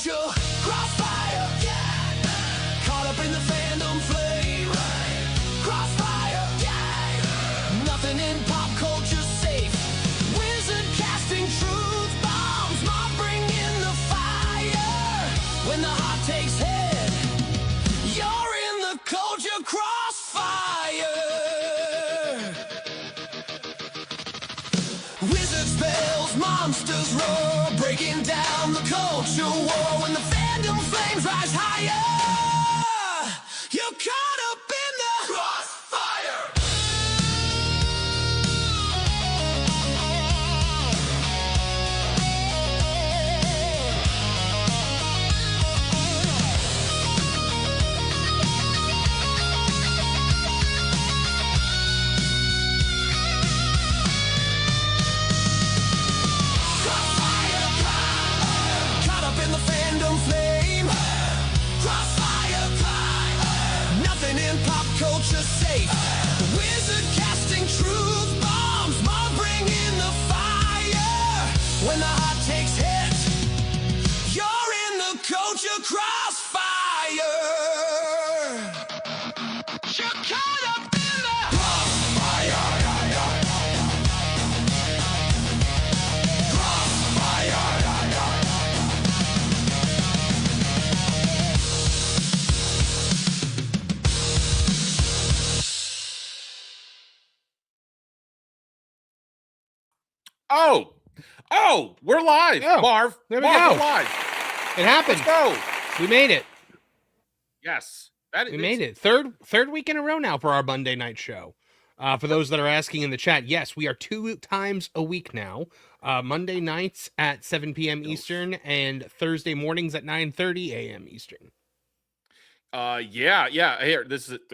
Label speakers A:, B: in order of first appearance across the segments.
A: culture crossfire. Yeah. Caught up in the fandom flame. Crossfire. Yeah. Nothing in pop culture safe. Wizard casting truth bombs. Mob bringing the fire. When the heart takes head, you're in the culture crossfire. Wizard spells, monsters roar, breaking down the culture war. When the fandom flames rise higher, you're caught up in the crossfire. Caught up in the fandom flame. Crossfire climb. Nothing in pop culture safe. The wizard casting truth bombs. Mob bringing the fire. When the heart takes hit, you're in the culture crossfire. You're caught up in the crossfire.
B: Oh, we're live,
C: Oh,
B: Marv.
C: there we
B: Marv,
C: go.
B: We're live.
C: It happened.
B: Let's go.
C: We made it.
B: Yes,
C: We made it. Third week in a row now for our Monday night show. For those that are asking in the chat, yes, we are 2 times a week now. Monday nights at 7 p.m. Eastern and Thursday mornings at 9:30 a.m. Eastern.
B: Yeah. Here,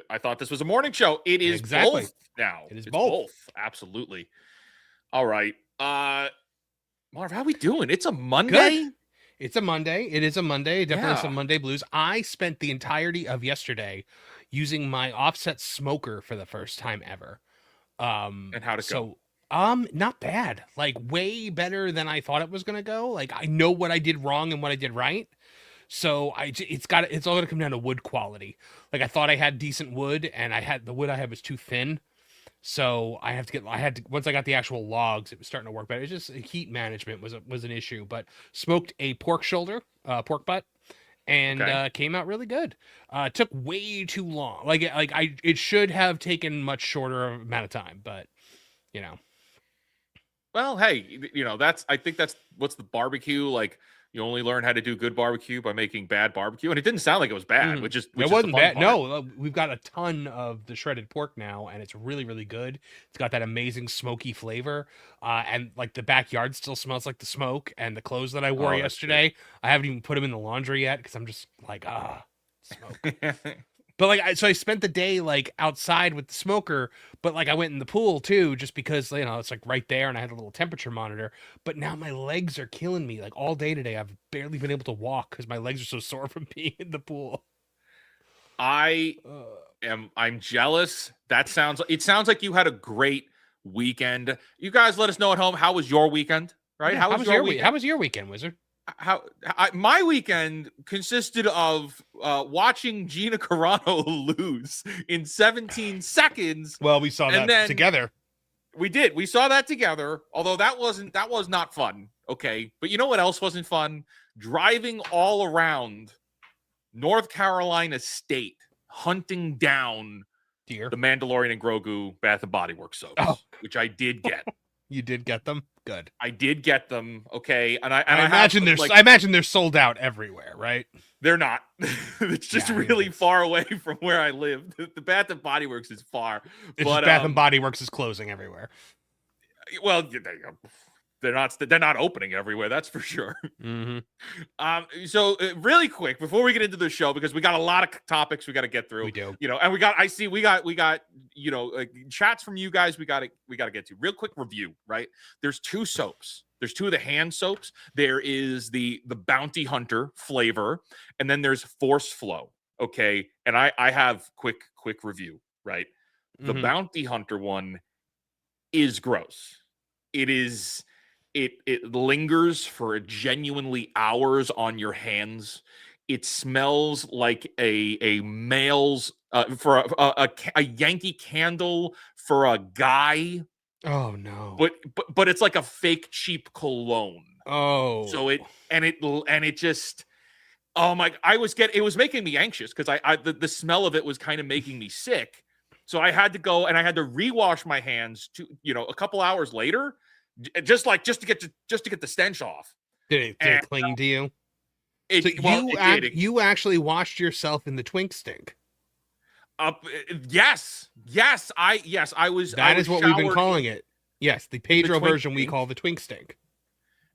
B: I thought this was a morning show. It is
C: Exactly.
B: both now.
C: It is
B: It's
C: both.
B: Absolutely. All right. Marv, how we doing? It's a Monday.
C: Good. It's a Monday. It is a Monday. Definitely
B: Yeah.
C: some Monday blues. I spent the entirety of yesterday using my offset smoker for the first time ever.
B: And how'd it go?
C: Not bad. Like way better than I thought it was gonna go. Like I know what I did wrong and what I did right. So it's all gonna come down to wood quality. Like I thought I had decent wood, and the wood I had was too thin. So once I got the actual logs, it was starting to work better. It's just heat management was an issue, but smoked a pork shoulder, pork butt, and
B: Okay.
C: came out really good. It took way too long. It should have taken much shorter amount of time, but you know.
B: Well, hey, I think that's what's the barbecue like. You only learn how to do good barbecue by making bad barbecue, and it didn't sound like it was bad,
C: Mhm.
B: which is
C: It
B: the
C: wasn't
B: fun
C: bad.
B: part.
C: No, we've got a ton of the shredded pork now, and it's really, really good. It's got that amazing smoky flavor, and like the backyard still smells like the smoke. And the clothes that I wore
B: Oh, that's good.
C: yesterday, I haven't even put them in the laundry yet because I'm just like, smoke. But so I spent the day like outside with the smoker, but like I went in the pool too, just because it's like right there, and I had a little temperature monitor. But now my legs are killing me. Like all day today, I've barely been able to walk because my legs are so sore from being in the pool.
B: I'm jealous. It sounds like you had a great weekend. You guys let us know at home, how was your weekend? Right?
C: Yeah,
B: How was your weekend?
C: How was your weekend, Wizard?
B: My weekend consisted of watching Gina Carano lose in 17 seconds.
C: Well, we saw that together.
B: We did. We saw that together. Although that was not fun. Okay. But you know what else wasn't fun? Driving all around North Carolina State, hunting down
C: Dear.
B: the Mandalorian and Grogu Bath and Body Works soaps, which I did get.
C: You did get them? Good.
B: I did get them. Okay. And I
C: imagine I imagine they're sold out everywhere, right?
B: They're not. It's just really far away from where I live. The Bath and Body Works is far.
C: But Bath and Body Works is closing everywhere.
B: Well, they're not opening everywhere. That's for sure.
C: Mm-hmm.
B: So really quick before we get into the show, because we got a lot of topics we got to get through.
C: We do.
B: And we got chats from you guys. We got to get to real quick review. Right. There's 2 soaps. There's 2 of the hand soaps. There is the Bounty Hunter flavor, and then there's Force Flow. Okay. And I have quick review. Right. The Bounty Hunter one is gross. It is It lingers for genuinely hours on your hands. It smells like a male's for a Yankee Candle for a guy,
C: Oh no.
B: but it's like a fake cheap cologne.
C: Oh.
B: So it just, oh my, it was making me anxious because the smell of it was kind of making me sick. So I had to go and I had to rewash my hands a couple hours later, just to get the stench off.
C: Did it cling to you?
B: It,
C: So
B: well, it did. It,
C: you actually washed yourself in the twink stink.
B: yes, I was.
C: That is what we've been
B: showered
C: calling it. Yes, the Pedro
B: twink
C: version we
B: stink.
C: call the twink stink.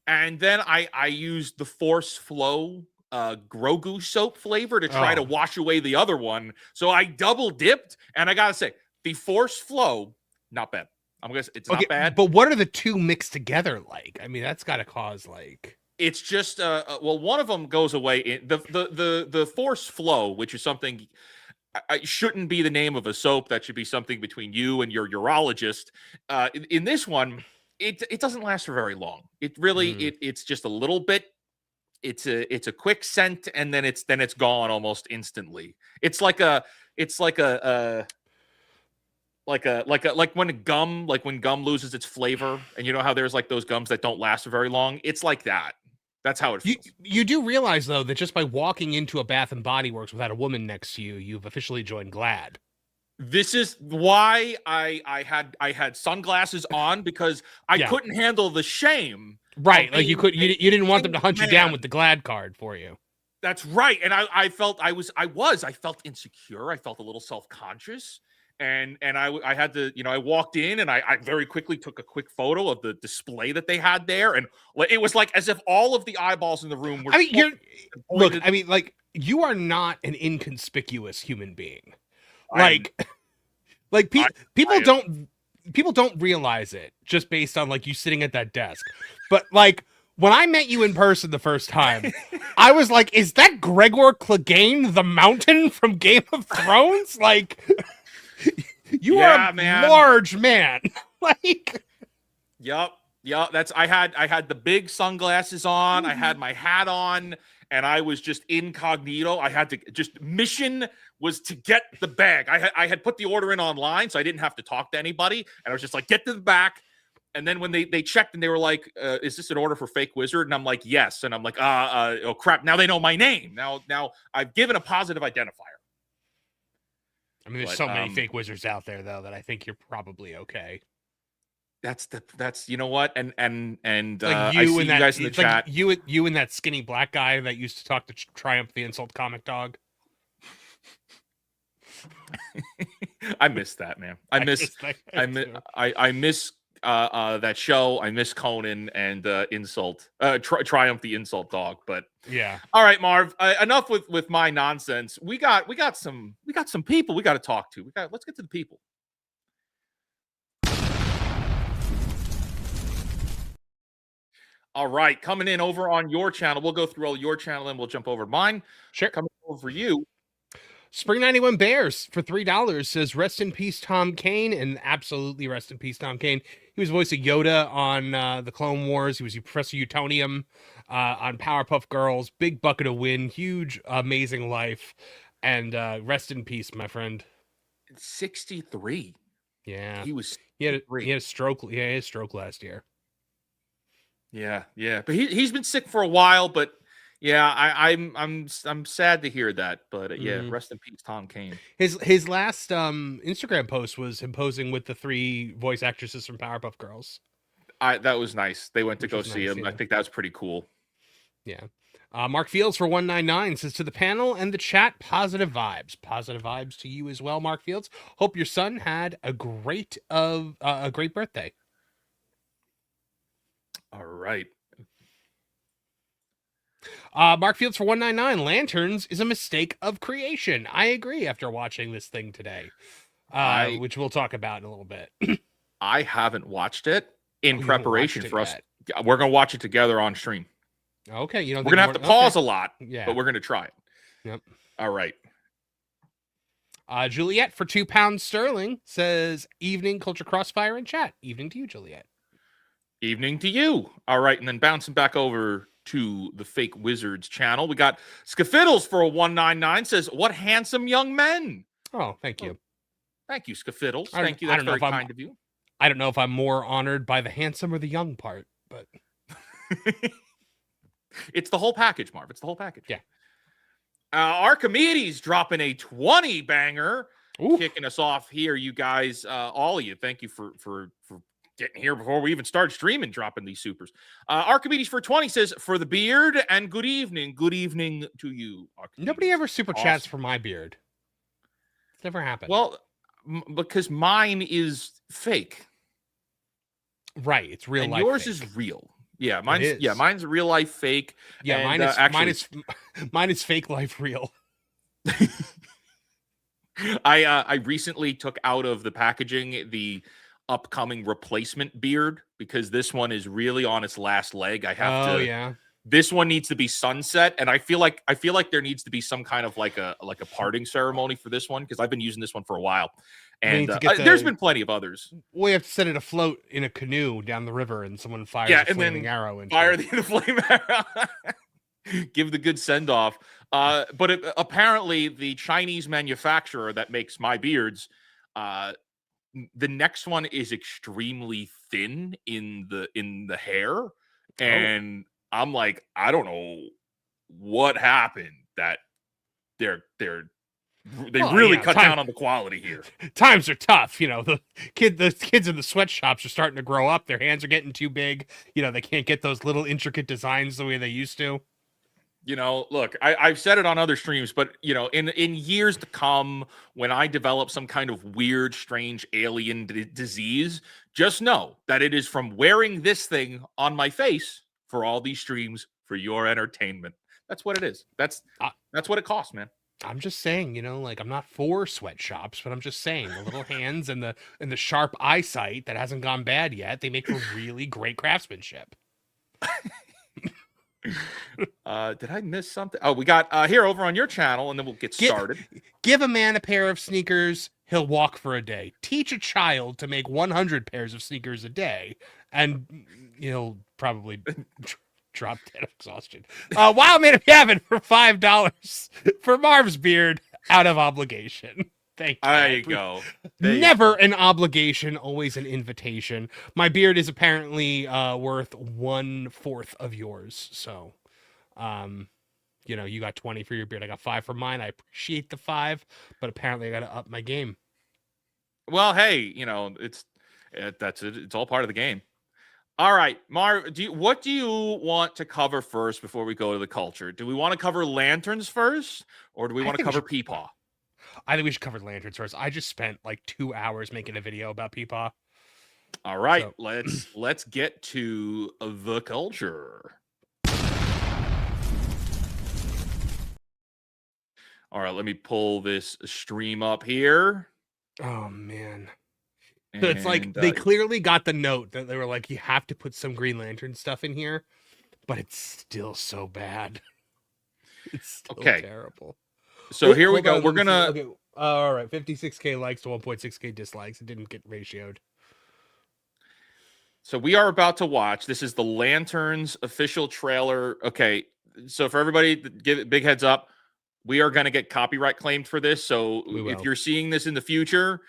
B: And then I used the Force Flow Grogu soap flavor to try to wash away the other one. So I double dipped, and I gotta say, the Force Flow, not bad. It's not bad.
C: But what are the two mixed together like? I mean, that's got to cause like.
B: It's just well, one of them goes away. The Force Flow, which is something. It shouldn't be the name of a soap. That should be something between you and your urologist. In this one, it doesn't last for very long. It really it's just a little bit. It's a quick scent, and then it's gone almost instantly. It's like when gum loses its flavor, and you know how there's like those gums that don't last for very long. It's like that. That's how it feels.
C: You do realize though that just by walking into a Bath and Body Works without a woman next to you, you've officially joined GLAAD.
B: This is why I had sunglasses on, because I couldn't handle the shame.
C: Right, like you didn't want them to hunt you down with the GLAAD card for you.
B: That's right, and I felt I felt insecure. I felt a little self-conscious, and I had to, I walked in and I very quickly took a quick photo of the display that they had there, and it was like as if all of the eyeballs in the room were.
C: I mean, you are not an inconspicuous human being. People don't realize it just based on like you sitting at that desk. But like when I met you in person the first time, I was like, is that Gregor Clegane the Mountain from Game of Thrones? Like you are a large man. Like
B: Yup. That's I had the big sunglasses on, I had my hat on, and I was just incognito. I had to mission was to get the bag. I had put the order in online, so I didn't have to talk to anybody. And I was just like, get to the back. And then when they checked and they were like, is this an order for Fake Wizard? And I'm like, yes. And I'm like, oh crap. Now they know my name. Now I've given a positive identifier.
C: I mean, there's so many fake wizards out there though that I think you're probably okay.
B: That's you know what, and
C: like
B: I see you guys in the chat.
C: Like you and that skinny black guy that used to talk to Triumph the Insult Comic Dog.
B: I miss that, man. I miss that show. I miss Conan and Insult, Triumph the Insult Dog. But
C: yeah.
B: All right, Marv. Enough with my nonsense. We got some people we got to talk to. Let's get to the people. All right, coming in over on your channel. We'll go through all your channel and we'll jump over to mine.
C: Sure.
B: Coming over for you.
C: Spring 91 Bears for $3 says, rest in peace, Tom Kane. And absolutely rest in peace, Tom Kane. He was voice of Yoda on the Clone Wars. He was Professor Utonium on Powerpuff Girls. Big bucket of win. Huge, amazing life. And rest in peace, my friend.
B: 63.
C: Yeah.
B: He had
C: a stroke. Yeah, he had a stroke last year.
B: Yeah. But he's been sick for a while, but yeah, I'm sad to hear that. But yeah, rest in peace, Tom Kane.
C: His last Instagram post was him posing with the 3 voice actresses from Powerpuff Girls.
B: That was nice. They went to go see him. Yeah. I think that was pretty cool.
C: Yeah. Mark Fields for 199 says, to the panel and the chat, positive vibes. Positive vibes to you as well, Mark Fields. Hope your son had a great birthday.
B: All right.
C: Mark Fields for 199. Lanterns is a mistake of creation. I agree after watching this thing today, which we'll talk about in a little bit.
B: I haven't watched it in preparation for us. We're going to watch it together on stream.
C: Okay.
B: We're going to have to pause a lot,
C: yeah,
B: but we're going to try it.
C: Yep.
B: All right.
C: Juliet for £2 sterling says, evening Culture Crossfire in chat. Evening to you, Juliet.
B: Evening to you. All right, and then bouncing back over to the Fake Wizards channel, we got Skafiddles for a 199 says, "What handsome young men."
C: Oh, thank you.
B: Thank you, Skafiddles.
C: I
B: Thank you.
C: don't
B: That's
C: know
B: very
C: if I'm-
B: kind of you.
C: I don't know if I'm more honored by the handsome or the young part, but
B: It's the whole package, Marv. It's the whole package.
C: Yeah.
B: Archimedes dropping a 20 banger,
C: Ooh.
B: kicking us off here, you guys. All of you, thank you for getting here before we even start streaming, dropping these supers. Archimedes for 20 says, "For the beard and good evening." Good evening to you, Archimedes.
C: Nobody ever super chats
B: Awesome.
C: for my beard. It's never happened.
B: Well, because mine is fake.
C: right, it's real
B: And
C: life.
B: yours
C: fake.
B: is real. Yeah, mine's
C: is.
B: mine's a real life fake.
C: Yeah,
B: and,
C: mine is
B: actually,
C: mine is fake life real.
B: I recently took out of the packaging the upcoming replacement beard because this one is really on its last leg. I have
C: Oh
B: to.
C: yeah.
B: This one needs to be sunset, and I feel like there needs to be some kind of like a parting ceremony for this one because I've been using this one for a while, and
C: need to get
B: there's
C: the-
B: been plenty of others.
C: We have to set it afloat in a canoe down the river, and someone fires
B: Yeah,
C: a
B: and then
C: flaming arrow into
B: Fire
C: it.
B: the flame arrow. Give the good send off. But apparently, the Chinese manufacturer that makes my beards, the next one is extremely thin in the hair, and I'm like, I don't know what happened that they
C: Well,
B: really
C: yeah,
B: cut down on the quality here.
C: Times are tough, the kids in the sweatshops are starting to grow up. Their hands are getting too big. They can't get those little intricate designs the way they used to.
B: Look, I've said it on other streams, but in years to come, when I develop some kind of weird, strange alien disease, just know that it is from wearing this thing on my face for all these streams for your entertainment. That's what it is. That's what it costs, man.
C: I'm just saying, I'm not for sweatshops, but I'm just saying the little hands and the sharp eyesight that hasn't gone bad yet, they make for really great craftsmanship.
B: Did I miss something? Oh, we got here over on your channel, and then we'll get started.
C: Give a man a pair of sneakers, he'll walk for a day. Teach a child to make 100 pairs of sneakers a day, and he'll probably drop dead of exhaustion. Wild Man of Gavin for $5 for Marv's beard out of obligation. Thank you.
B: There you go.
C: Never an obligation, always an invitation. My beard is apparently worth 1/4 of yours. So, you got 20 for your beard. I got 5 for mine. I appreciate the 5, but apparently I got to up my game.
B: Well, hey, that's it. It's all part of the game. All right, Marv, what do you want to cover first before we go to the culture? Do we want to cover lanterns first, or do we want to cover Peepaw?
C: I think we should cover lanterns first. I just spent like 2 hours making a video about Peepaw.
B: All right,
C: So-
B: let's get to the culture. All right, let me pull this stream up here.
C: Oh man. So it's like
B: And,
C: they clearly got the note that they were like, you have to put some Green Lantern stuff in here, but it's still so bad. It's still terrible.
B: So here we go. We're gonna.
C: Okay. All right, 56K likes to 1.6K dislikes. It didn't get ratioed.
B: So we are about to watch. This is the Lanterns official trailer. Okay, so for everybody, give it big heads up. We are going to get copyright claimed for this. So if you're seeing this in the future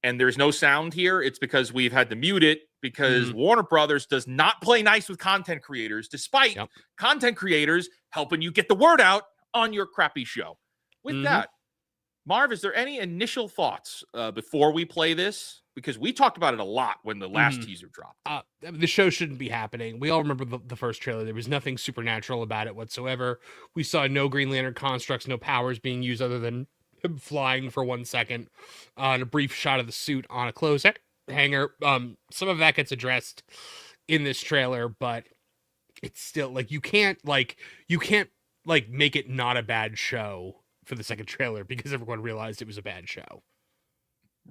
B: and there's no sound here, it's because we've had to mute it because Warner Brothers does not play nice with content creators, despite content creators helping you get the word out on your crappy show. With that, Marv, is there any initial thoughts before we play this? Because we talked about it a lot when the last teaser dropped.
C: The show shouldn't be happening. We all remember the first trailer. There was nothing supernatural about it whatsoever. We saw no Green Lantern constructs, no powers being used other than him flying for 1 second, and a brief shot of the suit on a clothes hanger. Some of that gets addressed in this trailer, but it's still like you can't make it not a bad show for the second trailer because everyone realized it was a bad show.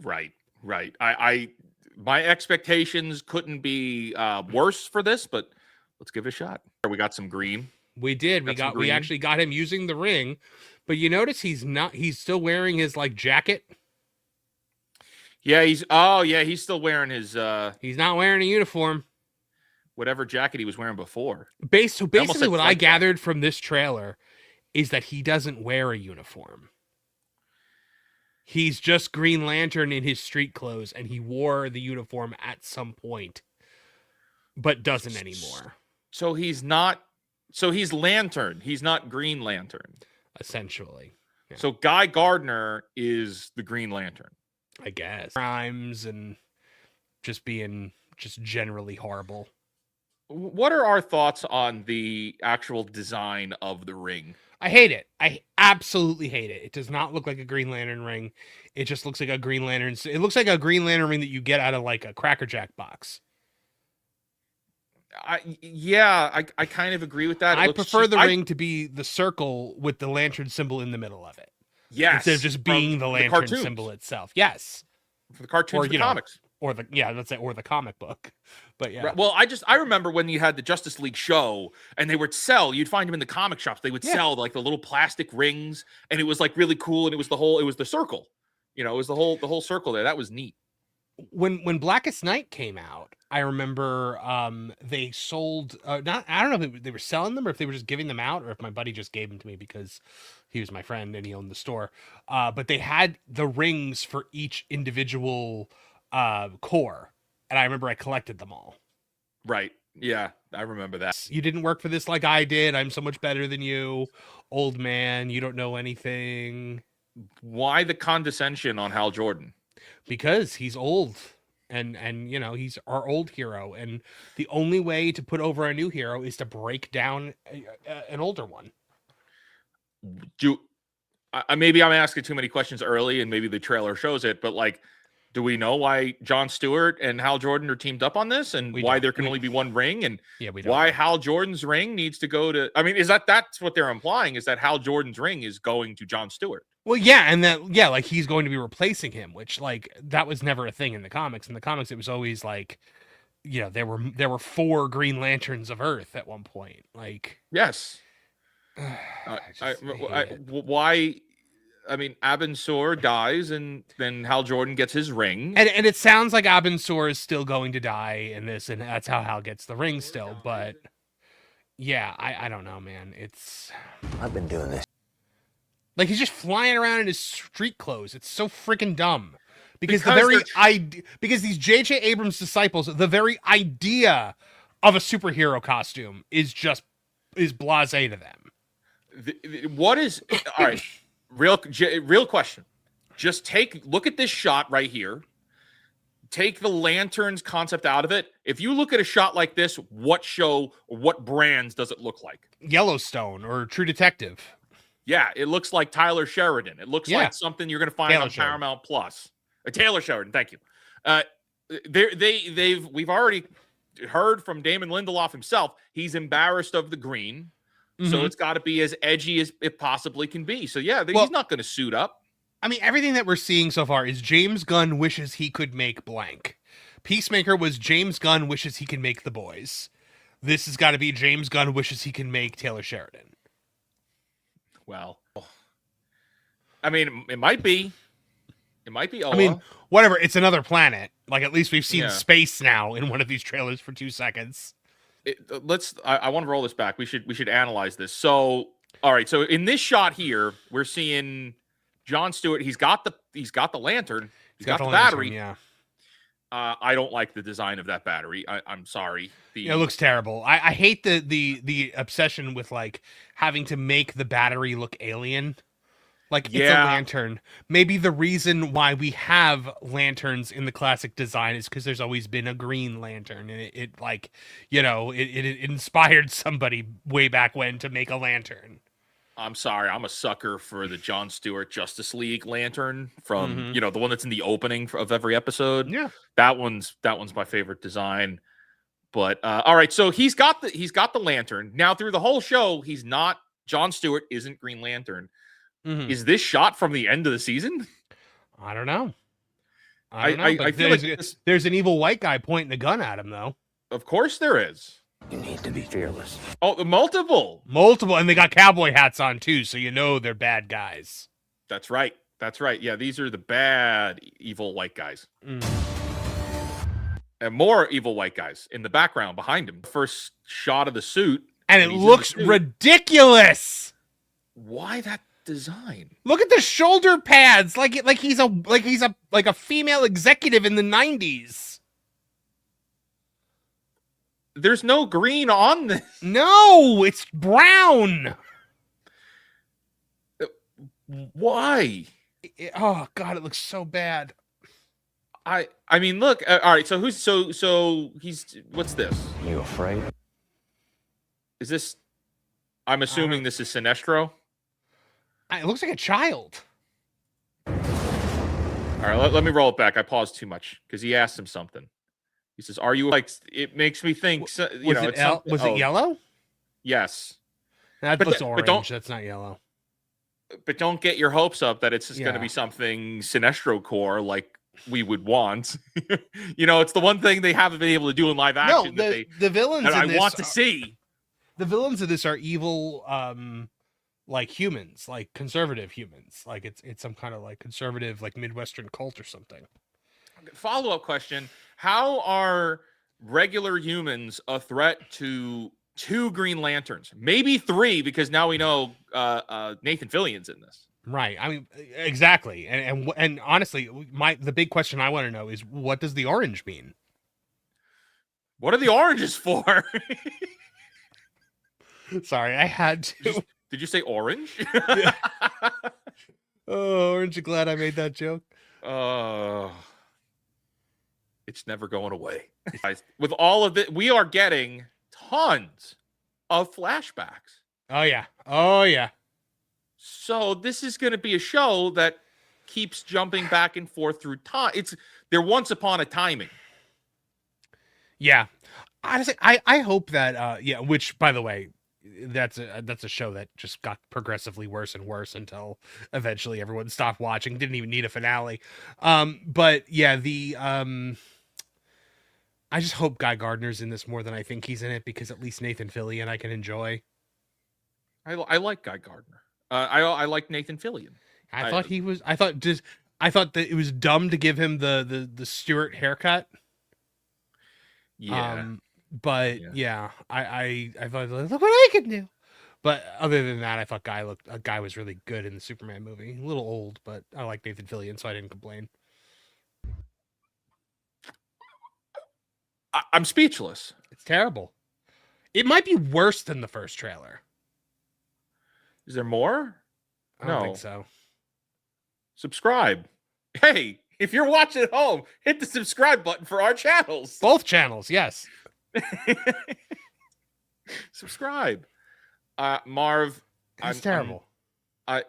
B: Right. My expectations couldn't be worse for this, but let's give it a shot. We got some green.
C: We did. We actually got him using the ring, but you notice he's still wearing his jacket.
B: Yeah, he's still wearing his
C: He's not wearing a uniform.
B: whatever jacket he was wearing before.
C: So
B: almost
C: basically,
B: said
C: what I
B: flight jacket.
C: gathered from this trailer is that he doesn't wear a uniform. He's just Green Lantern in his street clothes, and he wore the uniform at some point, but doesn't anymore.
B: So he's not. So he's Lantern. He's not Green Lantern.
C: Essentially. Yeah.
B: So Guy Gardner is the Green Lantern.
C: I guess. Crimes and just being just generally horrible.
B: What are our thoughts on the actual design of the ring?
C: I hate it. I absolutely hate it. It does not look like a Green Lantern ring. It just looks like a Green Lantern. It looks like a Green Lantern ring that you get out of like a Cracker Jack box.
B: I kind of agree with that.
C: I prefer the ring to be the circle with the lantern symbol in the middle of it.
B: Yes.
C: Instead of just being the lantern symbol itself. Yes.
B: For the cartoons, or the comics.
C: Or the comic book. But yeah.
B: Well, I remember when you had the Justice League show and they would sell, you'd find them in the comic shops. They would sell like the little plastic rings, and it was like really cool, and it was the circle. You know, it was the whole circle there. That was neat.
C: When Blackest Night came out, I remember they sold I don't know if they were selling them or if they were just giving them out, or if my buddy just gave them to me because he was my friend and he owned the store. But they had the rings for each individual core, and I remember I collected them all.
B: Right. Yeah, I remember that.
C: You didn't work for this like I did. I'm so much better than you, old man. You don't know anything.
B: Why the condescension on Hal Jordan?
C: Because he's old, and you know, he's our old hero, and the only way to put over a new hero is to break down an older one.
B: Maybe I'm asking too many questions early, and maybe the trailer shows it, but like, do we know why Jon Stewart and Hal Jordan are teamed up on this, and why there can only be one ring, and why Hal Jordan's ring needs to go to? I mean, that's what they're implying, is that Hal Jordan's ring is going to Jon Stewart?
C: Well, yeah, and like he's going to be replacing him, which like that was never a thing in the comics. In the comics, it was always like, you know, there were 4 Green Lanterns of Earth at one point. Like,
B: yes, why? I mean, Abin Sur dies, and then Hal Jordan gets his ring.
C: And it sounds like Abin Sur is still going to die in this, and that's how Hal gets the ring still. But yeah, I don't know, man.
D: I've been doing this.
C: Like, he's just flying around in his street clothes. It's so freaking dumb. Because these J.J. Abrams disciples, the very idea of a superhero costume is blasé to them.
B: What is all right? Real question. Just look at this shot right here. Take the lanterns concept out of it. If you look at a shot like this, what show or what brands does it look like?
C: Yellowstone or True Detective.
B: Yeah, it looks like Tyler Sheridan. It looks like something you're going to find on Paramount Plus. Taylor Sheridan, thank you. We've already heard from Damon Lindelof himself. He's embarrassed of the green. So it's got to be as edgy as it possibly can be. So yeah, he's not going to suit up.
C: I mean, everything that we're seeing so far is James Gunn wishes he could make blank. Peacemaker was James Gunn wishes he could make The Boys. This has got to be James Gunn wishes he can make Taylor Sheridan.
B: Well, I mean, it might be. It might be Oa.
C: I mean, whatever. It's another planet. Like, at least we've seen space now in one of these trailers for 2 seconds.
B: I want to roll this back. We should analyze this. So, all right. So in this shot here, we're seeing Jon Stewart. He's got the lantern. He's got the battery.
C: Lantern, yeah.
B: I don't like the design of that battery. I'm sorry.
C: It looks terrible. I hate the obsession with like having to make the battery look alien. Like, it's a lantern. Maybe the reason why we have lanterns in the classic design is because there's always been a green lantern. And it like, you know, it inspired somebody way back when to make a lantern.
B: I'm sorry. I'm a sucker for the Jon Stewart Justice League lantern from, you know, the one that's in the opening of every episode.
C: Yeah.
B: That one's my favorite design. But all right. So he's got the lantern. Now through the whole show, Jon Stewart isn't Green Lantern. Is this shot from the end of the season?
C: I don't know. I feel like there's an evil white guy pointing a gun at him, though.
B: Of course there is.
D: You need to be fearless.
B: Oh, multiple,
C: and they got cowboy hats on too, so you know they're bad guys.
B: That's right. Yeah, these are the bad evil white guys. and more evil white guys in the background behind him. First shot of the suit,
C: and it looks ridiculous.
B: Why that design?
C: Look at the shoulder pads, like he's a female executive in the 90s.
B: There's no green on this.
C: No, it's brown.
B: Why?
C: Oh God, it looks so bad.
B: I mean, look. All right. So he's what's this?
D: You afraid?
B: Is this? I'm assuming this is Sinestro.
C: It looks like a child.
B: All right. Let me roll it back. I paused too much because he asked him something. He says, "Are you like?" It makes me think. Was
C: it yellow?
B: Yes.
C: That looks orange. That's not yellow.
B: But don't get your hopes up that it's just going to be something Sinestro core like we would want. It's the one thing they haven't been able to do in live action.
C: No, the villains.
B: I want to see.
C: The villains of this are evil, like humans, like conservative humans. Like it's some kind of like conservative, like Midwestern cult or something.
B: Follow-up question: how are regular humans a threat to 2 Green Lanterns? Maybe 3, because now we know Nathan Fillion's in this.
C: Right. I mean, exactly. And honestly, the big question I want to know is, what does the orange mean?
B: What are the oranges for?
C: Sorry, I had to.
B: Did you say orange?
C: Oh, aren't you glad I made that joke?
B: It's never going away. With all of it, we are getting tons of flashbacks.
C: Oh yeah.
B: So this is going to be a show that keeps jumping back and forth through time. They're once upon a timing.
C: Yeah. Honestly, I hope that which, by the way, that's a show that just got progressively worse and worse until eventually everyone stopped watching, didn't even need a finale. But yeah, I just hope Guy Gardner's in this more than I think he's in it, because at least Nathan Fillion I can enjoy.
B: I like Guy Gardner. I like Nathan Fillion.
C: I thought that it was dumb to give him the Stewart haircut.
B: Yeah.
C: I thought, look what I can do. But other than that, I thought Guy was really good in the Superman movie. A little old, but I like Nathan Fillion, so I didn't complain.
B: I'm speechless.
C: It's terrible. It might be worse than the first trailer.
B: Is there more?
C: I don't think so.
B: Subscribe. Hey, if you're watching at home, hit the subscribe button for our channels.
C: Both channels, yes.
B: Subscribe. Marv,
C: it's terrible.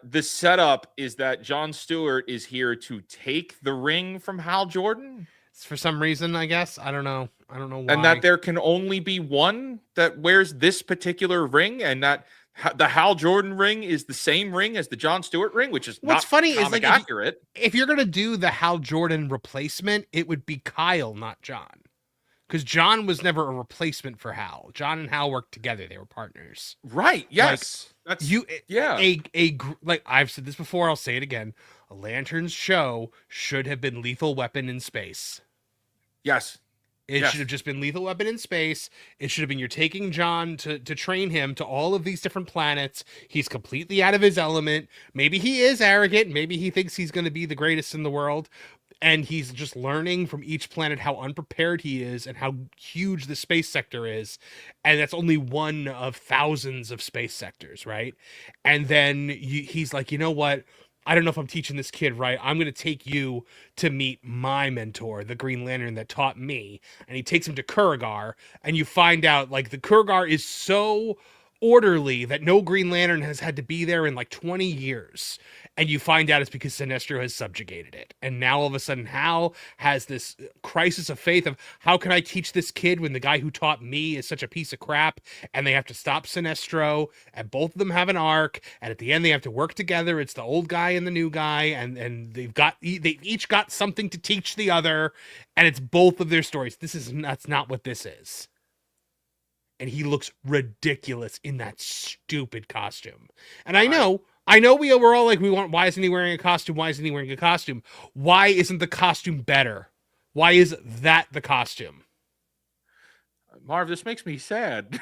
B: The setup is that Jon Stewart is here to take the ring from Hal Jordan.
C: For some reason, I guess. I don't know why.
B: And that there can only be one that wears this particular ring, and that the Hal Jordan ring is the same ring as the Jon Stewart ring, which is
C: what's
B: not
C: funny is like
B: accurate.
C: If you're gonna do the Hal Jordan replacement, it would be Kyle, not John, because John was never a replacement for Hal. John and Hal worked together; they were partners.
B: Right? Yes.
C: Like like I've said this before, I'll say it again. A Lanterns show should have been Lethal Weapon in space.
B: Yes.
C: It should have just been Lethal Weapon in space. It should have been, you're taking John to train him to all of these different planets. He's completely out of his element. Maybe he is arrogant. Maybe he thinks he's going to be the greatest in the world. And he's just learning from each planet how unprepared he is and how huge the space sector is. And that's only one of thousands of space sectors, right? And then he's like, you know what? I don't know if I'm teaching this kid right. I'm going to take you to meet my mentor, the Green Lantern that taught me. And he takes him to Kurgar, and you find out like the Kurgar is so orderly that no Green Lantern has had to be there in like 20 years. And you find out it's because Sinestro has subjugated it. And now all of a sudden Hal has this crisis of faith of, how can I teach this kid when the guy who taught me is such a piece of crap? And they have to stop Sinestro, and both of them have an arc. And at the end, they have to work together. It's the old guy and the new guy. And they've each got something to teach the other. And it's both of their stories. That's not what this is. And he looks ridiculous in that stupid costume. And I know we're all like, why isn't he wearing a costume? Why isn't he wearing a costume? Why isn't the costume better Why is that the costume?
B: Marv, this makes me sad.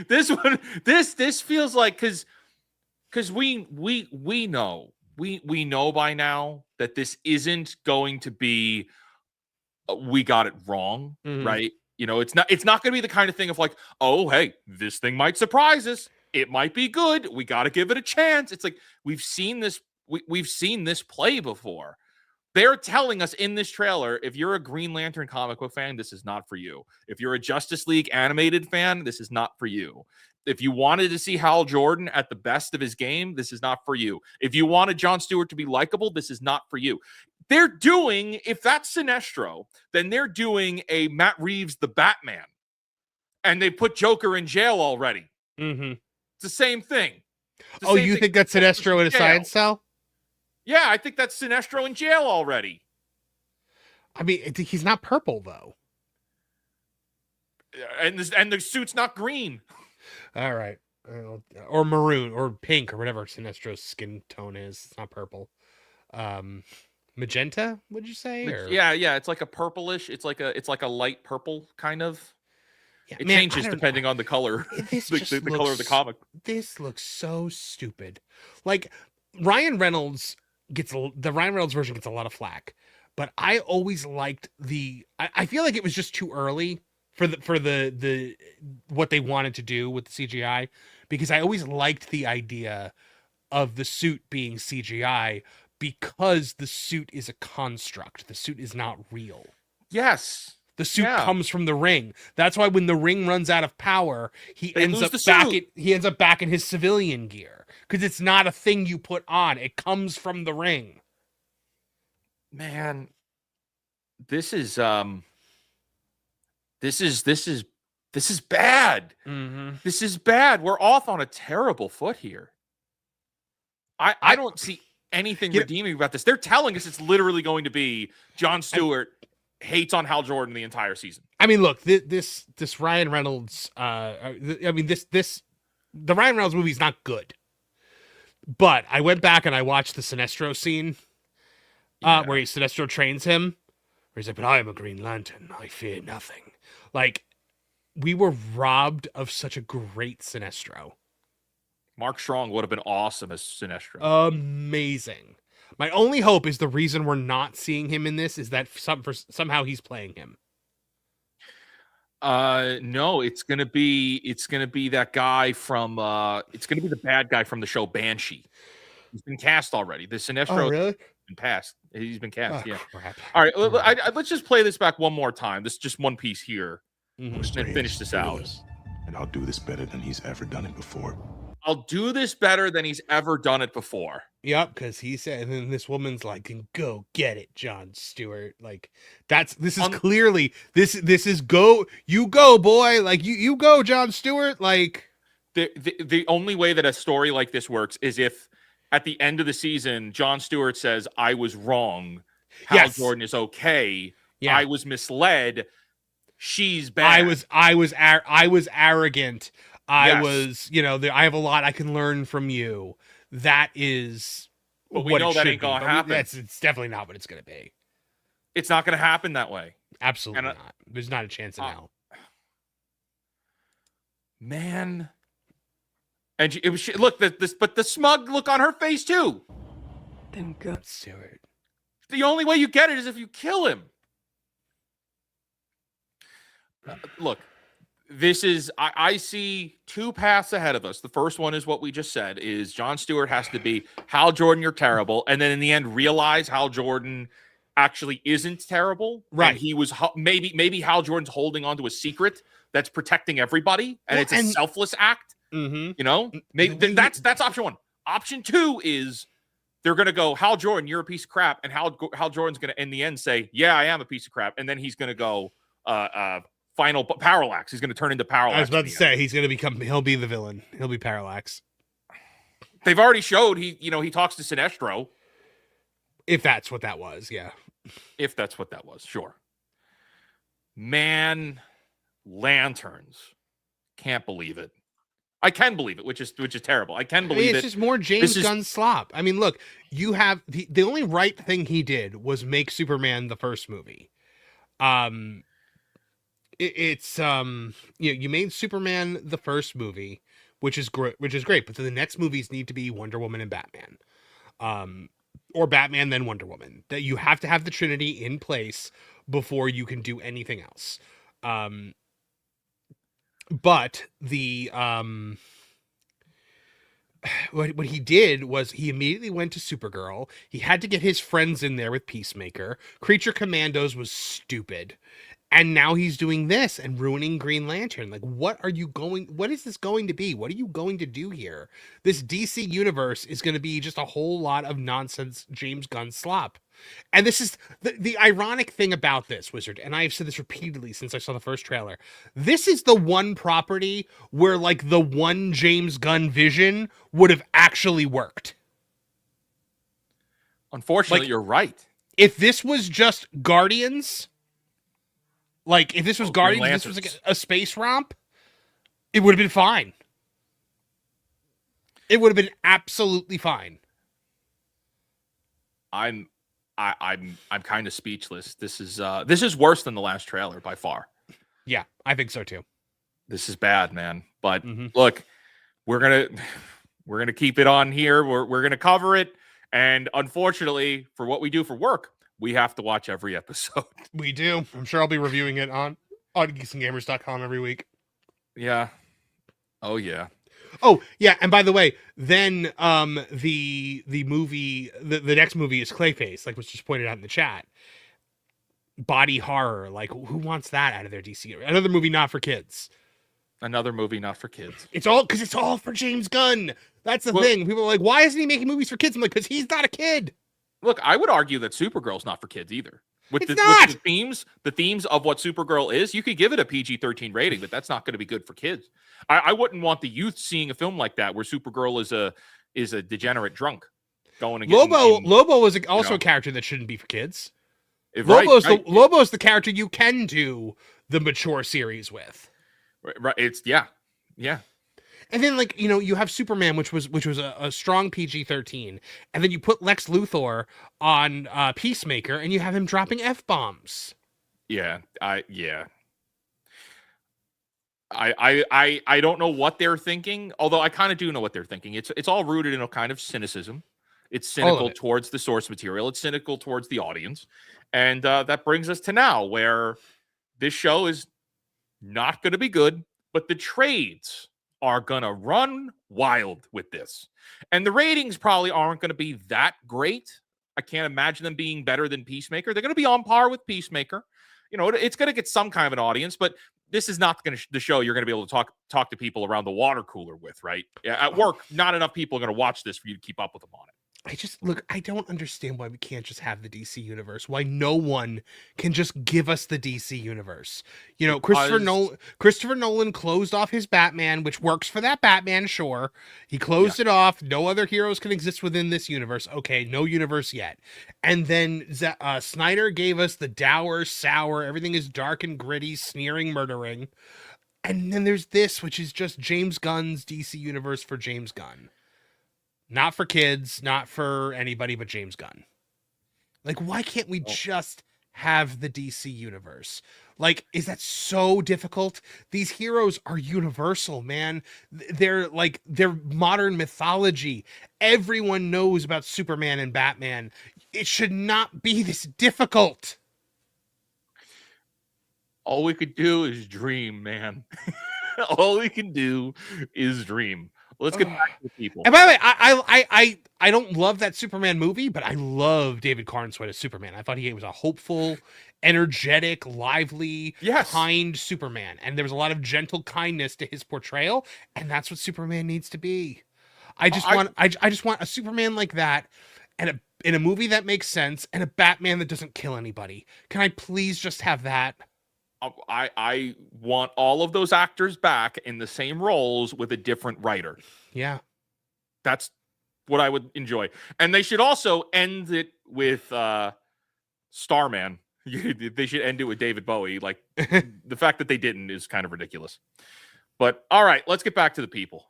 B: this feels like because we know by now that this isn't going to be we got it wrong, right? You know, it's not going to be the kind of thing of like, oh, hey, this thing might surprise us. It might be good. We got to give it a chance. It's like we've seen this. We've seen this play before. They're telling us in this trailer, if you're a Green Lantern comic book fan, this is not for you. If you're a Justice League animated fan, this is not for you. If you wanted to see Hal Jordan at the best of his game, this is not for you. If you wanted Jon Stewart to be likable, this is not for you. They're doing, if that's Sinestro, then they're doing a Matt Reeves the Batman. And they put Joker in jail already.
C: Mm-hmm.
B: It's the same thing.
C: Oh, you think that's Sinestro in a science cell?
B: Yeah, I think that's Sinestro in jail already.
C: I mean, he's not purple, though.
B: And the suit's not green.
C: All right. Or maroon or pink or whatever Sinestro's skin tone is. It's not purple. Magenta, would you say? Or...
B: Yeah. It's like a purplish. It's like a light purple kind of.
C: Yeah,
B: it changes depending on the color. the color of the comic. This
C: looks so stupid. Like Ryan Reynolds the Ryan Reynolds version gets a lot of flack, but I always liked I feel like it was just too early for the what they wanted to do with the CGI, because I always liked the idea of the suit being CGI because the suit is a construct. The suit is not real.
B: Yes.
C: The suit comes from the ring. That's why when the ring runs out of power, he ends up back in his civilian gear, because it's not a thing you put on. It comes from the ring.
B: Man, this is bad.
C: Mm-hmm.
B: This is bad. We're off on a terrible foot here. I don't see anything redeeming about this. They're telling us it's literally going to be Jon Stewart hates on Hal Jordan the entire season.
C: I mean, look, this Ryan Reynolds, the Ryan Reynolds movie is not good. But I went back and I watched the Sinestro scene where Sinestro trains him. Where he's like, but I am a Green Lantern. I fear nothing. Like, we were robbed of such a great Sinestro.
B: Mark Strong would have been awesome as Sinestro.
C: Amazing. My only hope is the reason we're not seeing him in this is that somehow he's playing him.
B: No, it's gonna be that guy from it's gonna be the bad guy from the show Banshee. He's been cast already. The Sinestro
C: really?
B: Been cast. He's been cast. Yeah.
C: Crap.
B: All right. Let's just play this back one more time. This is just one piece here, and finish this out.
E: And I'll do this better than he's ever done it before.
B: I'll do this better than he's ever done it before.
C: Yep, because he said, and then this woman's like, "Go get it, Jon Stewart." Like, this is clearly this is go boy, like you go, Jon Stewart. Like,
B: the only way that a story like this works is if at the end of the season, Jon Stewart says, "I was wrong. Hal Jordan is okay. Yeah. I was misled. She's bad.
C: I was arrogant. I was, I have a lot I can learn from you." That is,
B: but we know that ain't gonna happen.
C: It's definitely not what it's gonna be.
B: It's not gonna happen that way.
C: Absolutely not. There's not a chance in hell.
B: Man, and it was look but the smug look on her face too.
C: Then go, Stewart.
B: The only way you get it is if you kill him. Look. This is, I see two paths ahead of us. The first one is what we just said, is Jon Stewart has to be, Hal Jordan, you're terrible. And then in the end, realize Hal Jordan actually isn't terrible.
C: Right.
B: And he was, maybe Hal Jordan's holding on to a secret that's protecting everybody. And it's a selfless act.
C: Mm-hmm.
B: Maybe that's option one. Option two is they're going to go, Hal Jordan, you're a piece of crap. And Hal Jordan's going to, in the end, say, yeah, I am a piece of crap. And then he's going to go, final Parallax. He's going to turn into Parallax.
C: I was about to say he'll be the villain. He'll be Parallax.
B: They've already showed he talks to Sinestro.
C: If that's what that was, yeah.
B: If that's what that was, sure. Man, Lanterns. Can't believe it. I can believe it, which is terrible. I can believe
C: it's
B: it.
C: just more James Gunn slop. I mean, look, you have the only right thing he did was make Superman the first movie. It's you made Superman the first movie, which is great, but then the next movies need to be Wonder Woman and Batman. Or Batman then Wonder Woman. That you have to have the Trinity in place before you can do anything else. But the what he did was he immediately went to Supergirl. He had to get his friends in there with Peacemaker. Creature Commandos was stupid. And now he's doing this and ruining Green Lantern. Like, what is this going to be? What are you going to do here? This DC universe is going to be just a whole lot of nonsense James Gunn slop. And this is the ironic thing about this, Wizard, and I've said this repeatedly since I saw the first trailer. This is the one property where, like, the one James Gunn vision would have actually worked.
B: Unfortunately,
C: like,
B: you're right.
C: If this was just Guardians... Like, if this was Guardians, if this was like a space romp, it would have been fine. It would have been absolutely fine.
B: I'm kind of speechless. This is worse than the last trailer by far.
C: Yeah, I think so too.
B: This is bad, man. But look, we're gonna keep it on here. We're gonna cover it, and unfortunately, for what we do for work, we have to watch every episode.
C: We do. I'm sure I'll be reviewing it on geeksandgamers.com every week.
B: Yeah. Oh yeah.
C: Oh yeah, and by the way, then the movie the next movie is Clayface, like was just pointed out in the chat. Body horror, like who wants that out of their DC? Another movie not for kids.
B: Another movie not for kids.
C: It's all for James Gunn. That's the thing. People are like, why isn't he making movies for kids? I'm like, because he's not a kid.
B: Look, I would argue that Supergirl's not for kids either. With the themes of what Supergirl is, you could give it a PG-13 rating, but that's not going to be good for kids. I wouldn't want the youth seeing a film like that where Supergirl is a degenerate drunk going and
C: Lobo was also a character that shouldn't be for kids. Lobo's the character you can do the mature series with.
B: Right, it's yeah.
C: And then, like, you have Superman, which was a strong PG-13, and then you put Lex Luthor on Peacemaker, and you have him dropping F-bombs.
B: Yeah, I don't know what they're thinking, although I kind of do know what they're thinking. It's all rooted in a kind of cynicism. It's cynical towards the source material. It's cynical towards the audience, and that brings us to now, where this show is not going to be good, but the trades are going to run wild with this. And the ratings probably aren't going to be that great. I can't imagine them being better than Peacemaker. They're going to be on par with Peacemaker. It's going to get some kind of an audience, but this is not going to the show you're going to be able to talk to people around the water cooler with, right? At work, not enough people are going to watch this for you to keep up with them on it.
C: I don't understand why we can't just have the DC universe. Why no one can just give us the DC universe. Christopher Nolan closed off his Batman, which works for that Batman, sure. He closed it off. No other heroes can exist within this universe. Okay, no universe yet. And then Snyder gave us the dour, sour, everything is dark and gritty, sneering, murdering. And then there's this, which is just James Gunn's DC universe for James Gunn. Not for kids, not for anybody but James Gunn. Like, why can't we just have the DC universe? Like, is that so difficult? These heroes are universal, man. They're modern mythology. Everyone knows about Superman and Batman. It should not be this difficult.
B: All we could do is dream, man. All we can do is dream. Let's get back to the people.
C: And by the way, I don't love that Superman movie, but I love David Carn Sweat as Superman. I thought he was a hopeful, energetic, lively, kind Superman. And there was a lot of gentle kindness to his portrayal, and that's what Superman needs to be. I just want a Superman like that, and in a movie that makes sense, and a Batman that doesn't kill anybody. Can I please just have that?
B: I want all of those actors back in the same roles with a different writer.
C: Yeah.
B: That's what I would enjoy. And they should also end it with Starman. They should end it with David Bowie. Like, the fact that they didn't is kind of ridiculous. But all right, let's get back to the people.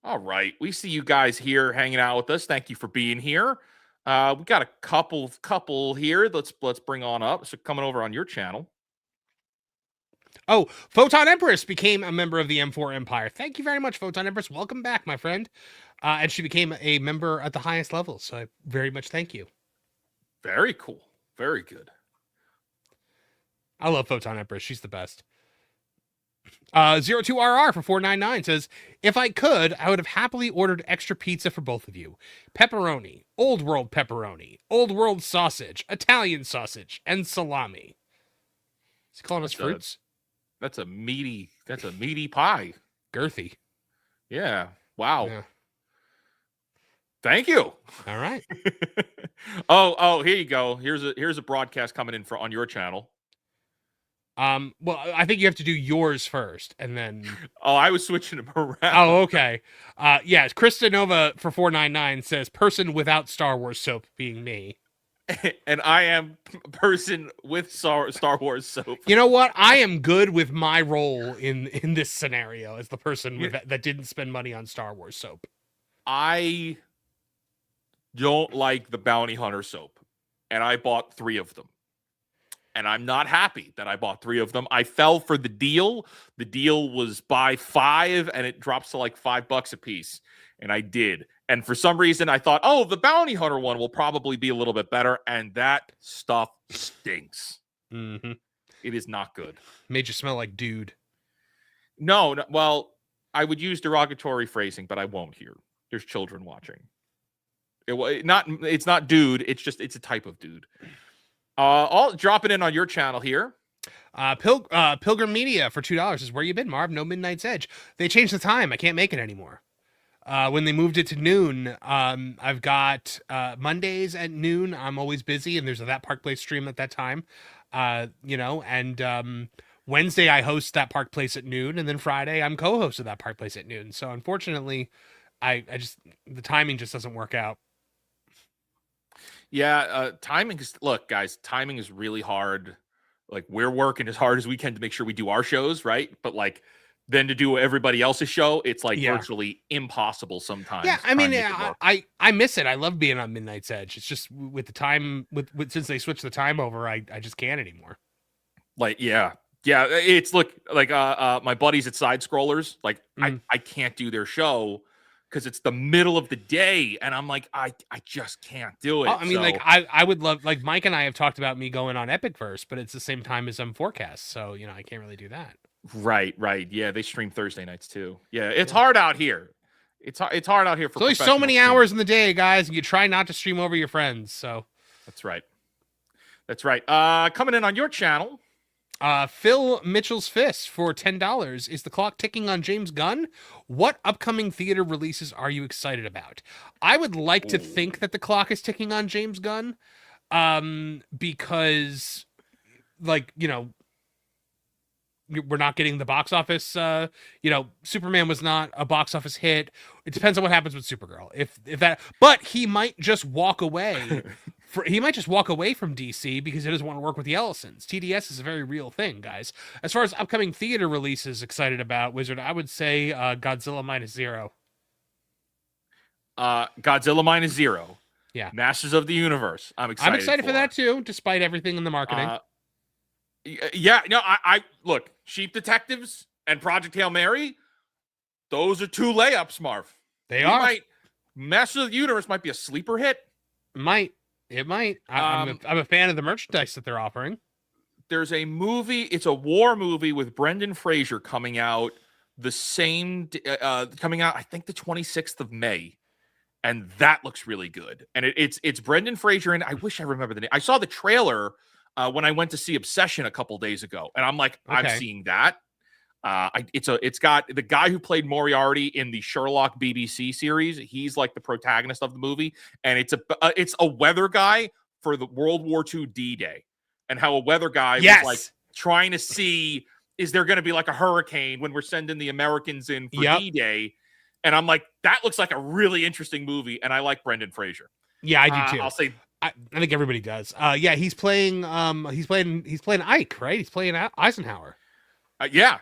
B: All right. We see you guys here hanging out with us. Thank you for being here. We got a couple here. Let's bring on up. So coming over on your channel.
C: Oh, Photon Empress became a member of the M4 Empire. Thank you very much, Photon Empress. Welcome back, my friend. And she became a member at the highest level. So I very much thank you.
B: Very cool. Very good.
C: I love Photon Empress. She's the best. 02RR for 499 says, if I could, I would have happily ordered extra pizza for both of you. Pepperoni, Old World pepperoni, Old World sausage, Italian sausage, and salami. Is he calling us fruits?
B: That's a meaty pie.
C: Girthy.
B: Yeah. Wow.
C: Yeah.
B: Thank you.
C: All right.
B: oh, here you go. Here's a broadcast coming in on your channel.
C: Well, I think you have to do yours first, and then.
B: Oh, I was switching them around.
C: Oh, okay. Yeah, Krista Nova for 499 says, person without Star Wars soap being me.
B: And I am person with Star Wars soap.
C: You know what? I am good with my role in this scenario as the person that didn't spend money on Star Wars soap.
B: I don't like the bounty hunter soap, and I bought 3 of them. And I'm not happy that I bought 3 of them. I fell for the deal. The deal was buy 5, and it drops to like $5 a piece. And I did. And for some reason, I thought, oh, the bounty hunter one will probably be a little bit better. And that stuff stinks.
C: Mm-hmm.
B: It is not good.
C: Made you smell like dude.
B: No, well, I would use derogatory phrasing, but I won't here. There's children watching. It's not dude. It's a type of dude. I'll drop it in on your channel here.
C: Pilgrim Media for $2 is where you been, Marv. No Midnight's Edge. They changed the time. I can't make it anymore. When they moved it to noon, I've got Mondays at noon. I'm always busy, and there's a That Park Place stream at that time. And Wednesday I host That Park Place at noon, and then Friday I'm co-host of That Park Place at noon. So unfortunately, I just the timing just doesn't work out.
B: Yeah, timing is, look, guys, timing is really hard. Like, we're working as hard as we can to make sure we do our shows, right? But like, then to do everybody else's show, it's like virtually impossible sometimes.
C: Yeah, I mean, I miss it. I love being on Midnight's Edge. It's just with the time, with since they switched the time over, I just can't anymore.
B: Like, yeah, it's like my buddies at Side Scrollers, like I can't do their show because it's the middle of the day, and I'm like, I just can't do it.
C: I mean, like I would love, like Mike and I have talked about me going on Epicverse, but it's the same time as I'm Forecast, so I can't really do that.
B: Right. Yeah, they stream Thursday nights too. Yeah, it's hard out here. It's hard out here for.
C: There's so many hours in the day, guys, and you try not to stream over your friends. So
B: that's right. Coming in on your channel.
C: Phil Mitchell's Fist for $10. Is the clock ticking on James Gunn? What upcoming theater releases are you excited about? I would like to think that the clock is ticking on James Gunn, because, like, we're not getting the box office. Superman was not a box office hit. It depends on what happens with Supergirl. If that, but he might just walk away. He might just walk away from DC because he doesn't want to work with the Ellisons. TDS is a very real thing, guys. As far as upcoming theater releases, excited about Wizard, I would say Godzilla -0.
B: Godzilla -0.
C: Yeah.
B: Masters of the Universe. I'm excited
C: for that too, despite everything in the marketing.
B: Yeah, no, I look, Sheep Detectives and Project Hail Mary, those are 2 layups, Marv.
C: They are.
B: Masters of the Universe might be a sleeper hit.
C: It might. I'm a fan of the merchandise that they're offering.
B: There's a movie. It's a war movie with Brendan Fraser coming out I think the 26th of May, and that looks really good. And it's Brendan Fraser, and I wish I remember the name. I saw the trailer when I went to see Obsession a couple days ago, and I'm like, okay. I'm seeing that. It's got the guy who played Moriarty in the Sherlock BBC series. He's like the protagonist of the movie, and it's a weather guy for the World War II D-Day, and how a weather guy was like trying to see, is there going to be like a hurricane when we're sending the Americans in for D-Day? And I'm like, that looks like a really interesting movie, and I like Brendan Fraser. Yeah, I do too. I'll say.
C: I think everybody does. Yeah, he's playing Ike, right? He's playing Eisenhower.
B: Yeah.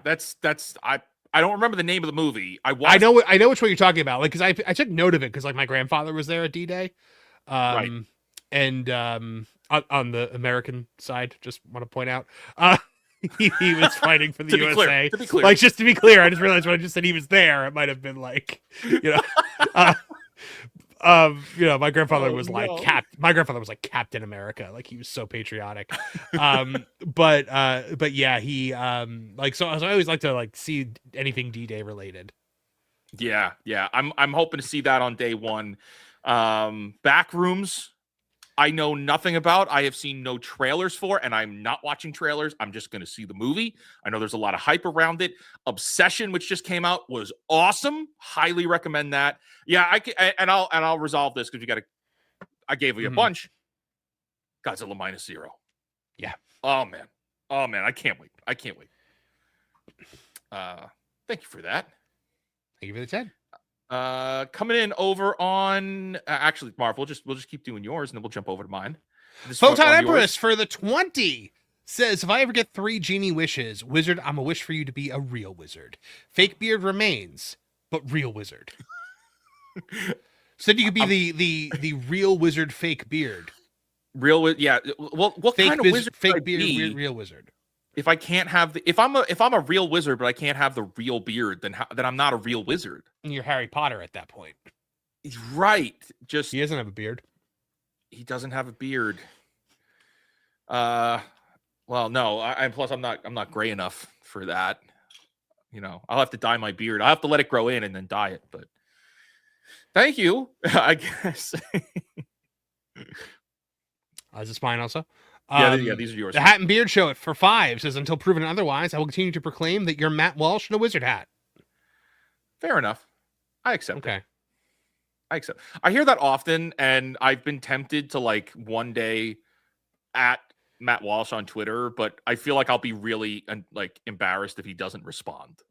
B: That's I I don't remember the name of the movie. I
C: know which one you're talking about. Like, because I took note of it because like my grandfather was there at D-Day,
B: Right.
C: and on the American side, just want to point out, he was fighting for the
B: To be clear,
C: USA.
B: to be clear.
C: Like, just to be clear, I just realized when I just said he was there, it might have been like, my grandfather was like my grandfather was like Captain America, like he was so patriotic. But yeah, he like so I always like to like see anything D-Day related.
B: Yeah. I'm hoping to see that on day one. Backrooms, I know nothing about. I have seen no trailers for, and I'm not watching trailers. I'm just going to see the movie. I know there's a lot of hype around it. Obsession, which just came out, was awesome. Highly recommend that. Yeah, I'll resolve this because I gave you a bunch. Godzilla -0.
C: Yeah.
B: Oh man, I can't wait. Thank you for that.
C: Thank you for the 10.
B: Coming in over on actually, Marv, we'll just keep doing yours and then we'll jump over to mine.
C: Photon Empress for the 20 says, if I ever get 3 genie wishes, wizard, I'm a wish for you to be a real wizard. Fake beard remains, but real wizard. So you could be the real wizard, fake beard.
B: Yeah. Well, what
C: fake
B: kind of wizard
C: fake beard, real wizard?
B: If I can't have if I'm a real wizard, but I can't have the real beard, then I'm not a real wizard.
C: And you're Harry Potter at that point.
B: Right. Just
C: he doesn't have a beard.
B: He doesn't have a beard. Well, no. Plus I'm not gray enough for that. I'll have to dye my beard. I'll have to let it grow in and then dye it. But thank you, I guess.
C: Is this mine also?
B: Yeah, these are yours.
C: The Hat and Beard Show for 5 says, until proven otherwise, I will continue to proclaim that you're Matt Walsh in a wizard hat.
B: Fair enough. I accept
C: it.
B: I accept. I hear that often, and I've been tempted to like one day at Matt Walsh on Twitter, but I feel like I'll be really like embarrassed if he doesn't respond.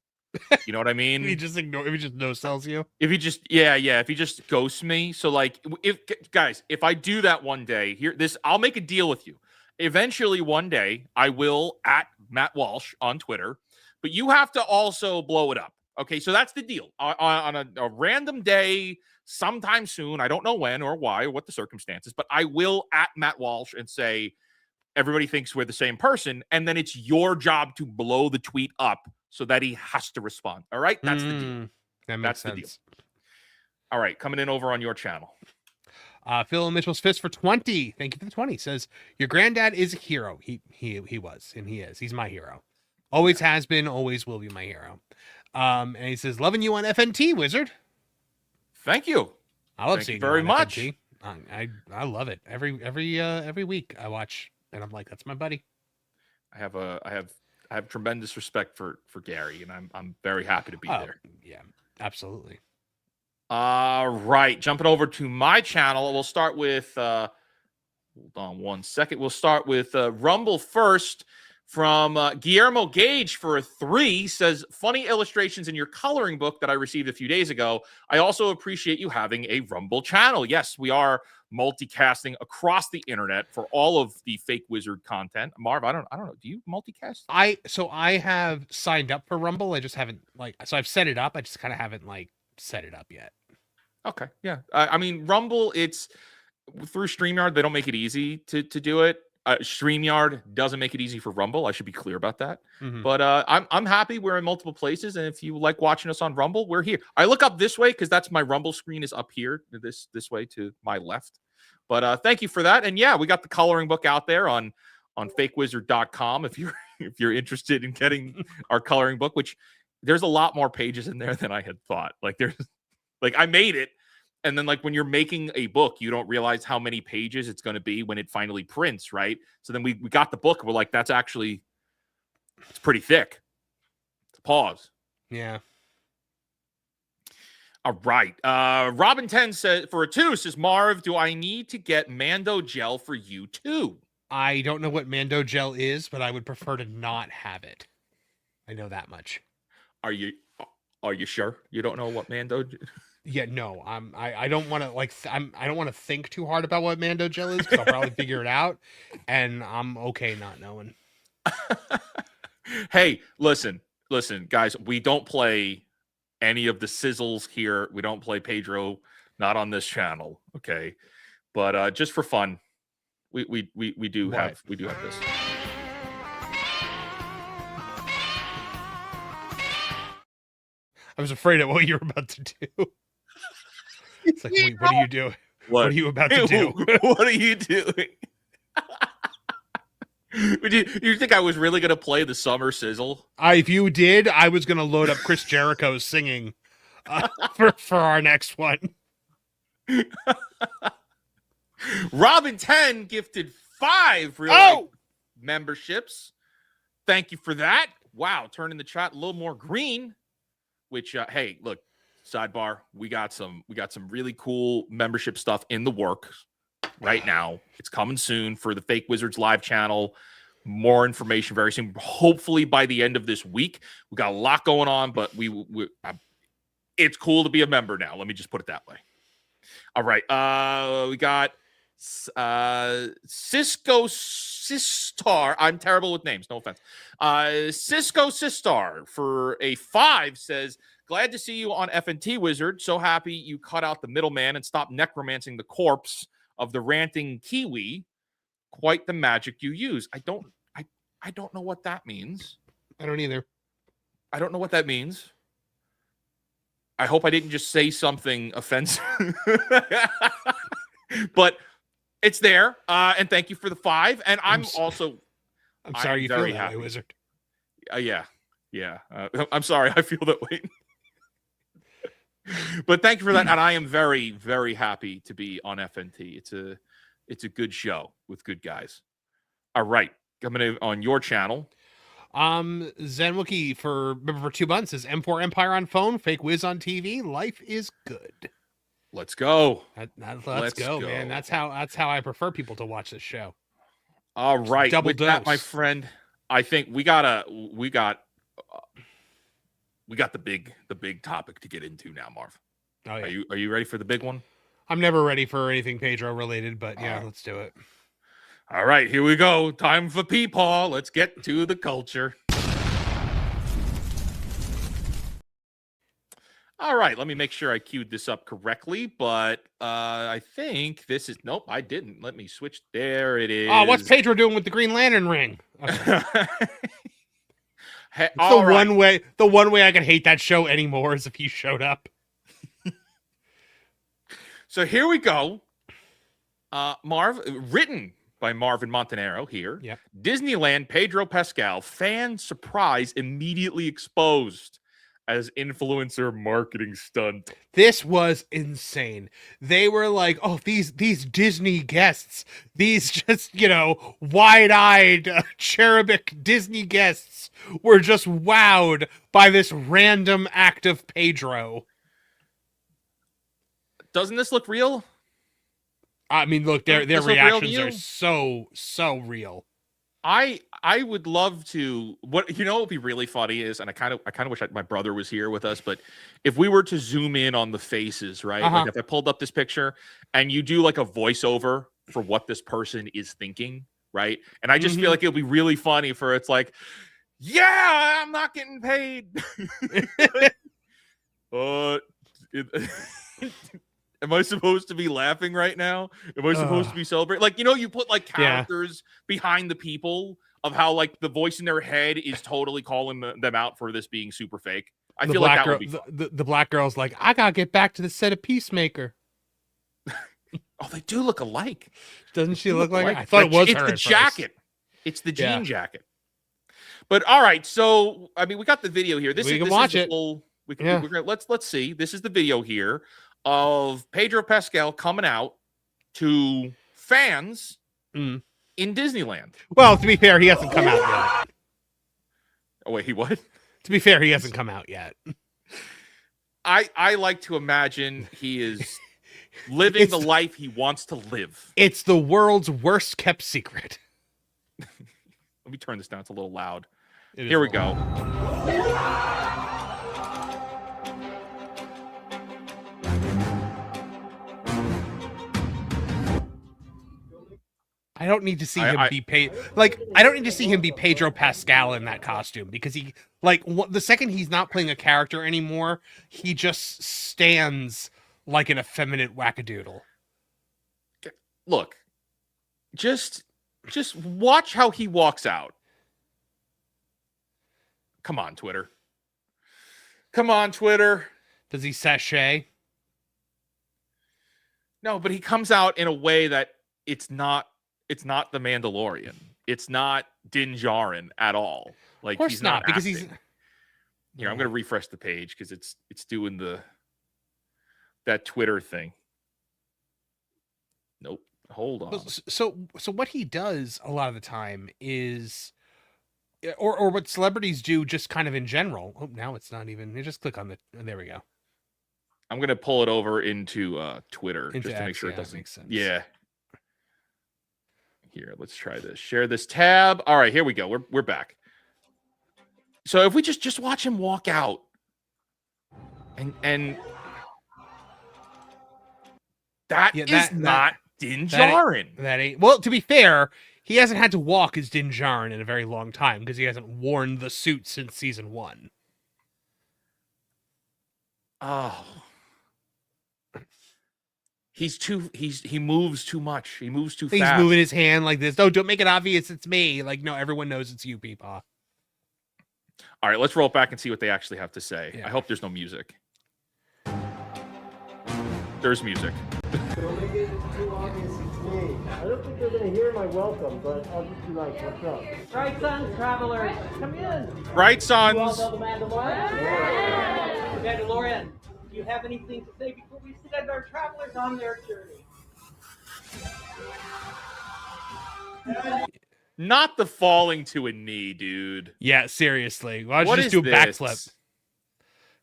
B: You know what I mean?
C: If he just no-sells you.
B: If he just if he just ghosts me. So like if I do that one day, I'll make a deal with you. Eventually one day I will at Matt Walsh on Twitter, but you have to also blow it up. Okay, so that's the deal. On a random day, sometime soon, I don't know when or why or what the circumstances, but I will at Matt Walsh and say, everybody thinks we're the same person, and then it's your job to blow the tweet up so that he has to respond. All right? That's the deal.
C: That makes sense. The deal.
B: All right, coming in over on your channel.
C: Phil Mitchell's Fist for 20. Thank you for the 20. Says, your granddad is a hero. He was, and he is. He's my hero. Always has been, always will be my hero. And he says, loving you on FNT, Wizard.
B: Thank you.
C: I love seeing
B: you very much.
C: FNT. I love it. Every week I watch, and I'm like, that's my buddy.
B: I have tremendous respect for Gary, and I'm very happy to be there.
C: Yeah, absolutely.
B: All right, jumping over to my channel, we'll start with hold on one second. We'll start with Rumble first from Guillermo Gage for a 3. Says, funny illustrations in your coloring book that I received a few days ago. I also appreciate you having a Rumble channel. Yes, we are multicasting across the internet for all of the fake wizard content. Marv, I don't know. Do you multicast?
C: I have signed up for Rumble. I just haven't I've set it up. I just kind of haven't set it up yet.
B: Okay. Yeah. I mean, Rumble, it's through StreamYard. They don't make it easy to do it. StreamYard doesn't make it easy for Rumble. I should be clear about that. Mm-hmm. But I'm happy we're in multiple places. And if you like watching us on Rumble, we're here. I look up this way because that's my Rumble screen is up here, this way to my left. But thank you for that. And yeah, we got the coloring book out there on fakewizard.com if you're interested in getting our coloring book, which there's a lot more pages in there than I had thought. I made it. And then when you're making a book, you don't realize how many pages it's going to be when it finally prints, right? So then we got the book. We're like, it's pretty thick. Pause.
C: Yeah.
B: All right. Robin 10 says, for a 2, says, Marv, do I need to get Mando gel for you too?
C: I don't know what Mando gel is, but I would prefer to not have it. I know that much.
B: Are you sure you don't know what Mando?
C: Yeah, no. I don't want to I don't want to think too hard about what Mando gel is because I'll probably figure it out, and I'm okay not knowing.
B: Hey, listen. listen, guys, we don't play any of the sizzles here. We don't play Pedro, not on this channel, okay? But just for fun, we do have this.
C: I was afraid of what you were about to do. It's like, wait, what are you doing? What are you about to do?
B: What are you doing? You think I was really going to play the summer sizzle?
C: If you did, I was going to load up Chris Jericho's singing for our next one.
B: Robin 10 gifted 5 real memberships. Thank you for that. Wow, turning the chat a little more green. Which hey, look, sidebar, we got some really cool membership stuff in the works right now. It's coming soon for the Fake Wizards live channel. More information very soon. Hopefully by the end of this week. We got a lot going on, but it's cool to be a member now. Let me just put it that way. All right. We got Cisco Sistar. I'm terrible with names. No offense. Cisco Sistar for a 5 says, glad to see you on FNT Wizard. So happy you cut out the middleman and stopped necromancing the corpse of the ranting Kiwi. Quite the magic you use. I don't know what that means.
C: I don't either.
B: I don't know what that means. I hope I didn't just say something offensive. But it's there. And thank you for the 5. And I'm sorry
C: you feel that way, Wizard.
B: Yeah. I'm sorry. I feel that way. But thank you for that. And I am very, very happy to be on FNT. It's a good show with good guys. All right. Coming on your channel.
C: Zenwookie for 2 months is M4 Empire on phone, Fake Wiz on TV. Life is good.
B: Let's go.
C: Let's go, man. That's how I prefer people to watch this show.
B: All right.
C: Double
B: with
C: dose.
B: that, my friend, I think we got the big topic to get into now, Marv.
C: Oh, yeah.
B: Are you ready for the big one?
C: I'm never ready for anything Pedro related, but yeah, let's do it.
B: All right, here we go. Time for Peepaw. Let's get to the culture. All right, let me make sure I queued this up correctly, but I think this is... Nope, I didn't. Let me switch. There it is.
C: Oh, what's Pedro doing with the Green Lantern ring? Okay.
B: Hey,
C: the one way I can hate that show anymore is if he showed up.
B: So here we go. Marv, written by Marvin Montanaro here.
C: Yep.
B: Disneyland Pedro Pascal fan surprise immediately exposed as influencer marketing stunt.
C: This was insane. They were like, oh, these Disney guests, these just, wide-eyed cherubic Disney guests were just wowed by this random act of Pedro.
B: Doesn't this look real?
C: I mean, look, their reactions are so real.
B: I would love to. What would be really funny is, and I kind of wish my brother was here with us, but if we were to zoom in on the faces, right? Like if I pulled up this picture and you do like a voiceover for what this person is thinking, right? And I just feel like it would be really funny for it's like, yeah, I'm not getting paid. Am I supposed to be laughing right now? Am I supposed to be celebrating? Like, you put like characters behind the people of how like the voice in their head is totally calling them out for this being super fake. I feel like that would be fun.
C: The black girl's like, I gotta get back to the set of Peacemaker.
B: Oh, they do look alike.
C: Doesn't she look like her? I thought it was
B: her. It's the jacket. It's the jean jacket. But all right, so I mean, we got the video here.
C: We can watch it.
B: Let's see. This is the video here of Pedro Pascal coming out to fans in Disneyland.
C: Well, to be fair, he hasn't come out yet.
B: Oh wait, he what?
C: To be fair, he hasn't come out yet.
B: I like to imagine he is living the life he wants to live.
C: It's the world's worst kept secret.
B: Let me turn this down. It's a little loud. Here we go.
C: I don't need to see him be I don't need to see him be Pedro Pascal in that costume, because he the second he's not playing a character anymore, he just stands like an effeminate wackadoodle.
B: Look, just watch how he walks out. Come on, Twitter. Come on, Twitter.
C: Does he sashay?
B: No, but he comes out in a way that it's not the Mandalorian. It's not Din Djarin at all. Like,
C: of course
B: he's
C: not, because
B: acting. Here, I'm going to refresh the page because it's doing that Twitter thing. Nope. Hold on.
C: So what he does a lot of the time is, or what celebrities do just kind of in general. Oh, now it's not even. You just click on there we go.
B: I'm going to pull it over into Twitter just to make sure it doesn't
C: make sense.
B: Yeah. Here, let's try this. Share this tab. All right, here we go. We're back. So if we just watch him walk out and that is not Din Djarin.
C: That ain't. Well, to be fair, he hasn't had to walk as Din Djarin in a very long time because he hasn't worn the suit since season 1.
B: Oh. He moves too much. He moves too fast.
C: He's moving his hand like this. No, don't make it obvious it's me. Like, no, everyone knows it's you, Peepaw.
B: All right, let's roll it back and see what they actually have to say.
C: Yeah.
B: I hope there's no music. There's music.
F: Don't make it too obvious it's me. I don't think they're gonna hear my welcome, but I'll just be like, what's up?
G: Right, sons, travelers, come in.
B: Right,
G: You all
B: sons.
G: know the Mandalorian? Mandalorian, do you have anything to say before we send our travelers on their journey?
B: Not the falling to a knee, dude.
C: Yeah, seriously. Why don't
B: What
C: you just
B: is
C: do a
B: this?
C: backflip?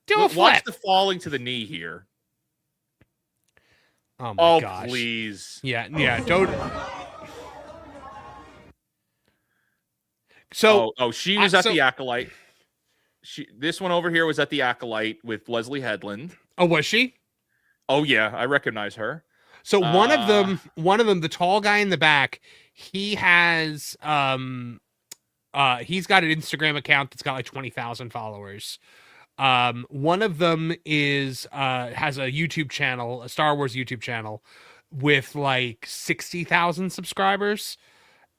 C: Do a flip.
B: Watch the falling to the knee here.
C: Oh my
B: Oh,
C: gosh.
B: please.
C: Yeah, don't. So,
B: She was at the Acolyte. This one over here was at the Acolyte with Leslie Headland.
C: oh, was she?
B: Oh yeah, I recognize her.
C: So one of them, the tall guy in the back, he has he's got an Instagram account that's got like 20,000 followers. One of them is has a YouTube channel, a Star Wars YouTube channel with like 60,000 subscribers.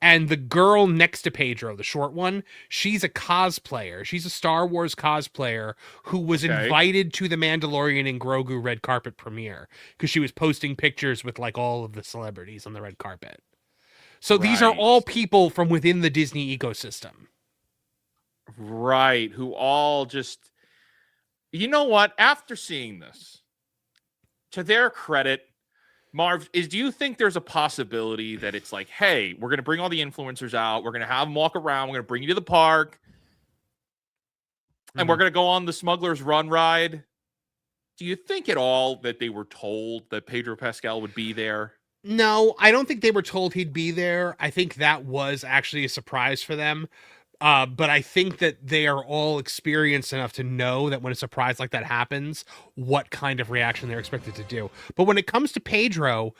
C: And the girl next to Pedro, the short one, she's a cosplayer. She's a Star Wars cosplayer who was invited to the Mandalorian and Grogu red carpet premiere because she was posting pictures with like all of the celebrities on the red carpet. So these are all people from within the Disney ecosystem.
B: Right. Who all just, you know what? After seeing this, to their credit, Marv, do you think there's a possibility that it's like, hey, we're going to bring all the influencers out. We're going to have them walk around. We're going to bring you to the park. And we're going to go on the Smuggler's Run ride. Do you think at all that they were told that Pedro Pascal would be there?
C: No, I don't think they were told he'd be there. I think that was actually a surprise for them. But I think that they are all experienced enough to know that when a surprise like that happens, what kind of reaction they're expected to do. But when it comes to Pedro,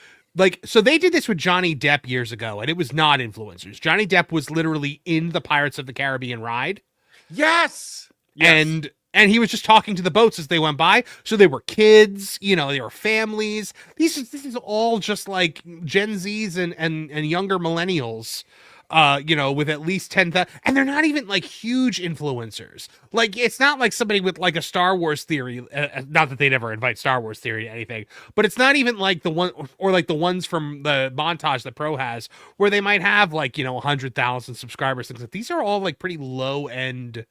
C: so they did this with Johnny Depp years ago, and it was not influencers. Johnny Depp was literally in the Pirates of the Caribbean ride.
B: Yes.
C: And he was just talking to the boats as they went by. So they were kids, they were families. This is all just like Gen Zs and younger millennials. With at least 10,000, and they're not even like huge influencers. Like, it's not like somebody with like a Star Wars theory, not that they'd ever invite Star Wars theory to anything, but it's not even like the one, or like the ones from the montage that Pro has, where they might have like, 100,000 subscribers, things like these are all like pretty low end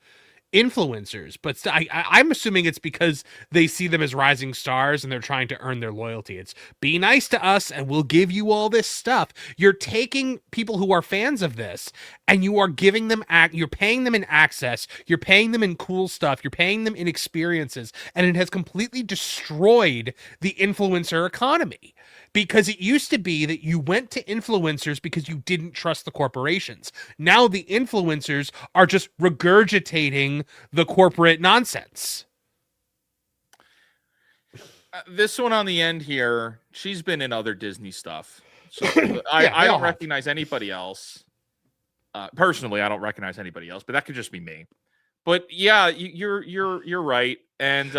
C: influencers, but I'm assuming it's because they see them as rising stars and they're trying to earn their loyalty. It's be nice to us and we'll give you all this stuff. You're taking people who are fans of this and you are giving them you're paying them in access, you're paying them in cool stuff, you're paying them in experiences, and it has completely destroyed the influencer economy. Because it used to be that you went to influencers because you didn't trust the corporations. Now the influencers are just regurgitating the corporate nonsense.
B: This one on the end here, she's been in other Disney stuff. So
C: Yeah,
B: I
C: they all
B: don't
C: have.
B: recognize anybody else. Personally, I don't recognize anybody else, but that could just be me. But yeah, you're right. And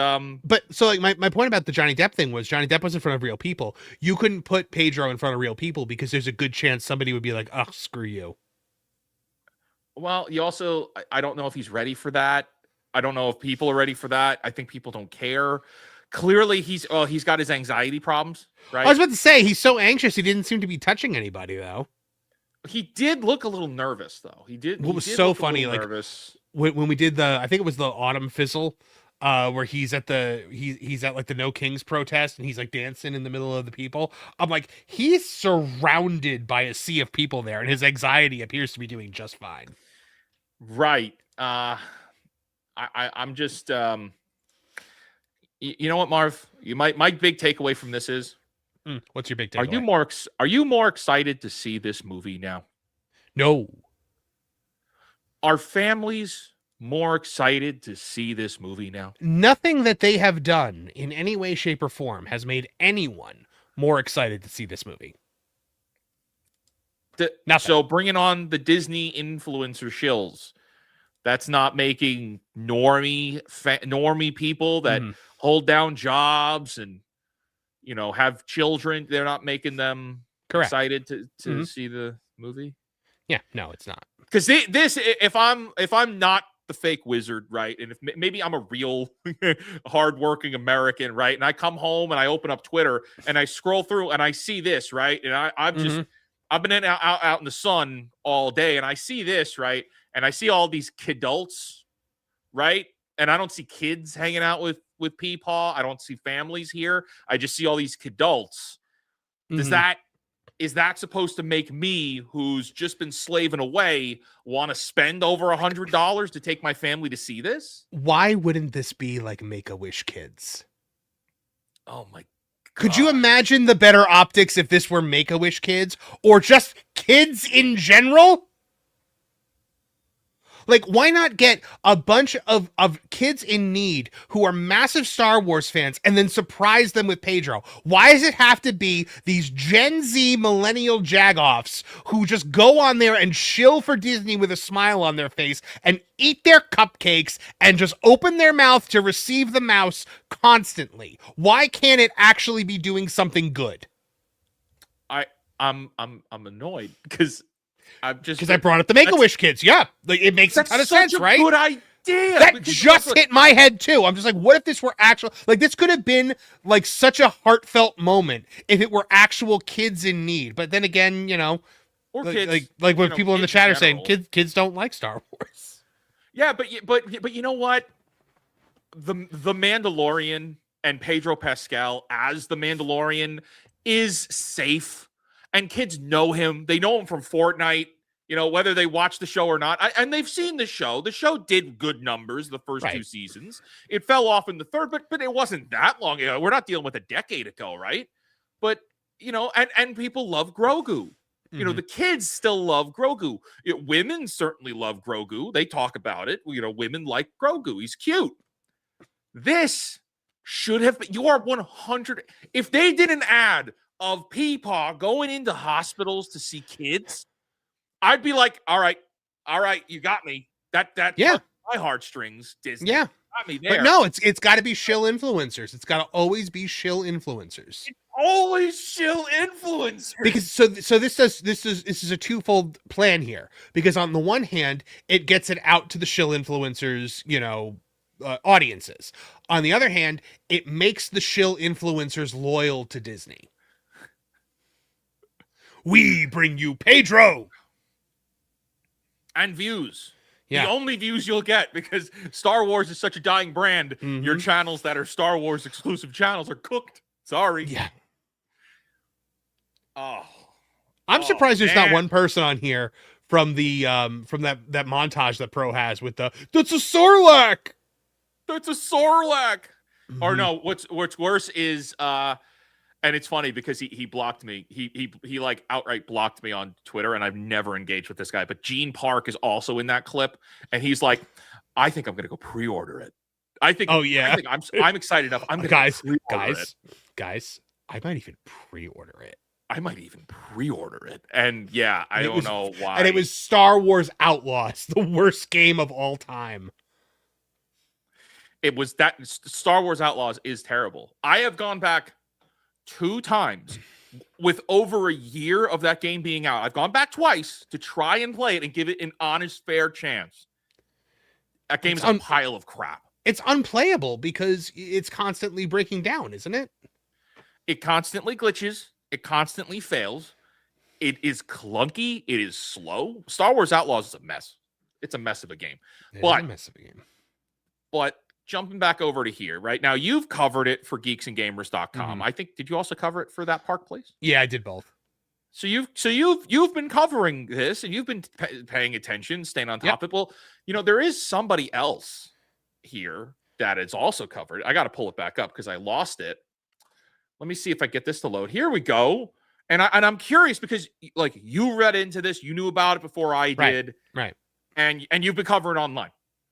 C: But so like my point about the Johnny Depp thing was Johnny Depp was in front of real people. You couldn't put Pedro in front of real people because there's a good chance somebody would be like, "Oh, screw you."
B: well, you also I don't know if he's ready for that. I don't know if people are ready for that. I think people don't care. Clearly, he's got his anxiety problems, right?
C: I was about to say he's so anxious he didn't seem to be touching anybody though.
B: He did look a little nervous, though. He did.
C: What was
B: he did
C: so
B: look a
C: funny,
B: little
C: like,
B: nervous.
C: When we did I think it was the Autumn Fizzle, where he's at he's at like the No Kings protest and he's like dancing in the middle of the people. I'm like, he's surrounded by a sea of people there, and his anxiety appears to be doing just fine.
B: Right. I'm just you know what, Marv? My big takeaway from this is,
C: What's your big takeaway?
B: are you more excited to see this movie now?
C: No.
B: Are families more excited to see this movie now?
C: Nothing that they have done in any way, shape, or form has made anyone more excited to see this movie. Nothing.
B: So bringing on the Disney influencer shills, that's not making normie people that hold down jobs and have children. They're not making them
C: Correct.
B: excited to see the movie.
C: Yeah, no, it's not.
B: Because this, if I'm not the fake wizard, right, and if maybe I'm a real hardworking American, right, and I come home and I open up Twitter and I scroll through and I see this, right, and I've just I've been out in the sun all day and I see this, right, and I see all these kidults, right, and I don't see kids hanging out with Peepaw. I don't see families here. I just see all these kidults. Is that supposed to make me, who's just been slaving away, want to spend over $100 to take my family to see this?
C: Why wouldn't this be like Make-A-Wish kids?
B: Oh my God.
C: Could you imagine the better optics if this were Make-A-Wish kids or just kids in general? Like, why not get a bunch of kids in need who are massive Star Wars fans and then surprise them with Pedro? Why does it have to be these Gen Z millennial jagoffs who just go on there and shill for Disney with a smile on their face and eat their cupcakes and just open their mouth to receive the mouse constantly? Why can't it actually be doing something good?
B: I'm annoyed because I
C: brought up the Make-A-Wish kids. Yeah, like it makes a ton of sense, right?
B: Good idea.
C: That just hit my head too. I'm just like, what if this were actual? Like, this could have been like such a heartfelt moment if it were actual kids in need. But then again,
B: or
C: like,
B: kids,
C: like what people in the chat are saying,
B: general.
C: kids don't like Star Wars.
B: Yeah, but you know what? The Mandalorian and Pedro Pascal as the Mandalorian is safe. And kids know him. They know him from Fortnite, whether they watch the show or not. And they've seen the show. The show did good numbers the first two seasons. It fell off in the third, but it wasn't that long ago. We're not dealing with a decade ago, right? But, and people love Grogu. The kids still love Grogu. Women certainly love Grogu. They talk about it. Women like Grogu. He's cute. This should have been, you are 100. If they did an ad of Peepaw going into hospitals to see kids, I'd be like, all right, you got me. That
C: yeah,
B: my heartstrings, Disney.
C: Yeah,
B: got me there.
C: But no, it's got to be shill influencers. It's got to always be shill influencers.
B: It's always shill influencers.
C: Because so this is a twofold plan here. Because on the one hand, it gets it out to the shill influencers, audiences. On the other hand, it makes the shill influencers loyal to Disney. We bring you Pedro
B: and views.
C: Yeah.
B: The only views you'll get, because Star Wars is such a dying brand. Your channels that are Star Wars exclusive channels are cooked. Sorry.
C: Yeah.
B: I'm
C: surprised there's not one person on here from the from that montage that Pro has with that's a Sarlacc.
B: That's a Sarlacc. Or no, what's worse is and it's funny because he blocked me. He like outright blocked me on Twitter, and I've never engaged with this guy. But Gene Park is also in that clip, and he's like, "I think I'm gonna go pre-order it. I think. Oh yeah. I'm excited enough. I'm gonna
C: guys. I might even pre-order it.
B: I might even pre-order it. And yeah, I don't know why.
C: And it was Star Wars Outlaws, the worst game of all time.
B: It was that Star Wars Outlaws is terrible. I have gone back 2 times with over a year of that game being out. I've gone back twice to try and play it and give it an honest, fair chance. That game is a pile of crap.
C: It's unplayable because it's constantly breaking down, isn't it?
B: It constantly glitches. It constantly fails. It is clunky. It is slow. Star Wars Outlaws is a mess. It's a mess of a game. But jumping back over to here, right now, you've covered it for geeksandgamers.com. I think, did you also cover it for That Park Place?
C: Yeah, I did both.
B: So you've been covering this and you've been paying attention, staying on top of it. Well, there is somebody else here that is also covered. I got to pull it back up because I lost it. Let me see if I get this to load. Here we go. And I'm curious because like you read into this, you knew about it before I did.
C: Right.
B: And you've been covering it online.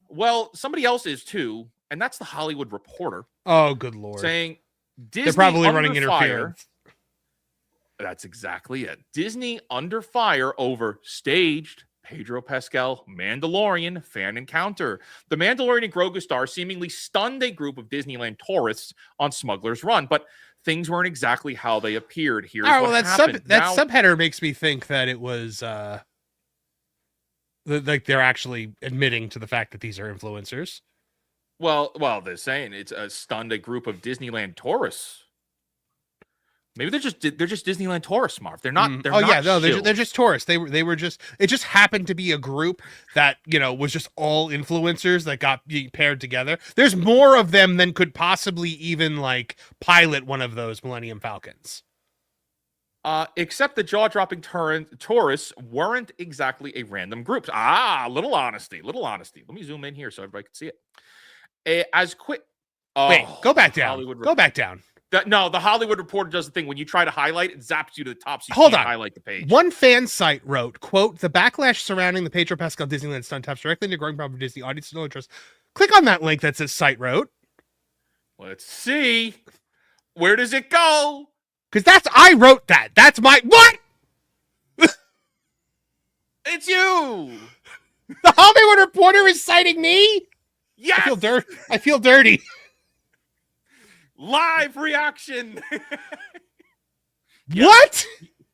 B: Well, somebody else is too, and that's the Hollywood Reporter.
C: Oh, good Lord.
B: Saying Disney
C: they're probably
B: under
C: running
B: fire.
C: interference.
B: That's exactly it. Disney under fire over staged Pedro Pascal Mandalorian fan encounter. The Mandalorian and Grogu star seemingly stunned a group of Disneyland tourists on Smuggler's Run, but things weren't exactly how they appeared. Here's what happened.
C: That subheader makes me think that it was like they're actually admitting to the fact that these are influencers.
B: Well, they're saying it's stunned a group of Disneyland tourists. Maybe they're just Disneyland tourists, Marv. They're not.
C: They're just tourists. They were just. It just happened to be a group that was just all influencers that got paired together. There's more of them than could possibly even like pilot one of those Millennium Falcons.
B: Except the jaw-dropping tourists weren't exactly a random group. Little honesty. Let me zoom in here so everybody can see it.
C: Wait, go back down. Go back down.
B: The Hollywood Reporter does the thing. When you try to highlight, it zaps you to the top so you
C: can't
B: highlight the page.
C: One fan site wrote, quote, "The backlash surrounding the Pedro Pascal Disneyland stunt taps directly into growing problem for Disney audience no interest." Click on that link that says site wrote.
B: Let's see. Where does it go?
C: Because I wrote that. That's my... What?
B: It's you.
C: The Hollywood Reporter is citing me?
B: Yes.
C: I feel dirty.
B: Live reaction.
C: What?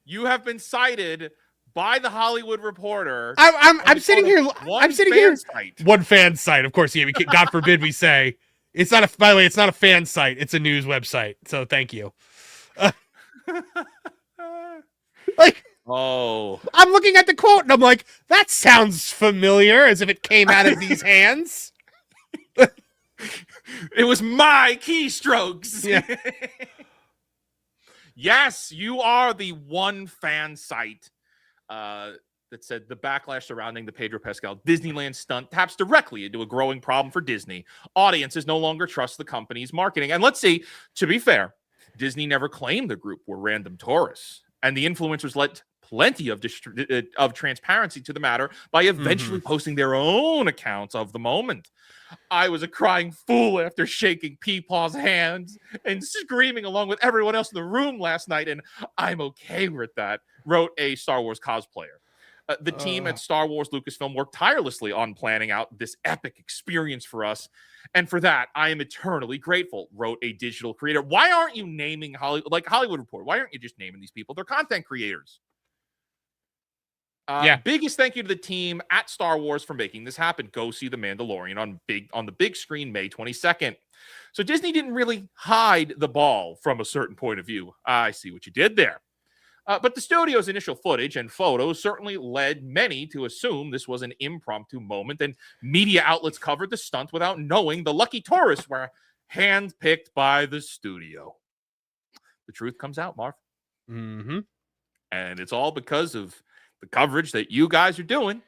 B: You have been cited by the Hollywood Reporter.
C: I'm sitting here. I'm sitting here.
B: Site.
C: One fan site, of course. Yeah, God forbid we say it's not a. By the way, it's not a fan site. It's a news website. So thank you. I'm looking at the quote and I'm like, that sounds familiar, as if it came out of these hands.
B: It was my keystrokes.
C: Yeah.
B: Yes, you are the one fan site that said the backlash surrounding the Pedro Pascal Disneyland stunt taps directly into a growing problem for Disney. Audiences no longer trust the company's marketing. And let's see, to be fair, Disney never claimed the group were random tourists. And the influencers led plenty of transparency to the matter by eventually posting their own accounts of the moment. I was a crying fool after shaking Peepaw's hands and screaming along with everyone else in the room last night, and I'm okay with that, wrote a Star Wars cosplayer. The team at Star Wars Lucasfilm worked tirelessly on planning out this epic experience for us, and for that, I am eternally grateful, wrote a digital creator. Why aren't you naming Hollywood Reporter? Why aren't you just naming these people? They're content creators. Biggest thank you to the team at Star Wars for making this happen. Go see The Mandalorian on the big screen May 22nd. So Disney didn't really hide the ball from a certain point of view. I see what you did there. But the studio's initial footage and photos certainly led many to assume this was an impromptu moment, and media outlets covered the stunt without knowing the lucky tourists were handpicked by the studio. The truth comes out, Marv.
C: Mm-hmm.
B: And it's all because of the coverage that you guys are doing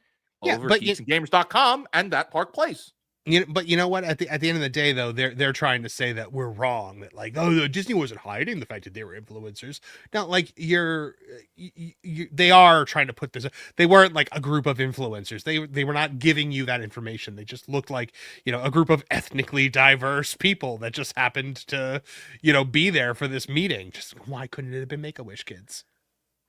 B: over at geeksandgamers.com and That Park Place.
C: But you know what? At the end of the day, though, they're trying to say that we're wrong. That like, oh, Disney wasn't hiding the fact that they were influencers. Now, like they are trying to put this. They weren't like a group of influencers. They were not giving you that information. They just looked like a group of ethnically diverse people that just happened to be there for this meeting. Just why couldn't it have been Make-A-Wish kids?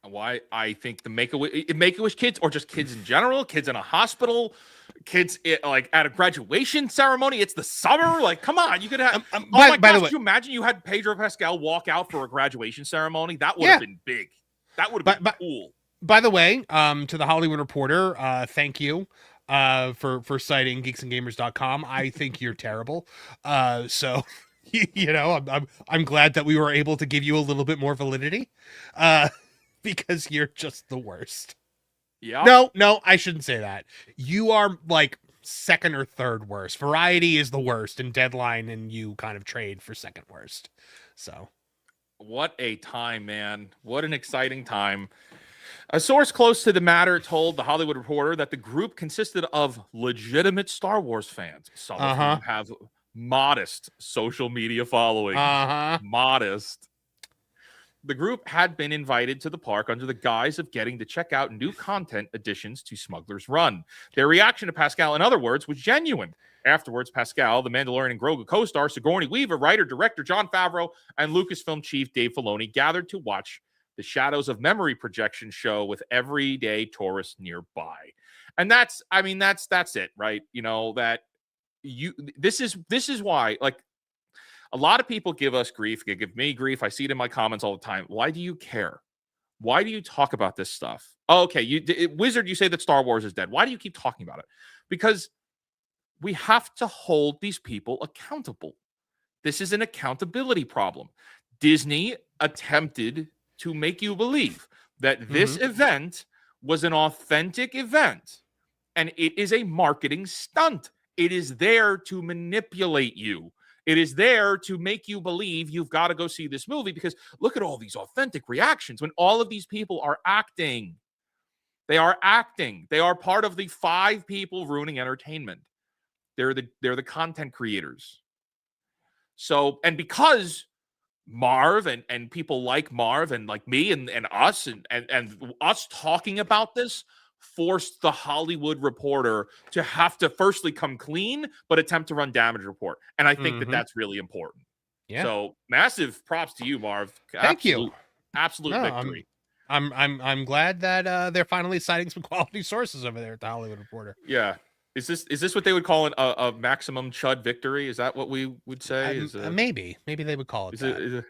B: Why I think the Make-A-Wish kids, or just kids in general, kids in a hospital, kids like at a graduation ceremony. It's the summer. Like, come on, you could have. Oh my gosh, could you imagine you had Pedro Pascal walk out for a graduation ceremony? That would have been big. That would have been cool.
C: By the way, to the Hollywood Reporter, thank you for citing geeksandgamers.com. I think you're terrible. So you know, I'm glad that we were able to give you a little bit more validity. Because you're just the worst.
B: Yeah.
C: No, I shouldn't say that. You are like second or third worst. Variety is the worst, and Deadline and you kind of trade for second worst. So,
B: what a time, man. What an exciting time. A source close to the matter told the Hollywood Reporter that the group consisted of legitimate Star Wars fans. Some of whom have modest social media following. Modest. The group had been invited to the park under the guise of getting to check out new content additions to Smuggler's Run. Their reaction to Pascal, in other words, was genuine. Afterwards, Pascal, the Mandalorian and Grogu co-star, Sigourney Weaver, writer, director Jon Favreau, and Lucasfilm chief Dave Filoni gathered to watch the Shadows of Memory projection show with everyday tourists nearby. And that's it, right? You know, this is why, like, a lot of people give us grief, give me grief. I see it in my comments all the time. Why do you care? Why do you talk about this stuff? Oh, okay, Wizard, you say that Star Wars is dead. Why do you keep talking about it? Because we have to hold these people accountable. This is an accountability problem. Disney attempted to make you believe that this event was an authentic event, and it is a marketing stunt. It is there to manipulate you. It is there to make you believe you've got to go see this movie, because look at all these authentic reactions when all of these people are acting. They are acting. They are part of the 5 people ruining entertainment. They're the content creators. So, and because Marv and people like Marv and like me and us and us talking about this forced the Hollywood Reporter to have to firstly come clean, but attempt to run damage report. And I think that's really important. Yeah. So massive props to you, Marv.
C: Thank you.
B: Absolute victory.
C: I'm glad that they're finally citing some quality sources over there at the Hollywood Reporter.
B: Yeah. Is this what they would call a maximum chud victory? Is that what we would say?
C: Maybe they would call it that.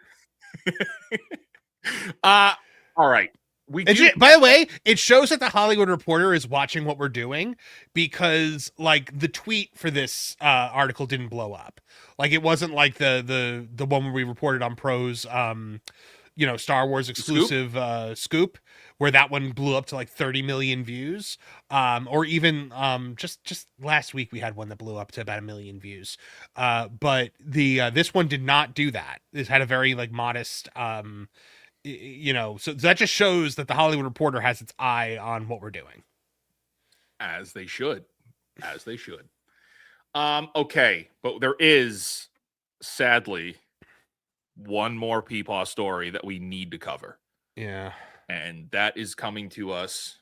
B: All right.
C: By the way, it shows that the Hollywood Reporter is watching what we're doing, because like the tweet for this article didn't blow up. Like it wasn't like the one where we reported on Pro's Star Wars exclusive scoop, where that one blew up to like 30 million views. Or even just last week we had one that blew up to about 1 million views. But this one did not do that. It had a very like modest so that just shows that the Hollywood Reporter has its eye on what we're doing.
B: As they should. Okay, but there is sadly one more Peepaw story that we need to cover.
C: Yeah.
B: And that is coming to us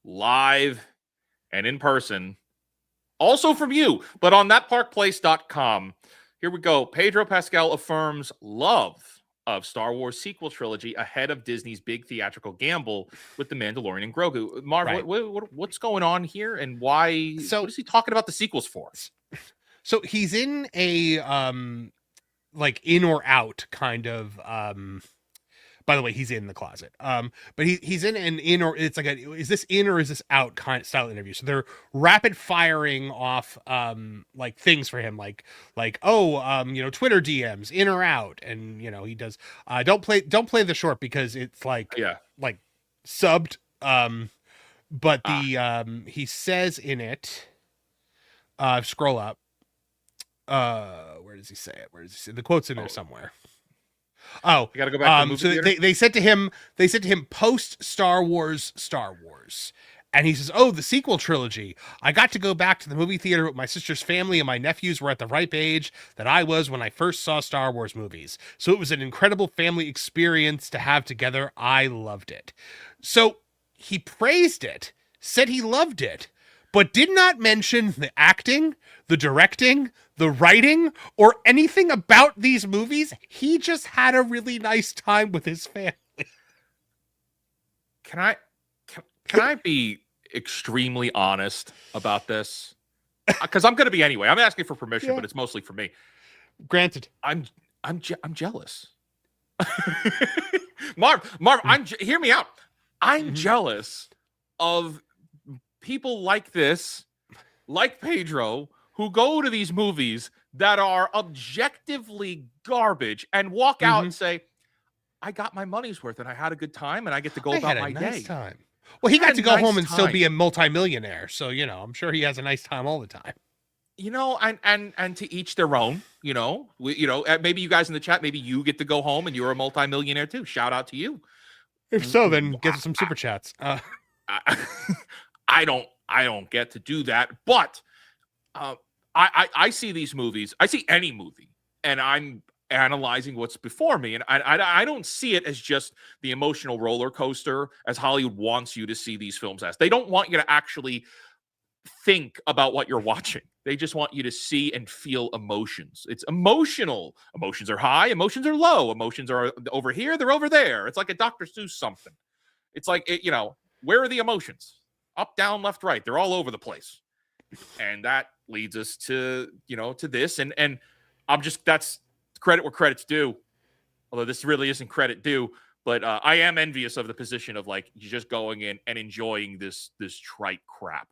B: live and in person, also from you, but on thatparkplace.com. Here we go. Pedro Pascal affirms love of Star Wars sequel trilogy ahead of Disney's big theatrical gamble with The Mandalorian and Grogu. Marv, right. What's going on here, and why? So, what is he talking about the sequels for?
C: So he's in a like in or out kind of by the way, he's in the closet. But he's in an in, or it's like is this in or is this out kind of style interview. So they're rapid firing off like things for him, like Twitter DMs, in or out, and he does don't play the short because it's like like subbed. But he says in it, scroll up. Where does he say it? The quote's in there somewhere. Oh,
B: you gotta go back to the movie theater?
C: They said to him post Star Wars, and he says, "Oh, the sequel trilogy. I got to go back to the movie theater with my sister's family, and my nephews were at the ripe age that I was when I first saw Star Wars movies. So it was an incredible family experience to have together. I loved it." So he praised it, said he loved it, but did not mention the acting, the directing, the writing, or anything about these movies. He just had a really nice time with his family.
B: Can I be extremely honest about this? Because I'm going to be anyway. I'm asking for permission, but it's mostly for me.
C: Granted.
B: I'm jealous. Marv, hear me out. I'm jealous of people like this, like Pedro, who go to these movies that are objectively garbage and walk out and say, I got my money's worth and I had a good time and I get to go about my day.
C: Time. Well, he got to go home and still be a multimillionaire. So, I'm sure he has a nice time all the time.
B: And to each their own, maybe you guys in the chat, maybe you get to go home and you're a multimillionaire too. Shout out to you.
C: If so, then get some super chats.
B: I don't get to do that, but I see these movies. I see any movie, and I'm analyzing what's before me, and I don't see it as just the emotional roller coaster as Hollywood wants you to see these films as. They don't want you to actually think about what you're watching. They just want you to see and feel emotions. It's emotional. Emotions are high, emotions are low. Emotions are over here, they're over there. It's like a Dr. Seuss something. It's like, where are the emotions? Up, down, left, right. They're all over the place. And that leads us to, to this. And that's credit where credit's due. Although this really isn't credit due. But I am envious of the position of you just going in and enjoying this trite crap.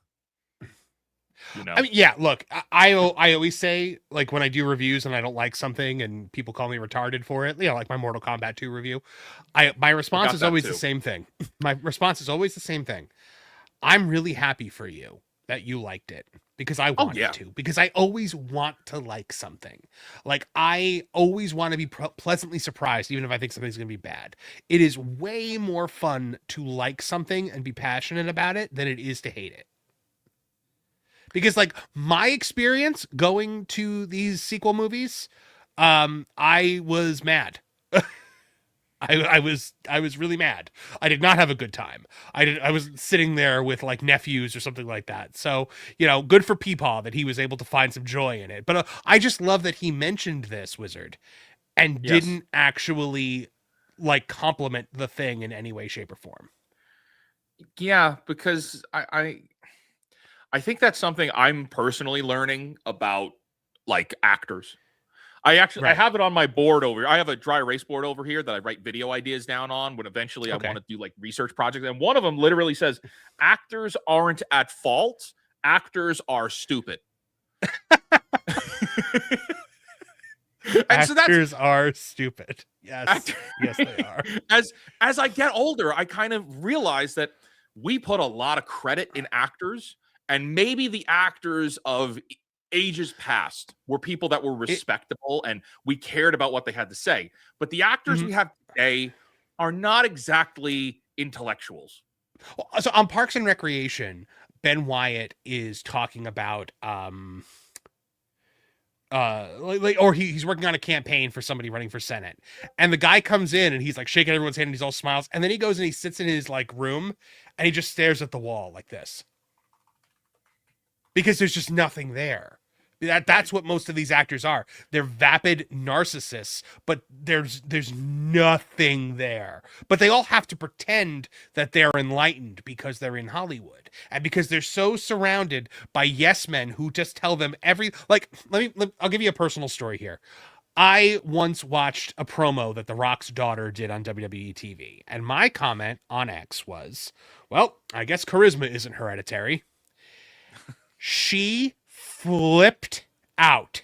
C: I mean, yeah, look, I always say, when I do reviews and I don't like something and people call me retarded for it, like my Mortal Kombat 2 review, my response is always the same thing. My response is always the same thing. I'm really happy for you that you liked it because I wanted to, because I always want to like something. I always want to be pleasantly surprised, even if I think something's going to be bad. It is way more fun to like something and be passionate about it than it is to hate it. Because my experience going to these sequel movies, I was mad. I was really mad. I did not have a good time. I was sitting there with nephews or something like that. So, good for Peepaw that he was able to find some joy in it. But I just love that he mentioned this, Wizard, and didn't actually compliment the thing in any way, shape, or form.
B: Yeah, because I think that's something I'm personally learning about actors. I have it on my board over here. I have a dry erase board over here that I write video ideas down on when eventually I want to do research projects. And one of them literally says, actors aren't at fault. Actors are stupid.
C: Actors are stupid. Yes. Yes, they are.
B: As I get older, I kind of realize that we put a lot of credit in actors, and maybe the actors of ages past were people that were respectable and we cared about what they had to say. But the actors we have today are not exactly intellectuals.
C: So on Parks and Recreation, Ben Wyatt is talking about he's working on a campaign for somebody running for Senate. And the guy comes in and he's shaking everyone's hand and he's all smiles. And then he goes and he sits in his room and he just stares at the wall like this. Because there's just nothing there. That's what most of these actors are. They're vapid narcissists, but there's nothing there. But they all have to pretend that they're enlightened because they're in Hollywood. And because they're so surrounded by yes men who just tell them I'll give you a personal story here. I once watched a promo that The Rock's daughter did on WWE TV. And my comment on X was, well, I guess charisma isn't hereditary. She flipped out.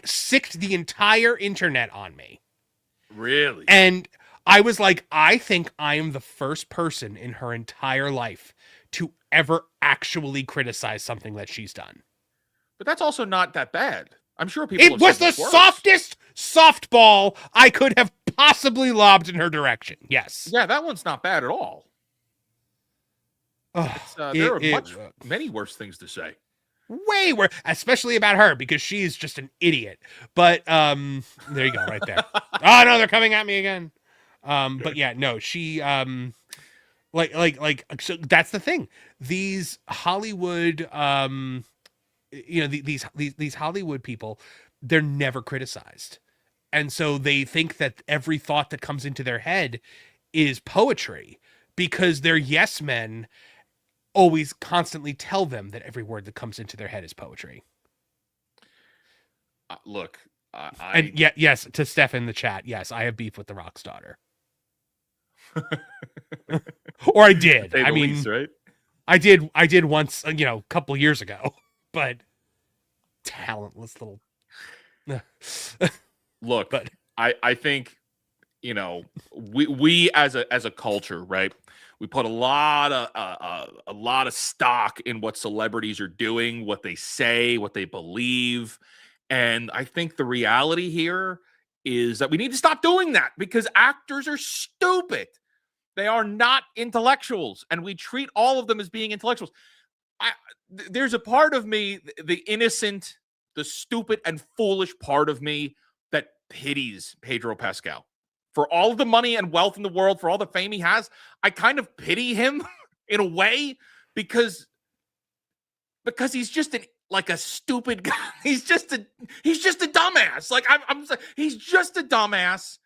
C: Sicked the entire internet on me.
B: Really?
C: And I was I think I am the first person in her entire life to ever actually criticize something that she's done.
B: But that's also not that bad. I'm sure people.
C: It was the softest softball I could have possibly lobbed in her direction. Yes.
B: Yeah, that one's not bad at all. There are many worse things to say.
C: Way worse, especially about her because she's just an idiot. But there you go, right there. Oh no, they're coming at me again. But yeah, no, she so that's the thing. These Hollywood, these Hollywood people, they're never criticized, and so they think that every thought that comes into their head is poetry, because their yes men always constantly tell them that every word that comes into their head is poetry.
B: Look,
C: And yes, to Steph in the chat, yes, I have beef with the Rock's daughter. Or I did. I mean,
B: least, right?
C: I did once, a couple years ago, but talentless little.
B: Look,
C: But
B: I think, we as a culture, right? We put a lot of stock in what celebrities are doing, what they say, what they believe. And I think the reality here is that we need to stop doing that, because actors are stupid. They are not intellectuals, and we treat all of them as being intellectuals. There's a part of me, the innocent, the stupid and foolish part of me, that pities Pedro Pascal. For all of the money and wealth in the world, for all the fame he has, I kind of pity him in a way, because he's just a stupid guy. He's just a dumbass. Like he's just a dumbass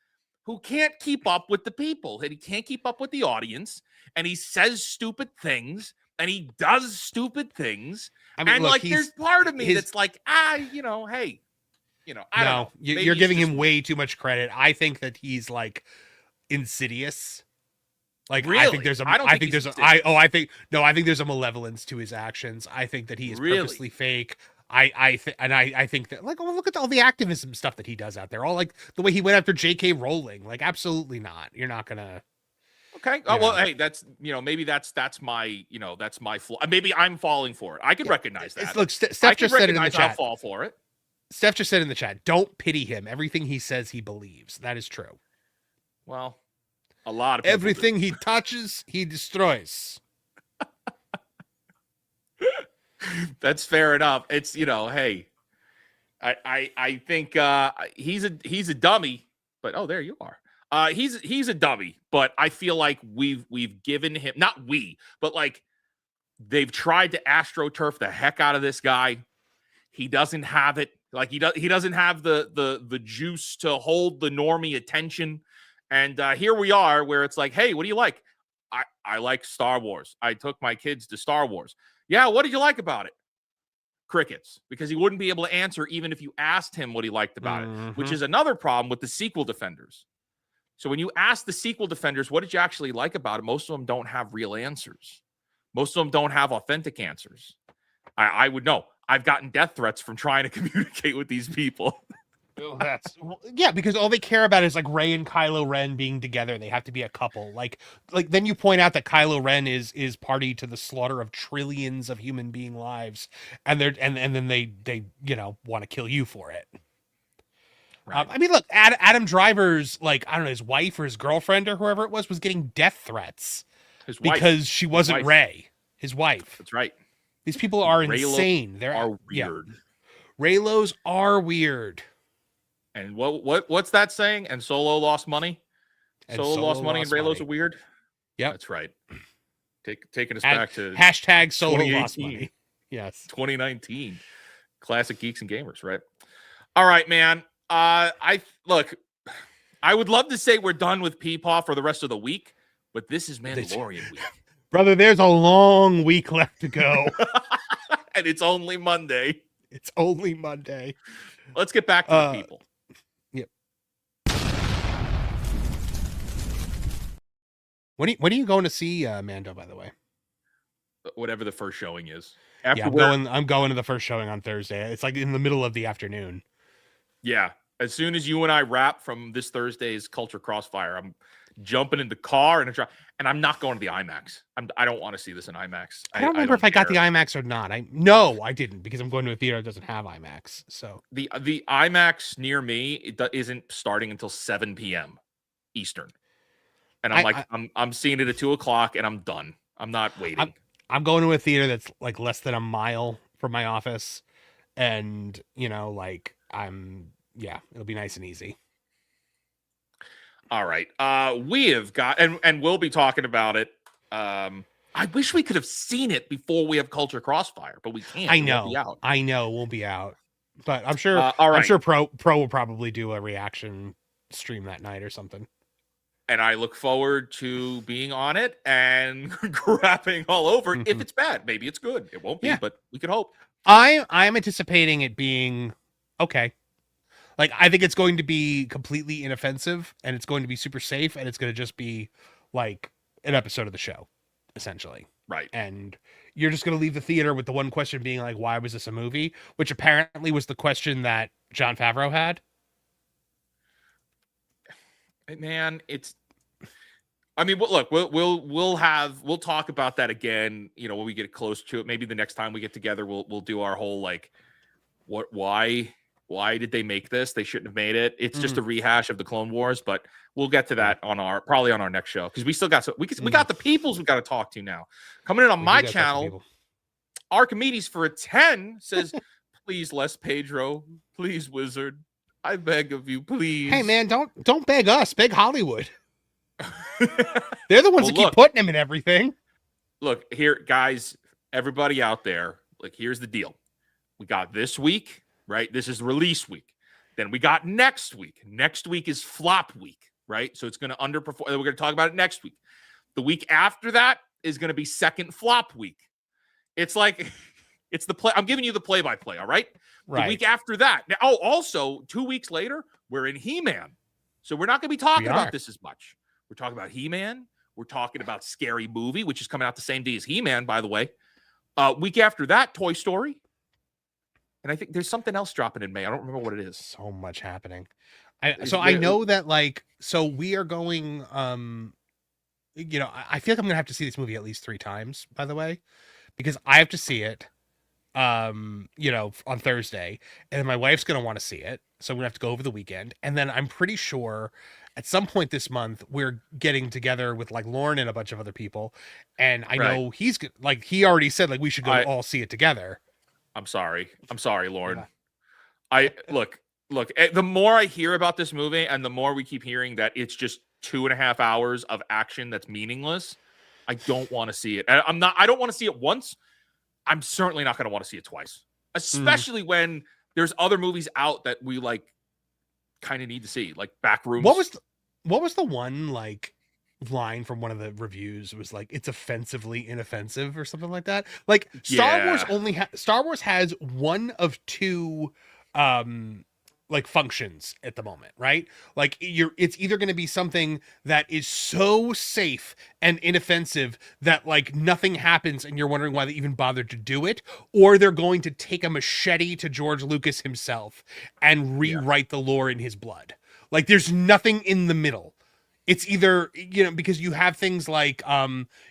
B: who can't keep up with the people, and he can't keep up with the audience, and he says stupid things, and he does stupid things. I mean, and look, there's part of me that's like, hey, I don't know.
C: You're giving him way too much credit. I think that he's like insidious. Like,
B: really?
C: I think there's I think there's a malevolence to his actions. I think that he is purposely fake. I think that, like, look at all the activism stuff that he does out there. All, like, the way he went after J.K. Rowling. Like, absolutely not. You're not gonna.
B: Okay. Oh, well, hey, that's maybe that's my that's my flaw. Maybe I'm falling for it. I could recognize that.
C: Look, Steph just said it in the chat.
B: I'll fall for it.
C: Steph just said in the chat, don't pity him. Everything he says, he believes. That is true.
B: Well, a lot of people
C: everything he touches, he destroys.
B: That's fair enough. It's, hey, I think he's a dummy, but oh, there you are. He's a dummy, but I feel like we've given him, not we, but like they've tried to AstroTurf the heck out of this guy. He doesn't have it. Like he doesn't have the juice to hold the normie attention. And here we are, where it's like, hey, what do you like? I like Star Wars. I took my kids to Star Wars. Yeah, what did you like about it? Crickets, because he wouldn't be able to answer even if you asked him what he liked about it, which is another problem with the sequel defenders. So when you ask the sequel defenders, what did you actually like about it? Most of them don't have real answers. Most of them don't have authentic answers. I would know. I've gotten death threats from trying to communicate with these people.
C: Yeah, because all they care about is like Rey and Kylo Ren being together. They have to be a couple. Like then you point out that Kylo Ren is party to the slaughter of trillions of human being lives, and then they want to kill you for it. Right. I mean, look, Adam Driver's, like, I don't know, his wife or his girlfriend or whoever it was getting death threats because she wasn't Rey, his wife.
B: That's right.
C: These people are insane. They
B: are weird.
C: Reylos are weird.
B: And what's that saying? And Solo lost money. Solo lost money, and Reylos are weird.
C: Yeah,
B: that's right. Taking us back to
C: hashtag Solo lost money. Yes,
B: 2019. Classic Geeks and Gamers, right? All right, man. I would love to say we're done with Peepaw for the rest of the week, but this is Mandalorian week.
C: Brother, there's a long week left to go.
B: And it's only Monday.
C: It's only Monday.
B: Let's get back to the people.
C: Yep. When are you going to see Mando, by the way?
B: Whatever the first showing is.
C: I'm going to the first showing on Thursday. It's like in the middle of the afternoon.
B: Yeah. As soon as you and I wrap from this Thursday's Culture Crossfire, I'm jumping in the car and I'm not going to the IMAX. I don't want to see this in IMAX.
C: I don't remember if I got the IMAX or not. No, I didn't, because I'm going to a theater that doesn't have IMAX. So
B: the IMAX near me isn't starting until 7 p.m. Eastern, and I'm seeing it at 2:00 and I'm done. I'm not waiting.
C: I'm going to a theater that's like less than a mile from my office, and it'll be nice and easy.
B: All right. We have got, and we'll be talking about it. I wish we could have seen it before we have Culture Crossfire, but we can't.
C: I know we'll be out, but I'm sure.
B: All right.
C: I'm sure Pro will probably do a reaction stream that night or something.
B: and I look forward to being on it and grapping all over it. If it's bad, maybe it's good. It won't be, but we can hope.
C: I'm anticipating it being okay. Like, I think it's going to be completely inoffensive, and it's going to be super safe, and it's going to just be like an episode of the show, essentially.
B: Right.
C: And you're just going to leave the theater with the one question being like, why was this a movie? Which apparently was the question that Jon Favreau had.
B: Man, I mean, look, we'll talk about that again, you know, when we get close to it. Maybe the next time we get together, we'll do our whole, like, why did they make this? They shouldn't have made it. It's just a rehash of the Clone Wars, but we'll get to that probably on our next show, because we still got we got the peoples we got to talk to now. Coming in on my channel, Archimedes for a 10 says, please, Les Pedro, please, Wizard, I beg of you, please.
C: Hey man, don't beg us, beg Hollywood. They're the ones that keep putting him in everything.
B: Look here, guys, everybody out there, like, here's the deal. We got this week, right? This is release week. Then we got next week. Next week is flop week, right? So it's going to underperform. We're going to talk about it next week. The week after that is going to be second flop week. It's like, it's the play. I'm giving you the play-by-play, all right?
C: Right.
B: The week after that. Now, also 2 weeks later, we're in He-Man. So we're not going to be talking about this as much. We're talking about He-Man. We're talking about Scary Movie, which is coming out the same day as He-Man, by the way. Week after that, Toy Story. And I think there's something else dropping in May. I don't remember what it is.
C: So much happening. I know that, like, so we are going, you know, I feel like I'm going to have to see this movie at least 3 times, by the way, because I have to see it, you know, on Thursday, and then my wife's going to want to see it. So I'm going to have to go over the weekend. And then I'm pretty sure at some point this month, we're getting together with, like, Lauren and a bunch of other people. And I know he's like, he already said, like, we should go all see it together.
B: I'm sorry, Lauren. Yeah. Look, the more I hear about this movie and the more we keep hearing that it's just 2.5 hours of action that's meaningless, I don't want to see it. I don't want to see it once. I'm certainly not going to want to see it twice, especially when there's other movies out that we, like, kind of need to see, like Backrooms.
C: What was the one, like, line from one of the reviews? It was like, it's offensively inoffensive or something like that. Like, Star Wars has one of 2 like functions at the moment, right? Like, it's either going to be something that is so safe and inoffensive that, like, nothing happens and you're wondering why they even bothered to do it, or they're going to take a machete to George Lucas himself and rewrite the lore in his blood. Like, there's nothing in the middle. It's either, you know, because you have things like,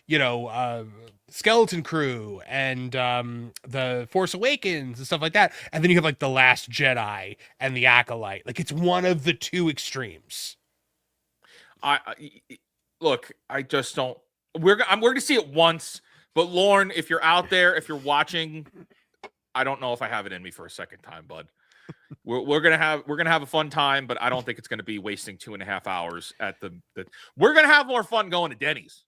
C: you know, Skeleton Crew and the Force Awakens and stuff like that. And then you have, like, The Last Jedi and The Acolyte. Like, it's one of the 2 extremes.
B: Look, I just don't. We're going to see it once. But Lauren, if you're out there, if you're watching, I don't know if I have it in me for a second time, bud. We're gonna have a fun time, but I don't think it's gonna be wasting 2.5 hours at the. We're gonna have more fun going to Denny's.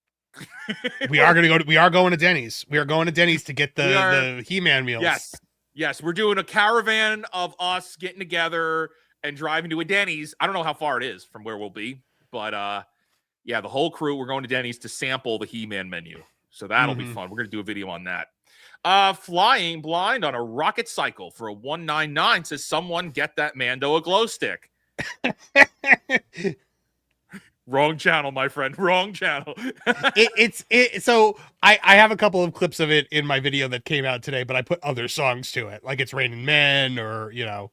C: We are going to Denny's. We are going to Denny's to get the He-Man meals.
B: Yes, we're doing a caravan of us getting together and driving to a Denny's. I don't know how far it is from where we'll be, but yeah, the whole crew, we're going to Denny's to sample the He-Man menu. So that'll be fun. We're gonna do a video on that. Flying blind on a rocket cycle for a 199 says, someone get that Mando a glow stick. Wrong channel, my friend. Wrong channel.
C: So I have a couple of clips of it in my video that came out today, but I put other songs to it, like It's Raining Men, or, you know.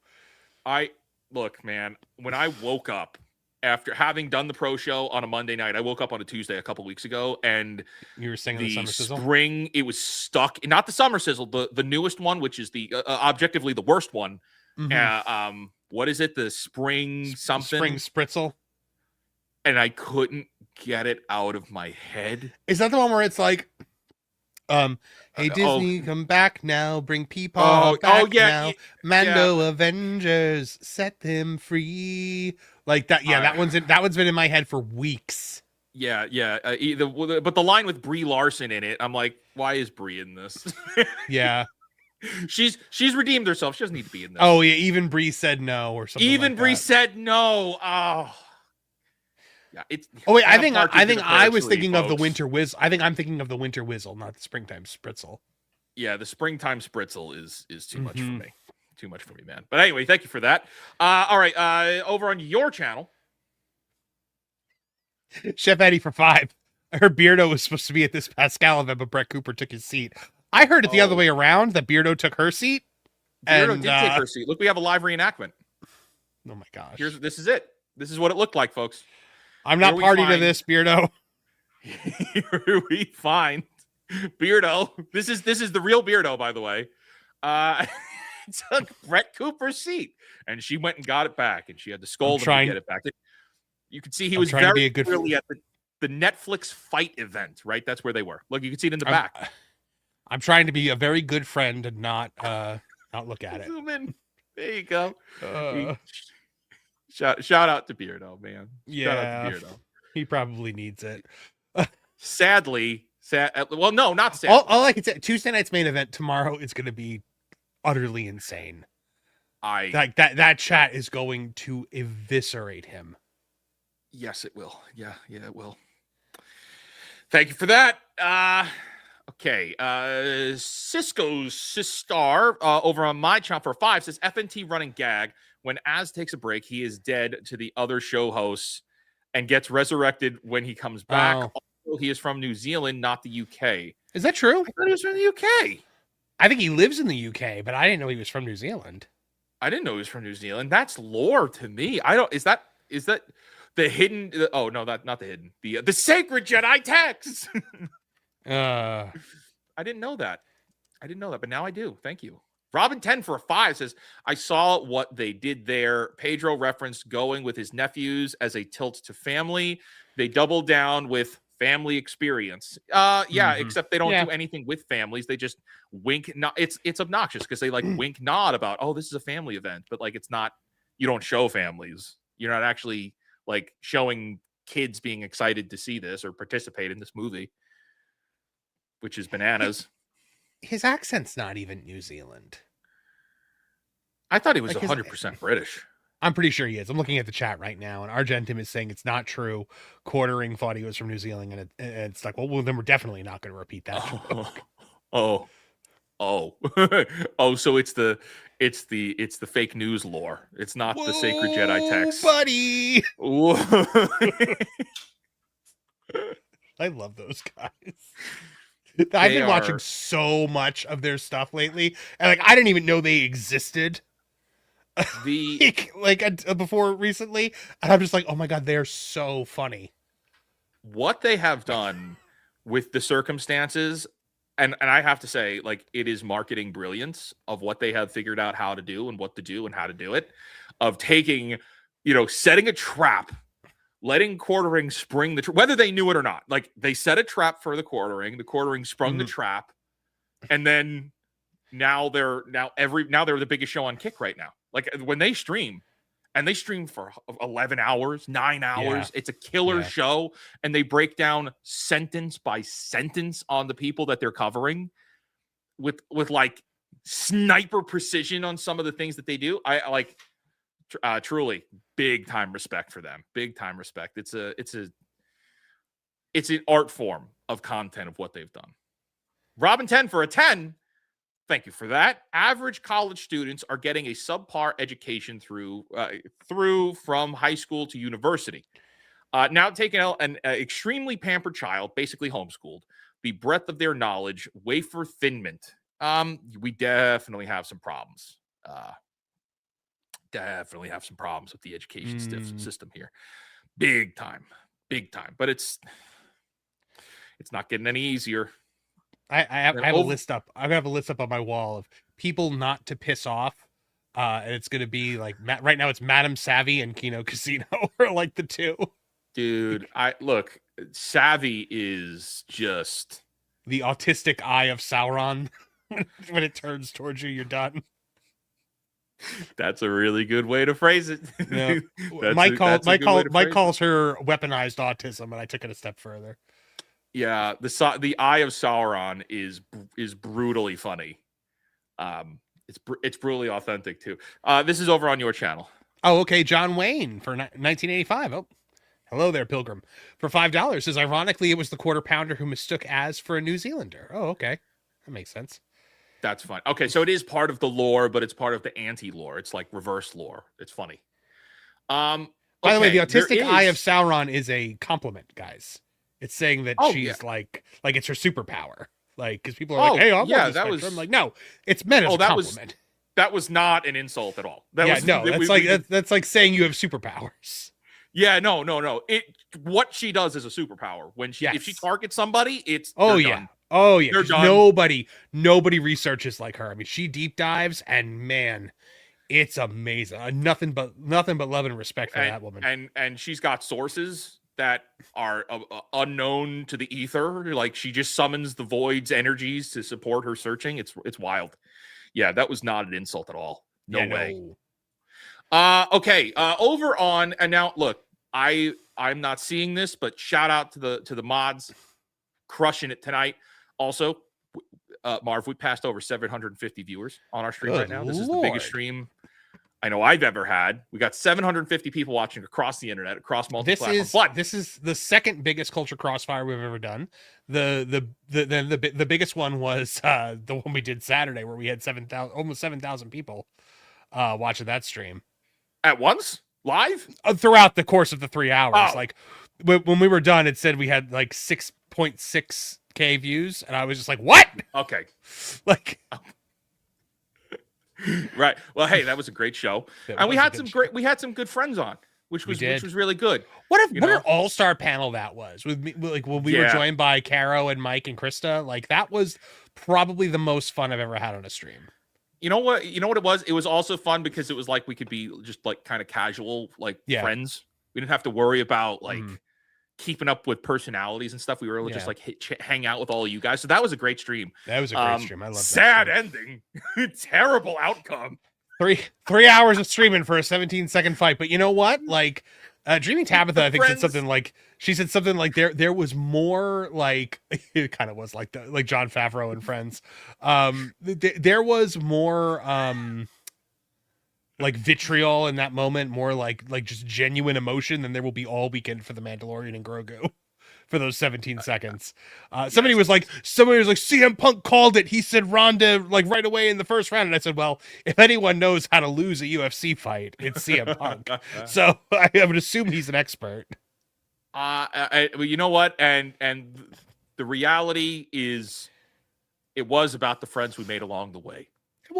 B: Look, man, when I woke up after having done the pro show on a Monday night, I woke up on a Tuesday a couple weeks ago, and
C: you were singing the Summer Sizzle?
B: Spring, it was stuck. Not the Summer Sizzle, the newest one, which is the objectively the worst one. What is it? The Spring something?
C: Spring Spritzel.
B: And I couldn't get it out of my head.
C: Is that the one where it's like, hey Disney, come back now, bring Peepaw back now, Mando Avengers, set them free. Like that, that one's been in my head for weeks.
B: But the line with Brie Larson in it, I'm like, why is Brie in this?
C: Yeah.
B: She's redeemed herself. She doesn't need to be in this.
C: Oh yeah, even Brie said no or something.
B: Even Brie said no. Oh. Yeah, it's.
C: Oh wait, I
B: a
C: think
B: partridge in a
C: I
B: pear
C: was
B: tree,
C: thinking of the
B: folks.
C: winter whiz. I think I'm thinking of the winter whizzle, not the springtime spritzel.
B: Yeah, the springtime spritzel is too much for
C: Mhm.
B: me. Too much for me, man. But anyway, thank you for that. All right, over on your channel.
C: Chef Eddie for 5. I heard Beardo was supposed to be at this Pascal event, but Brett Cooper took his seat. I heard it the other
B: Oh.
C: way around, that Beardo took her seat.
B: Beardo
C: And,
B: did take her seat. Look, we have a live reenactment.
C: Oh my gosh.
B: This is it. This is what it looked like, folks.
C: I'm not
B: here we
C: party to
B: find-
C: this, Beardo.
B: Here we find Beardo. This is the real Beardo, by the way. Took Brett Cooper's seat, and she went and got it back, and she had to scold him to get it back. You could see he was
C: trying to be
B: very
C: a good
B: clearly at the Netflix fight event, right? That's where they were. Look, you can see it in the back.
C: I'm trying to be a very good friend and not look at it.
B: Zoom in. There you go.
C: Uh,
B: Shout out to Beardo, man. Shout out
C: yeah,
B: to Beardo.
C: he probably needs it.
B: Sadly, well, no, not sadly.
C: All I can say, Tuesday night's main event tomorrow is going to be utterly insane. Like that chat is going to eviscerate him.
B: Yes, it will. Yeah, it will. Thank you for that. Okay. Cisco's Sistar over on my channel for 5 says FNT running gag. When Az takes a break, he is dead to the other show hosts and gets resurrected when he comes back.
C: Oh.
B: Also, he is from New Zealand, not the UK.
C: Is that true?
B: I thought he was from the UK.
C: I think he lives in the UK, but I didn't know he was from New Zealand.
B: I didn't know he was from New Zealand. That's lore to me. I don't. Is that the hidden? Oh no, not the hidden. The sacred Jedi text. I didn't know that. But now I do. Thank you. Robin 10 for a 5 says, I saw what they did there. Pedro referenced going with his nephews as a tilt to family. They doubled down with family experience. Except they don't do anything with families. They just wink. It's obnoxious because they like wink nod about, oh, this is a family event, but like it's not. You don't show families. You're not actually like showing kids being excited to see this or participate in this movie, which is bananas.
C: His accent's not even New Zealand.
B: I thought he was
C: Like
B: 100% British.
C: I'm pretty sure he is. I'm looking at the chat right now, and Argentum is saying it's not true. Quartering thought he was from New Zealand, and it's like, well, then we're definitely not going to repeat that joke.
B: Oh, so it's the fake news lore. It's not the sacred Jedi text,
C: buddy.
B: Whoa.
C: I love those guys. I've been watching so much of their stuff lately, and like I didn't even know they existed. Before recently, and I'm just like, oh my god, they're so funny.
B: What they have done with the circumstances, and I have to say, like, it is marketing brilliance of what they have figured out how to do and what to do and how to do it. Of taking, setting a trap, letting Quartering spring the trap, whether they knew it or not. Like they set a trap for the Quartering sprung the trap, and then now they're the biggest show on Kick right now. Like when they stream, and they stream for 11 hours, 9 hours, it's a killer show, and they break down sentence by sentence on the people that they're covering with like sniper precision on some of the things that they do. I like truly big time respect for them. Big time respect. It's an art form of content of what they've done. Robin 10 for a 10. Thank you for that. Average college students are getting a subpar education through from high school to university. Now taking out an extremely pampered child, basically homeschooled, the breadth of their knowledge, wafer thinment. We definitely have some problems. Definitely have some problems with the education system here. Big time. But it's not getting any easier.
C: I have a list up. I'm gonna have a list up on my wall of people not to piss off, and it's gonna be like right now. It's Madame Savvy and Kino Casino are like the two.
B: Dude, Savvy is just
C: the autistic eye of Sauron. When it turns towards you, you're done.
B: That's a really good way to phrase it.
C: Yeah. Mike calls her weaponized autism, and I took it a step further.
B: Yeah, the eye of Sauron is brutally funny. It's brutally authentic too. This is over on your channel.
C: Oh, okay. John Wayne for 1985. Oh, Hello there, Pilgrim. For $5, says ironically it was the quarter pounder who mistook Az for a New Zealander. Oh, okay. That makes sense.
B: That's fun. Okay, so it is part of the lore, but it's part of the anti-lore. It's like reverse lore. It's funny.
C: By the way, the
B: okay, there
C: autistic eye of
B: is-
C: Sauron is a compliment, guys. It's saying that
B: Oh,
C: she's
B: yeah.
C: like it's her superpower. Like, because people are like, "Hey, I'm
B: yeah,
C: on the
B: that
C: spectrum."
B: was-
C: Like, no, it's meant as a
B: that was-
C: compliment.
B: That was not an insult at all. That
C: Yeah,
B: was,
C: no,
B: we-
C: that's like saying you have superpowers.
B: Yeah, no. What she does is a superpower. When she if she
C: Yes.
B: targets somebody, it's
C: Oh
B: they're
C: yeah.
B: done.
C: Oh yeah.
B: They're
C: 'Cause
B: done.
C: nobody researches like her. I mean, she deep dives, and man, it's amazing. Nothing but love and respect for that woman.
B: And she's got sources that are unknown to the ether. Like she just summons the void's energies to support her searching. It's wild. Yeah, that was not an insult at all. No
C: Yeah,
B: way.
C: no.
B: Okay. Over on and now look, I'm not seeing this, but shout out to the mods crushing it tonight. Also, Marv, we passed over 750 viewers on our stream
C: Good
B: right now. This is the
C: Lord.
B: biggest stream I know I've ever had. We got 750 people watching across the internet, across multiple
C: This
B: platforms.
C: is
B: But
C: this is the second biggest culture crossfire we've ever done. The biggest one was the one we did Saturday, where we had almost 7,000 people watching that stream
B: at once, live.
C: throughout the course of the 3 hours.
B: Oh.
C: Like when we were done, it said we had like 6.6K views, and I was just like, "What?"
B: Okay,
C: Like,
B: right. Well, hey, that was a great show,
C: That
B: and we
C: was a
B: had
C: good
B: some
C: show.
B: great. We had some good friends on, which was
C: did.
B: really good.
C: what
B: You
C: an
B: know?
C: all-star panel that was with me, like when we were
B: Yeah.
C: joined by Caro and Mike and Krista. Like, that was probably the most fun I've ever had on a stream.
B: You know what? You know what it was? It was also fun because it was like we could be just like kind of casual, like
C: Yeah.
B: friends. We didn't have to worry about like
C: Mhm.
B: keeping up with personalities and stuff. We were able to just
C: Yeah.
B: like hang out with all of you guys. So that was a great stream.
C: That was a great stream. I love that.
B: Sad
C: stream.
B: ending, terrible outcome.
C: Three hours of streaming for a 17-second fight. But you know what? Like, Dreaming Tabitha, I think, said
B: Friends.
C: something like there was more like it kind of was like John Favreau and Friends. There was more like vitriol in that moment, more like just genuine emotion than there will be all weekend for the Mandalorian and Grogu. For those 17 seconds, somebody was like, CM Punk called it. He said Ronda like right away in the first round, and I said, well, if anyone knows how to lose a UFC fight, it's CM Punk. So I would assume he's an expert.
B: Well, you know what? And the reality is, it was about the friends we made along the way.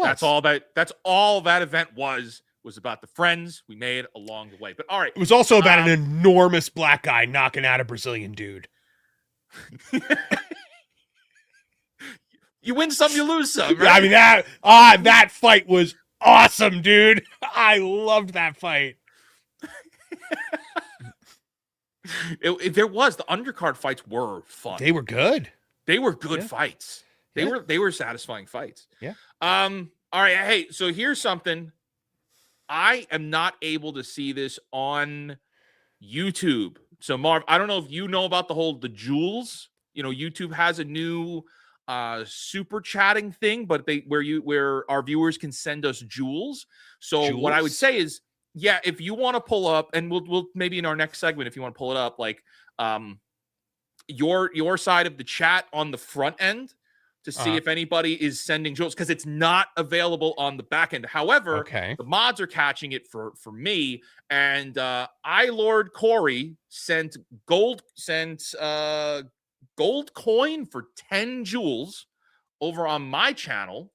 B: That's all that event was about the friends we made along the way. But all right,
C: It was also about an enormous black guy knocking out a Brazilian dude.
B: you win some, you lose some.
C: I
B: Right?
C: mean that fight was awesome, dude. I loved that fight.
B: There was the undercard fights were fun.
C: They were good.
B: They were good
C: Yeah.
B: fights.
C: Yeah.
B: They were satisfying fights.
C: Yeah.
B: All right. Hey, so here's something. I am not able to see this on YouTube. So Marv, I don't know if you know about the jewels. You know, YouTube has a new super chatting thing, but where our viewers can send us jewels. So what I would
C: Jewels?
B: say is, yeah, if you want to pull up, and we'll maybe in our next segment, if you want to pull it up, like your side of the chat on the front end to see if anybody is sending jewels, because it's not available on the back end. However,
C: Okay.
B: the mods are catching it for me, and Lord Corey sent gold coin for 10 jewels over on my channel,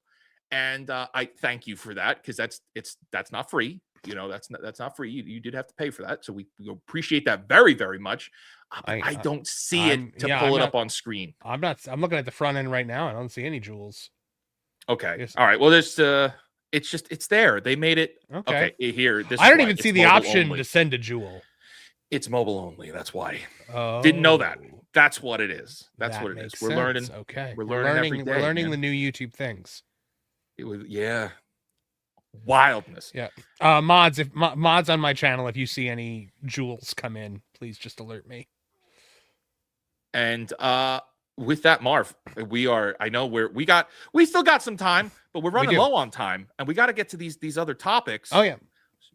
B: and I thank you for that, because that's not free. You know, that's not free. You did have to pay for that, so we appreciate that very, very much. I don't see it to pull it up on screen.
C: I'm looking at the front end right now. I don't see any jewels.
B: Okay.
C: Yes.
B: All right. Well, there's it's there. They made it.
C: Okay.
B: Here. This
C: I
B: is
C: don't
B: why.
C: even
B: It's
C: see the
B: mobile
C: option
B: only.
C: to send a jewel.
B: It's mobile only. That's why.
C: Oh,
B: Didn't know that. That's what it is. That's
C: that
B: what it is.
C: makes
B: We're
C: sense.
B: learning.
C: Okay.
B: We're learning every
C: We're
B: day,
C: learning
B: man.
C: the new YouTube things.
B: It was wildness.
C: Yeah. Mods on my channel, if you see any jewels come in, please just alert me.
B: And with that, Marv, I know we still got some time, but we're running
C: do.
B: low on time, and we got to get to these other topics.
C: Oh yeah.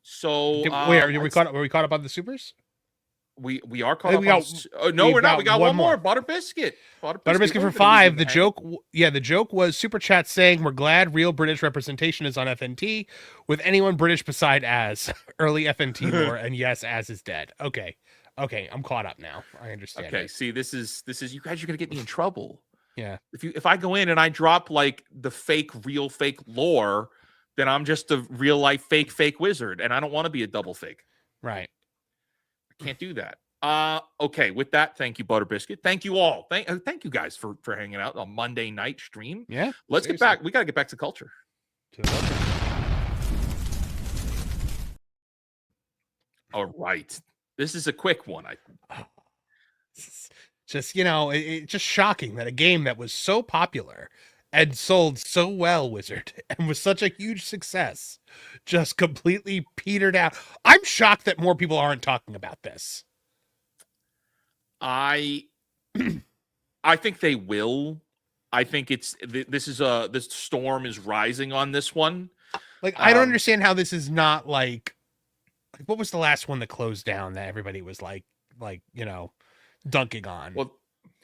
B: So
C: Were we caught up on the supers?
B: We are caught
C: Hey,
B: up.
C: we
B: On
C: got-
B: no,
C: we've
B: we're not.
C: got
B: We got
C: one
B: one more.
C: more.
B: Butter biscuit.
C: Butter biscuit for
B: We're gonna
C: 5.
B: leave
C: The
B: it
C: joke, the joke was super chat saying we're glad real British representation is on FNT with anyone British beside Az. Early FNT lore, and yes, Az is dead. Okay, I'm caught up now. I understand.
B: Okay,
C: it.
B: see, this is you guys are gonna get me in trouble.
C: Yeah.
B: If I go in and I drop like the fake lore, then I'm just a real life fake wizard, and I don't want to be a double fake.
C: Right.
B: I can't do that. Okay, with that, thank you, Butter Biscuit. Thank you all. Thank you guys for hanging out on Monday night stream.
C: Yeah.
B: Let's
C: seriously.
B: get back. We got to get back to culture. All right. This is a quick one.
C: Just, it's just shocking that a game that was so popular and sold so well, Wizard, and was such a huge success, just completely petered out. I'm shocked that more people aren't talking about this.
B: I think they will. I think this storm is rising on this one.
C: Like, I don't understand how this is not like what was the last one that closed down that everybody was like, dunking on?
B: Well,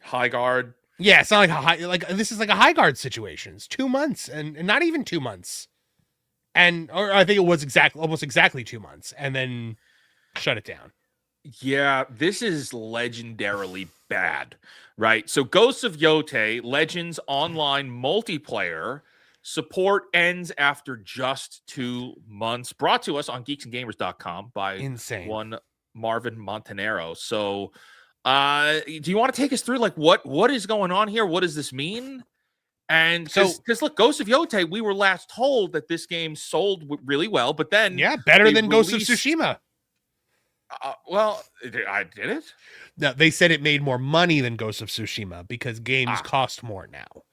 B: High Guard.
C: Yeah, it's not like this is like a High Guard situation. It's 2 months and not even 2 months. Or I think it was almost exactly 2 months and then shut it down.
B: Yeah, this is legendarily bad, right? So Ghosts of Yote, Legends Online Multiplayer, support ends after just 2 months. Brought to us on geeksandgamers.com by one Marvin Montanero. So do you want to take us through like what is going on here? What does this mean? And because look, Ghosts of Yote, we were last told that this game sold really well, but then
C: better than Ghosts of Tsushima.
B: Well, I did it.
C: No, they said it made more money than Ghost of Tsushima because games cost more now.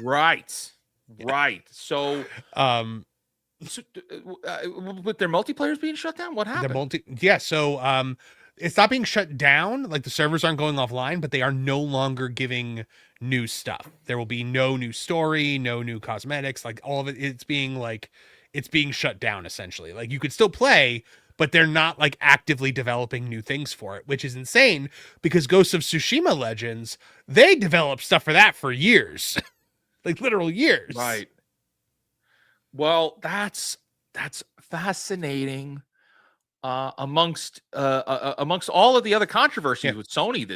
B: Right. So, with their multiplayers being shut down, what happened?
C: So it's not being shut down. Like the servers aren't going offline, but they are no longer giving new stuff. There will be no new story, no new cosmetics. Like all of it, it's being shut down essentially. Like you could still play, but they're not like actively developing new things for it, which is insane because Ghosts of Tsushima Legends, they developed stuff for that for years, like literal years.
B: Right. Well, that's fascinating. Amongst all of the other controversies with Sony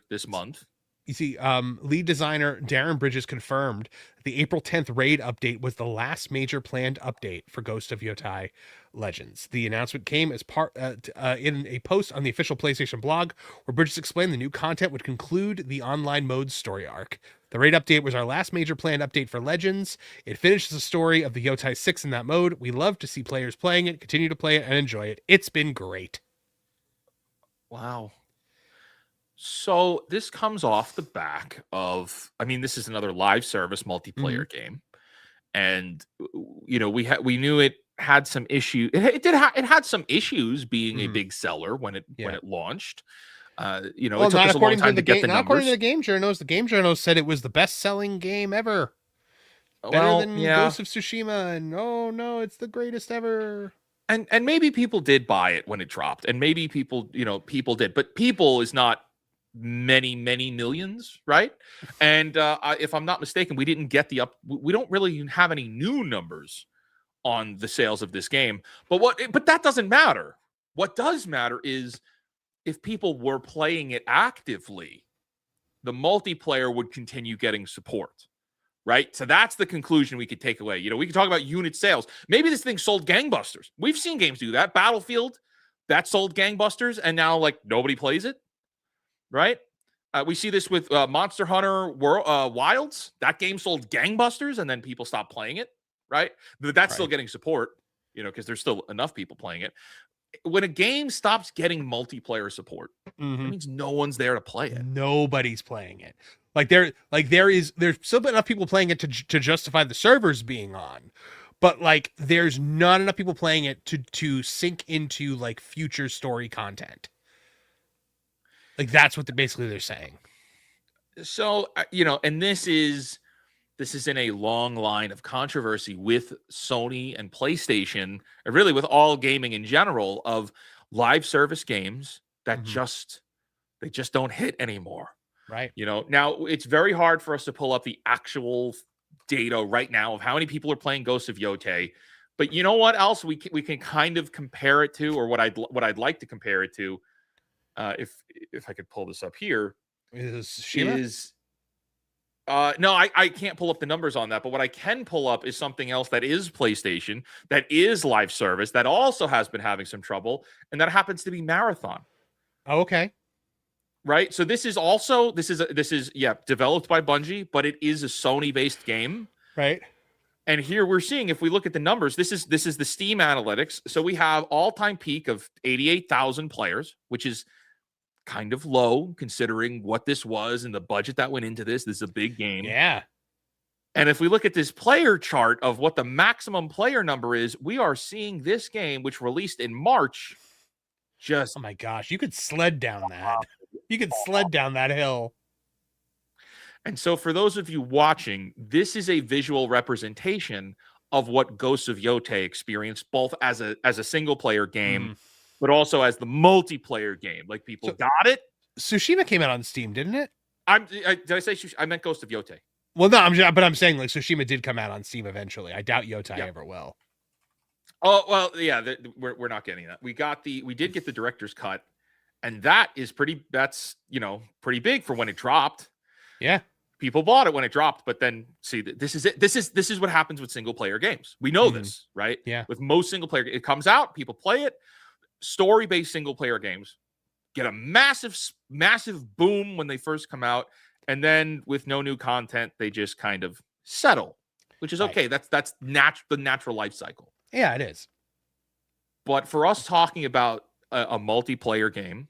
B: this month.
C: You see, lead designer Darren Bridges confirmed the April 10th raid update was the last major planned update for Ghost of Yotai Legends. The announcement came as part in a post on the official PlayStation blog where Bridges explained the new content would conclude the online mode story arc. The raid update was our last major planned update for Legends. It finishes the story of the Yotai 6 in that mode. We love to see players playing it, continue to play it, and enjoy it. It's been great.
B: Wow. So this comes off the back of, this is another live service multiplayer game, and we knew it had some issue. It had some issues being a big seller when it launched. It took us a long time to get the numbers.
C: Not according to the Game Journals. The Game Journals said it was the best-selling game ever. Better than Ghost of Tsushima, and oh no, it's the greatest ever.
B: And maybe people did buy it when it dropped, and maybe people did, but people is not many millions, right? And if I'm not mistaken, we didn't get we don't really have any new numbers on the sales of this game. But that doesn't matter. What does matter is if people were playing it actively, the multiplayer would continue getting support, right? So that's the conclusion we could take away. We could talk about unit sales. Maybe this thing sold gangbusters. We've seen games do that. Battlefield, that sold gangbusters, and now like nobody plays it. Right? We see this with Monster Hunter Wilds. That game sold gangbusters, and then people stopped playing it. Right? But that's still getting support, because there's still enough people playing it. When a game stops getting multiplayer support, that means no one's there to play it.
C: Nobody's playing it. There's still enough people playing it to justify the servers being on, but like there's not enough people playing it to sink into like future story content. Like that's what basically they're saying.
B: So and this is in a long line of controversy with Sony and PlayStation, and really with all gaming in general, of live service games that
C: Mhm.
B: they just don't hit anymore.
C: Right.
B: You know, now it's very hard for us to pull up the actual data right now of how many people are playing Ghost of Yotei. But you know what else we can kind of compare it to, or what I'd like to compare it to, if I could pull this up here,
C: Is Shima?
B: is no, I can't pull up the numbers on that, but what I can pull up is something else that is PlayStation, that is live service, that also has been having some trouble, and that happens to be Marathon.
C: Oh, okay.
B: Right? So this is developed by Bungie, but it is a Sony-based game.
C: Right.
B: And here we're seeing, if we look at the numbers, this is the Steam analytics. So we have all-time peak of 88,000 players, which is kind of low considering what this was and the budget that went into this. This is a big game.
C: Yeah.
B: And if we look at this player chart of what the maximum player number is, we are seeing this game, which released in March, just
C: Oh my gosh, you could sled down that. You could sled down that hill.
B: And so for those of you watching, this is a visual representation of what Ghosts of Yotei experienced, both as a single player game, but also as the multiplayer game. Like, people got it.
C: Tsushima came out on Steam, didn't it?
B: Did I say I meant Ghost of Yotei?
C: Well, no, I'm saying like Tsushima did come out on Steam eventually. I doubt Yotei ever will.
B: Oh, well, yeah, we're not getting that. We did get the director's cut, and that's pretty big for when it dropped.
C: Yeah.
B: People bought it when it dropped, but then see, this is it. This is what happens with single player games. We know this, right?
C: Yeah.
B: With most single player, it comes out, people play it. Story based single player games get a massive boom when they first come out, and then with no new content, they just kind of settle, which is okay. That's the natural life cycle.
C: Yeah, it is.
B: But for us talking about a multiplayer game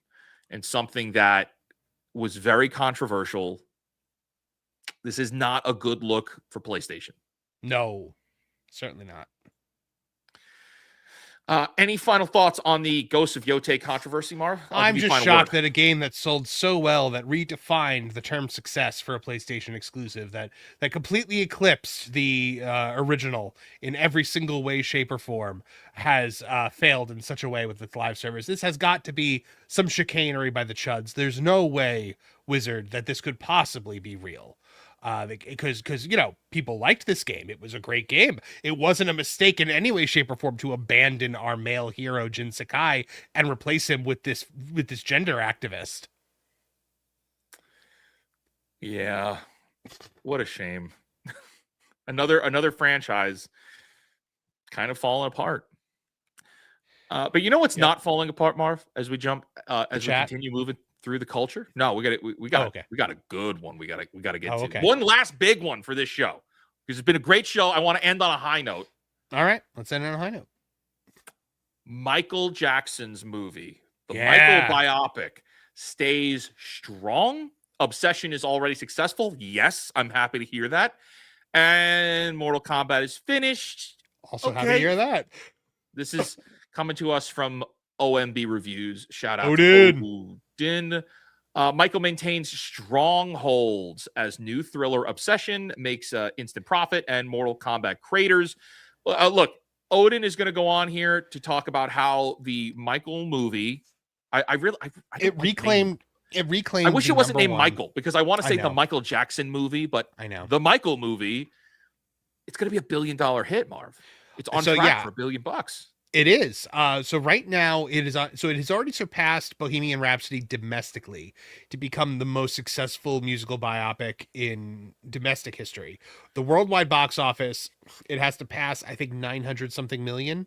B: and something that was very controversial, this is not a good look for PlayStation.
C: No, certainly not.
B: Any final thoughts on the Ghost of Yotei controversy, Marv?
C: I'm just shocked that a game that sold so well, that redefined the term success for a PlayStation exclusive, that completely eclipsed the original in every single way, shape, or form, has failed in such a way with its live service. This has got to be some chicanery by the chuds. There's no way, Wizard, that this could possibly be real. Because people liked this game. It was a great game. It wasn't a mistake in any way, shape, or form to abandon our male hero Jin Sakai and replace him with this gender activist.
B: Yeah, what a shame. another franchise kind of falling apart. But you know what's not falling apart, Marv? As we jump, as we continue moving through the culture. No, we got a good one. We got to get to one last big one for this show, because it's been a great show. I want to end on a high note.
C: All right, let's end on a high note.
B: Michael Jackson's movie, the Michael biopic, stays strong. Obsession is already successful. Yes, I'm happy to hear that. And Mortal Kombat is finished.
C: Also happy to hear that.
B: This is coming to us from OMB Reviews. Shout out
C: Odin.
B: to Odin. Michael maintains strongholds as new thriller Obsession makes instant profit and Mortal Kombat craters. Look, Odin is going to go on here to talk about how the Michael movie,
C: it reclaimed.
B: I wish it wasn't named Michael, because I want to say the Michael Jackson movie, but
C: I know
B: the Michael movie, it's going to be $1 billion hit, Marv. It's on track for $1 billion.
C: It is. So right now it is. So it has already surpassed Bohemian Rhapsody domestically to become the most successful musical biopic in domestic history. The worldwide box office, it has to pass, I think, 900 something million.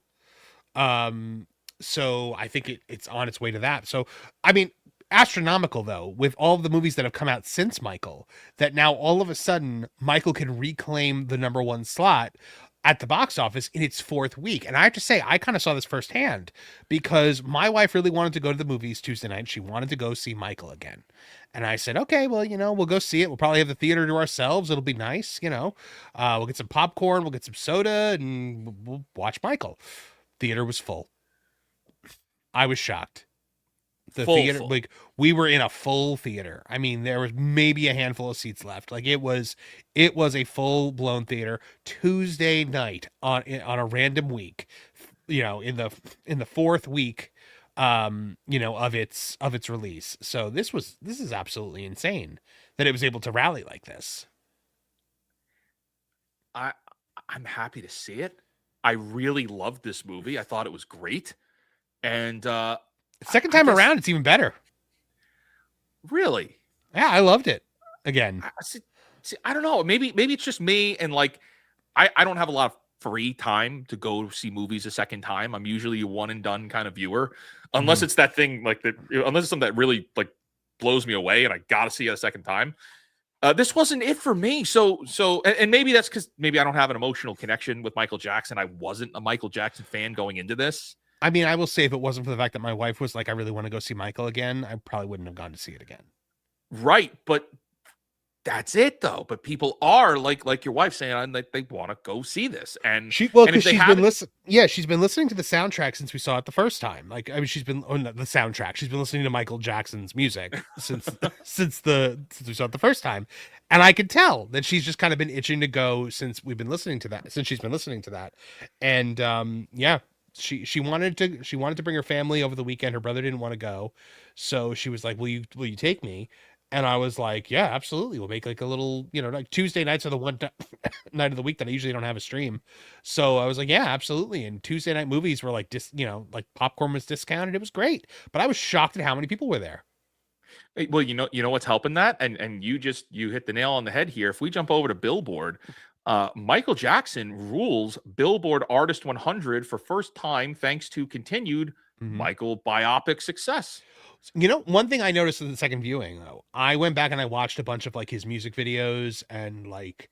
C: So I think it's on its way to that. So, I mean, astronomical though, with all the movies that have come out since Michael, that now all of a sudden Michael can reclaim the #1 slot at the box office in its 4th week. And I have to say, I kind of saw this firsthand, because my wife really wanted to go to the movies Tuesday night. She wanted to go see Michael again. And I said, okay, well, we'll go see it. We'll probably have the theater to ourselves. It'll be nice. We'll get some popcorn, we'll get some soda, and we'll watch Michael. Theater was full. I was shocked. The theater,
B: full.
C: like, we were in a full theater. I mean, there was maybe a handful of seats left. Like, it was a full blown theater Tuesday night on a random week, in the 4th week of its release. So this is absolutely insane that it was able to rally like this.
B: I'm happy to see it. I really loved this movie. I thought it was great. And
C: Second time around, it's even better.
B: Really?
C: Yeah, I loved it again.
B: I don't know. Maybe it's just me, and like I don't have a lot of free time to go see movies a second time. I'm usually a one and done kind of viewer, unless it's that thing unless it's something that really like blows me away and I got to see it a second time. This wasn't it for me. So and maybe that's because maybe I don't have an emotional connection with Michael Jackson. I wasn't a Michael Jackson fan going into this.
C: I mean, I will say if it wasn't for the fact that my wife was like, I really want to go see Michael again, I probably wouldn't have gone to see it again.
B: Right, but that's it though. But people are like your wife saying like they want to go see this, and
C: because she's been listening. Yeah, she's been listening to the soundtrack since we saw it the first time. Like, I mean, she's been on the soundtrack. She's been listening to Michael Jackson's music since since we saw it the first time, and I could tell that she's just kind of been itching to go since we've been listening to that. Since she's been listening to that, and yeah. She wanted to bring her family over the weekend. Her brother didn't want to go, so she was like, will you take me? And I was like, yeah, absolutely. We'll make like a little, like Tuesday nights are the one night of the week that I usually don't have a stream. So I was like, yeah, absolutely. And Tuesday night movies were like like popcorn was discounted. It was great, but I was shocked at how many people were there.
B: Well, you know what's helping that, and you hit the nail on the head here. If we jump over to Billboard, Michael Jackson rules Billboard Artist 100 for first time thanks to continued Michael biopic success.
C: One thing I noticed in the second viewing, though, I went back and I watched a bunch of like his music videos and like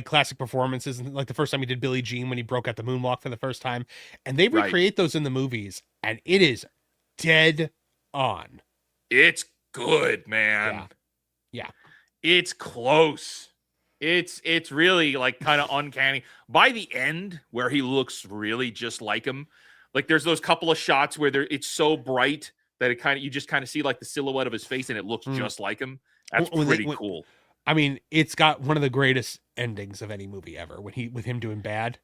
C: classic performances, and like the first time he did Billie Jean when he broke out the moonwalk for the first time, and they recreate those in the movies, and it is dead on.
B: It's good, man.
C: Yeah.
B: It's close. It's really like kind of uncanny. By the end, where he looks really just like him, like there's those couple of shots where it's so bright that you just kind of see like the silhouette of his face and it looks just like him. That's pretty cool.
C: I mean, it's got one of the greatest endings of any movie ever with him doing bad.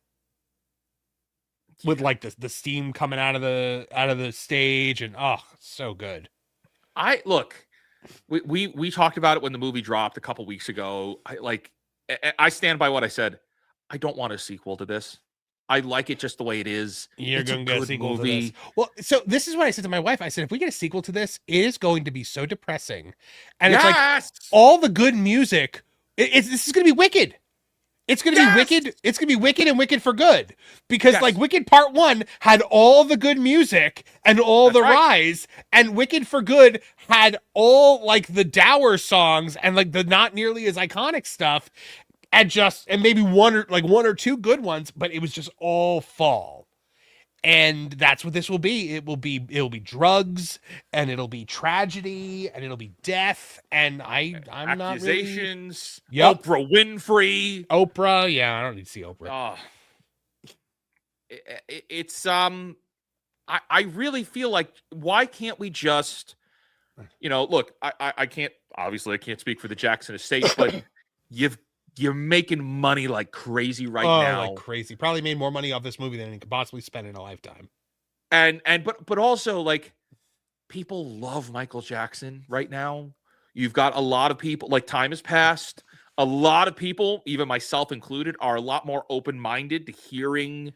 C: With like the steam coming out of the stage, and so good.
B: We talked about it when the movie dropped a couple weeks ago. I stand by what I said. I don't want a sequel to this. I like it just the way it is.
C: You're going to get a sequel to this. Well, so this is what I said to my wife. I said, if we get a sequel to this, it is going to be so depressing. And it's like all the good music. This is going to be Wicked. It's going to be Wicked. It's going to be Wicked and Wicked for good. Because like Wicked Part 1 had all the good music and all the rise. And Wicked for Good had all like the dour songs and like the not nearly as iconic stuff. And maybe one or two good ones, but it was just all fall. And that's what this will be. It'll be drugs, and it'll be tragedy, and it'll be death. And I'm
B: accusations.
C: Not
B: really... Oprah Winfrey.
C: Oprah, yeah, I don't need to see Oprah.
B: It's I really feel like, why can't we just, look, I can't speak for the Jackson estate, but you're making money like crazy now.
C: Like crazy. Probably made more money off this movie than he could possibly spend in a lifetime.
B: But also, like, people love Michael Jackson right now. You've got a lot of people, like, time has passed. A lot of people, even myself included, are a lot more open-minded to hearing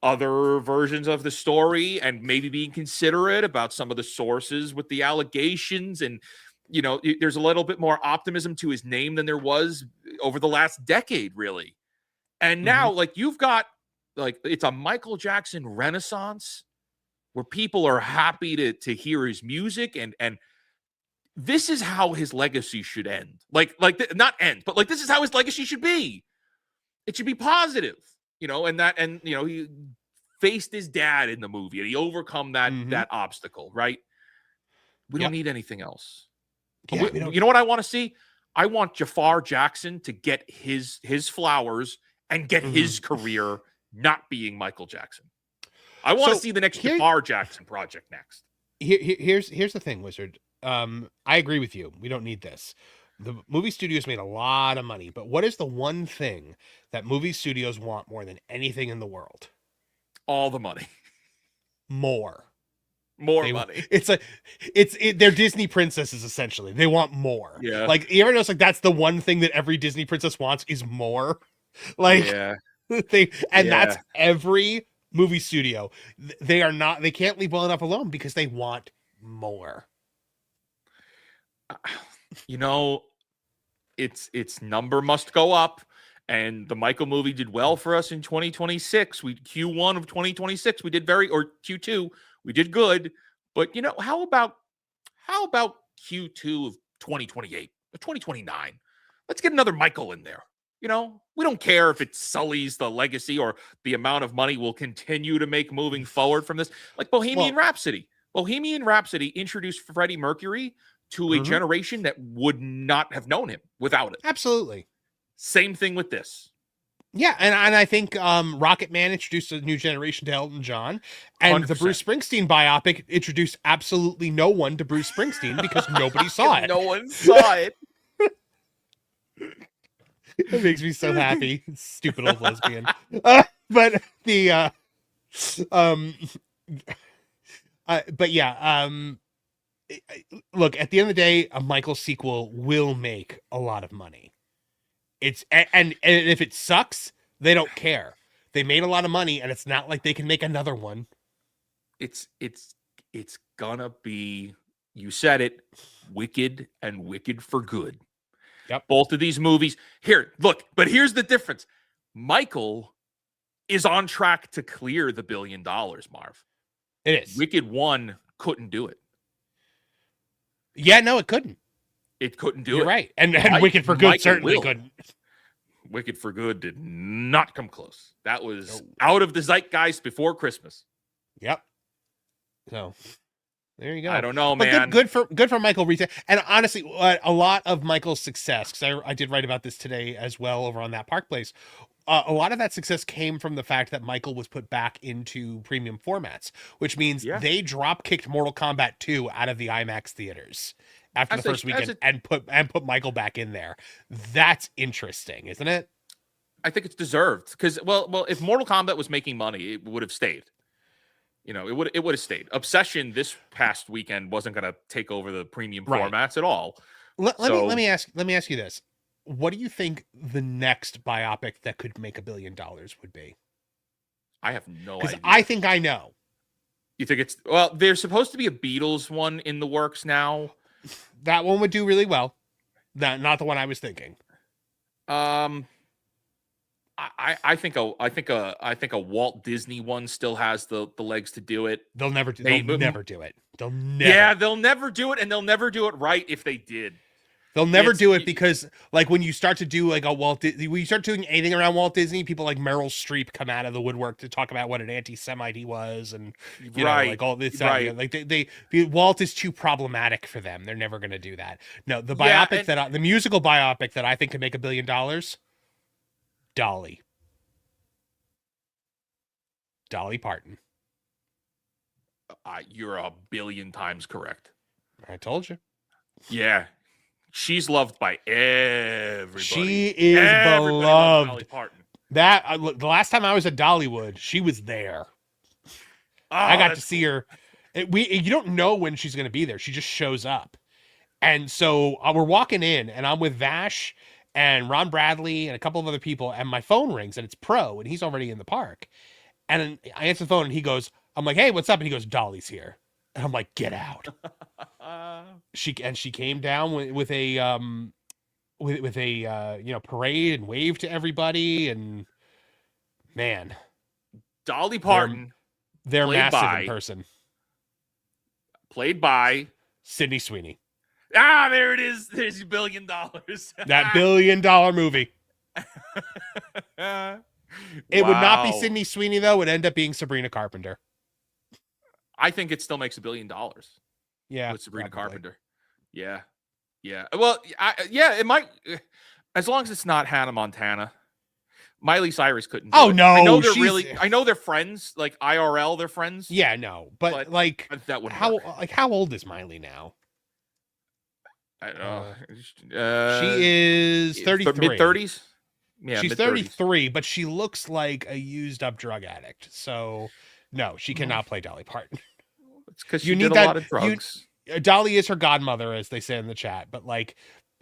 B: other versions of the story and maybe being considerate about some of the sources with the allegations. And there's a little bit more optimism to his name than there was over the last decade, really. And now, like, you've got, like, it's a Michael Jackson renaissance where people are happy to hear his music, and this is how his legacy should end. Not end, but like, this is how his legacy should be. It should be positive, and he faced his dad in the movie and he overcome that obstacle, right? We don't need anything else.
C: Yeah,
B: you know what I want to see? I want Jafar Jackson to get his flowers and get his career, not being Michael Jackson. I want to see the next Jafar Jackson project next.
C: Here's the thing, Wizard. I agree with you. We don't need this. The movie studios made a lot of money, but what is the one thing that movie studios want more than anything in the world?
B: All the money.
C: More.
B: money.
C: They're Disney princesses essentially. They want more.
B: Yeah.
C: Like you ever notice like that's the one thing that every Disney princess wants is more. Like
B: Yeah.
C: that's every movie studio. They can't leave well enough alone because they want more.
B: You know, its number must go up. And the Michael movie did well for us in 2026. Q1 of 2026, we did or Q2, we did good. But you know, how about Q2 of 2028 or 2029? Let's get another Michael in there. You know, we don't care if it sullies the legacy or the amount of money we'll continue to make moving forward from this. Like Bohemian Rhapsody. Bohemian Rhapsody introduced Freddie Mercury to a generation that would not have known him without it.
C: Absolutely.
B: Same thing with this.
C: Yeah, and I think Rocket Man introduced a new generation to Elton John, and
B: 100%.
C: the Bruce Springsteen biopic introduced absolutely no one to Bruce Springsteen because nobody saw it.
B: No one saw it.
C: It makes me so happy. Stupid old lesbian. But the look, at the end of the day, a Michael sequel will make a lot of money. And if it sucks, they don't care. They made a lot of money, and it's not like they can make another one.
B: It's gonna be, you said it, wicked and wicked for good.
C: Yep.
B: Both of these movies. Here, look, but here's the difference. Michael is on track to clear the $1 billion, Marv.
C: It is.
B: Wicked 1 couldn't do it.
C: Yeah, no, it couldn't.
B: It couldn't do it.
C: You're right. And Wicked for Good
B: Michael
C: certainly
B: will.
C: couldn't.
B: Wicked for Good did not come close. That was out of the zeitgeist before Christmas.
C: Yep. So there you go.
B: I don't know,
C: but
B: man.
C: Good for Michael Rita. And honestly, a lot of Michael's success, because I did write about this today as well over on That Park Place. A lot of that success came from the fact that Michael was put back into premium formats, which means they drop kicked Mortal Kombat 2 out of the IMAX theaters after the first weekend and put Michael back in there. That's interesting, isn't it?
B: I think it's deserved because well, if Mortal Kombat was making money, it would have stayed. You know, it would have stayed. Obsession this past weekend wasn't going to take over the premium formats at all.
C: Let me ask you this: what do you think the next biopic that could make $1 billion would be?
B: I have no idea.
C: I think I know.
B: You think it's there's supposed to be a Beatles one in the works now.
C: That one would do really well. Not the one I was thinking.
B: I think a Walt Disney one still has the legs to do it.
C: They'll never do it. They'll never do it,
B: and they'll never do it right if they did.
C: They'll never do it because, like, when you start to do like when you start doing anything around Walt Disney, people like Meryl Streep come out of the woodwork to talk about what an anti-Semite he was, and you know, like all this. Like Walt is too problematic for them. They're never going to do that. No, the biopic the musical biopic that I think can make $1 billion. Dolly Parton.
B: You're 1 billion times correct.
C: I told you.
B: Yeah. She's loved by everybody.
C: She is beloved. Dolly Parton. The last time I was at Dollywood, she was there. I got to see her. You don't know when she's going to be there. She just shows up. And so we're walking in, and I'm with Vash and Ron Bradley and a couple of other people, and my phone rings, and it's Pro, and he's already in the park. And I answer the phone, and he goes, I'm like, hey, what's up? And he goes, Dolly's here. And I'm like, get out. She came down with a parade and waved to everybody, and man,
B: Dolly Parton,
C: they're massive in person.
B: Played by
C: Sydney Sweeney.
B: There it is. There's $1 billion.
C: That $1 billion movie. It would not be Sydney Sweeney, though. It would end up being Sabrina Carpenter.
B: I think it still makes $1 billion.
C: Yeah.
B: With Sabrina Carpenter. Yeah. Yeah. Well, it might, as long as it's not Hannah Montana. Miley Cyrus couldn't do it.
C: No.
B: I know they're friends, like IRL, they're friends.
C: Yeah, no. But like,
B: that wouldn't
C: how
B: work.
C: how old is Miley now?
B: I don't know.
C: She is 33.
B: Mid-30s? Yeah,
C: she's
B: mid-30s.
C: 33, but she looks like a used up drug addict. So no, she cannot play Dolly Parton.
B: It's because she
C: You
B: did
C: need
B: a
C: that-
B: lot of drugs.
C: Dolly is her godmother, as they say in the chat, but like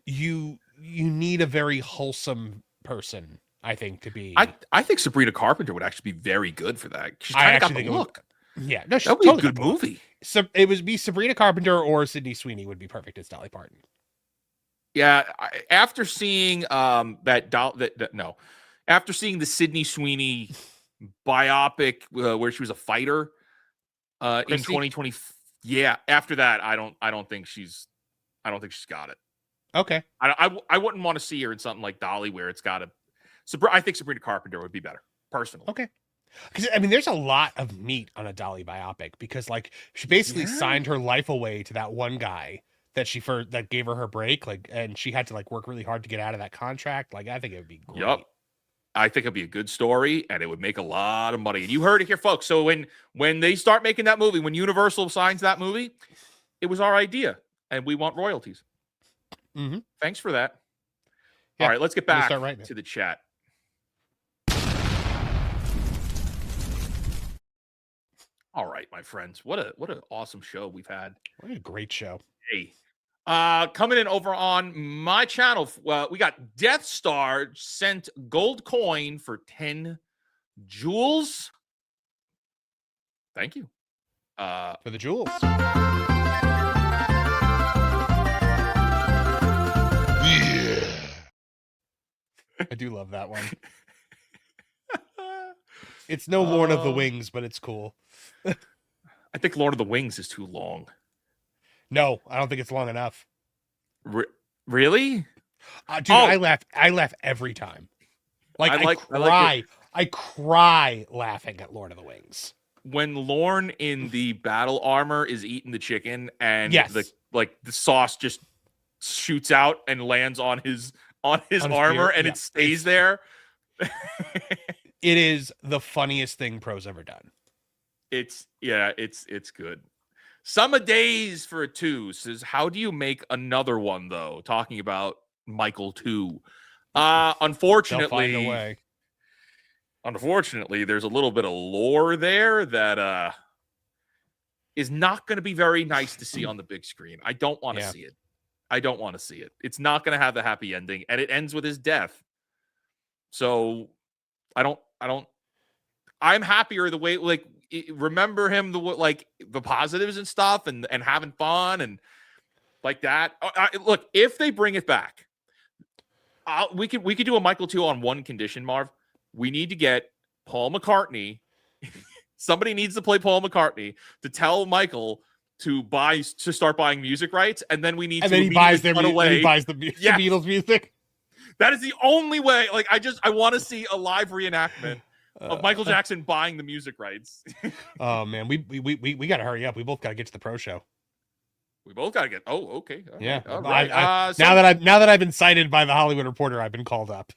C: you need a very wholesome person, I think, to be.
B: I think Sabrina Carpenter would actually be very good for that. She's
C: I
B: kind of got
C: actually
B: the
C: think it would-
B: look.
C: Yeah, no, she's
B: That would be
C: totally
B: a good
C: got the look.
B: movie.
C: So it would be Sabrina Carpenter or Sydney Sweeney would be perfect as Dolly Parton.
B: Yeah, after seeing after seeing the Sydney Sweeney biopic where she was a fighter in
C: Christy?
B: 2020, yeah, after that I don't think she's got it.
C: Okay.
B: I wouldn't want to see her in something like Dolly where it's got a. I think Sabrina Carpenter would be better personally.
C: Okay. Because I mean, there's a lot of meat on a Dolly biopic because, like, she basically signed her life away to that one guy that gave her break, like, and she had to like work really hard to get out of that contract. Like, I think it would be great.
B: Yep. I think it'd be a good story, and it would make a lot of money. And you heard it here, folks. So when they start making that movie, when Universal signs that movie, it was our idea, and we want royalties.
C: Mm-hmm.
B: Thanks for that.
C: Yeah,
B: All right, let's get
C: let me
B: back
C: start writing it.
B: to the chat. All right, my friends. What an awesome show we've had.
C: What a great show.
B: Hey. Coming in over on my channel, we got Death Star sent gold coin for 10 jewels. Thank you.
C: For the jewels. I do love that one. It's no Lord of the Wings, but it's cool.
B: I think Lord of the Wings is too long.
C: No, I don't think it's long enough.
B: Really?
C: Dude, I laugh every time. I cry laughing at Lord of the Wings.
B: When Lorne in the battle armor is eating the chicken and
C: Yes.
B: the sauce just shoots out and lands on his armor
C: beard,
B: and
C: yeah.
B: it stays there.
C: It is the funniest thing Pro's ever done.
B: It's good. Summer Days for a 2 says, how do you make another one though? Talking about Michael 2.
C: They'll find a
B: Unfortunately,
C: way.
B: there's a little bit of lore there that is not going to be very nice to see on the big screen. I don't want to see it. I don't want to see it. It's not going to have the happy ending, and it ends with his death. So I'm happier the way, like, remember him the positives and stuff and having fun and like that. Look, if they bring it back, we could do a Michael 2 on one condition, Marv. We need to get Paul McCartney. Somebody needs to play Paul McCartney to tell Michael to start buying music rights, and then we need to
C: buys the
B: Yes.
C: Beatles music.
B: That is the only way. Like, I want to see a live reenactment of Michael Jackson buying the music rights.
C: Oh man, we got to hurry up. We both got to get to the pro show.
B: We both got to get. Oh, okay. All
C: Right.
B: right.
C: Now that I've been cited by the Hollywood Reporter, I've been called up.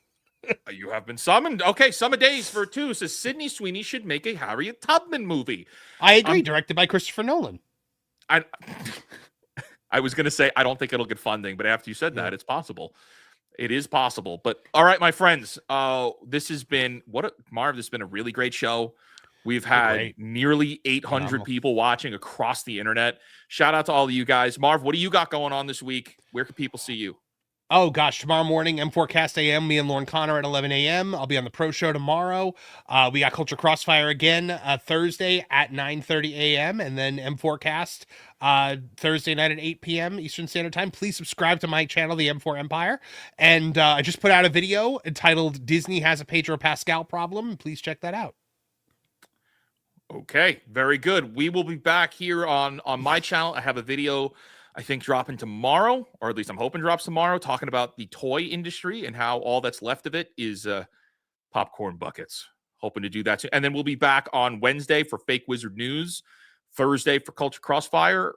B: You have been summoned. Okay, Summer Days for 2 says Sydney Sweeney should make a Harriet Tubman movie.
C: I agree. Directed by Christopher Nolan.
B: I was going to say I don't think it'll get funding, but after you said that, it's possible. It is possible. But all right, my friends, this has been Marv. This has been a really great show. We've had nearly 800 people watching across the internet. Shout out to all of you guys. Marv, what do you got going on this week? Where can people see you?
C: Oh gosh, tomorrow morning, M4cast AM, me and Lauren Connor at 11 a.m. I'll be on the pro show tomorrow. We got Culture Crossfire again Thursday at 9:30 a.m. and then M4cast Thursday night at 8 p.m. Eastern Standard Time. Please subscribe to my channel, the M4 Empire. And I just put out a video entitled "Disney Has a Pedro Pascal Problem." Please check that out.
B: Okay, very good. We will be back here on my channel. I have a video, I think, dropping tomorrow, or at least I'm hoping drops tomorrow, talking about the toy industry and how all that's left of it is popcorn buckets. Hoping to do that too. And then we'll be back on Wednesday for Fake Wizard News, Thursday for Culture Crossfire,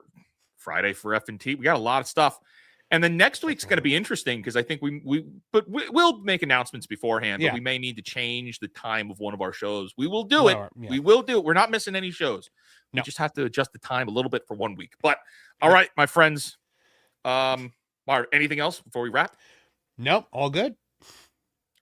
B: Friday for F&T. We got a lot of stuff. And then next week's going to be interesting because I think we'll make announcements beforehand, but we may need to change the time of one of our shows. We will do it. We will do it. We're not missing any shows. We just have to adjust the time a little bit for 1 week. But all right, my friends. Marv, anything else before we wrap?
C: Nope, all good.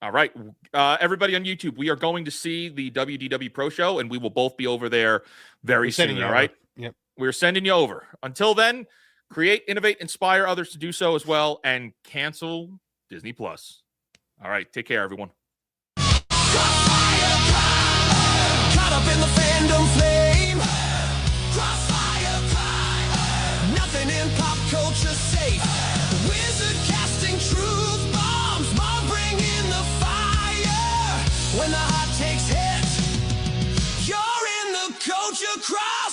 B: All right. Everybody on YouTube, we are going to see the WDW Pro Show, and we will both be over there very soon. All right.
C: Yep.
B: we're sending you over. Until then, create, innovate, inspire others to do so as well, and cancel Disney Plus. All right, take care, everyone.
A: Caught up in the fandom flame. Crossfire crime. Nothing in pop culture safe. The wizard casting truth bombs. Mom bringing the fire. When the hot takes hit, you're in the culture crowd.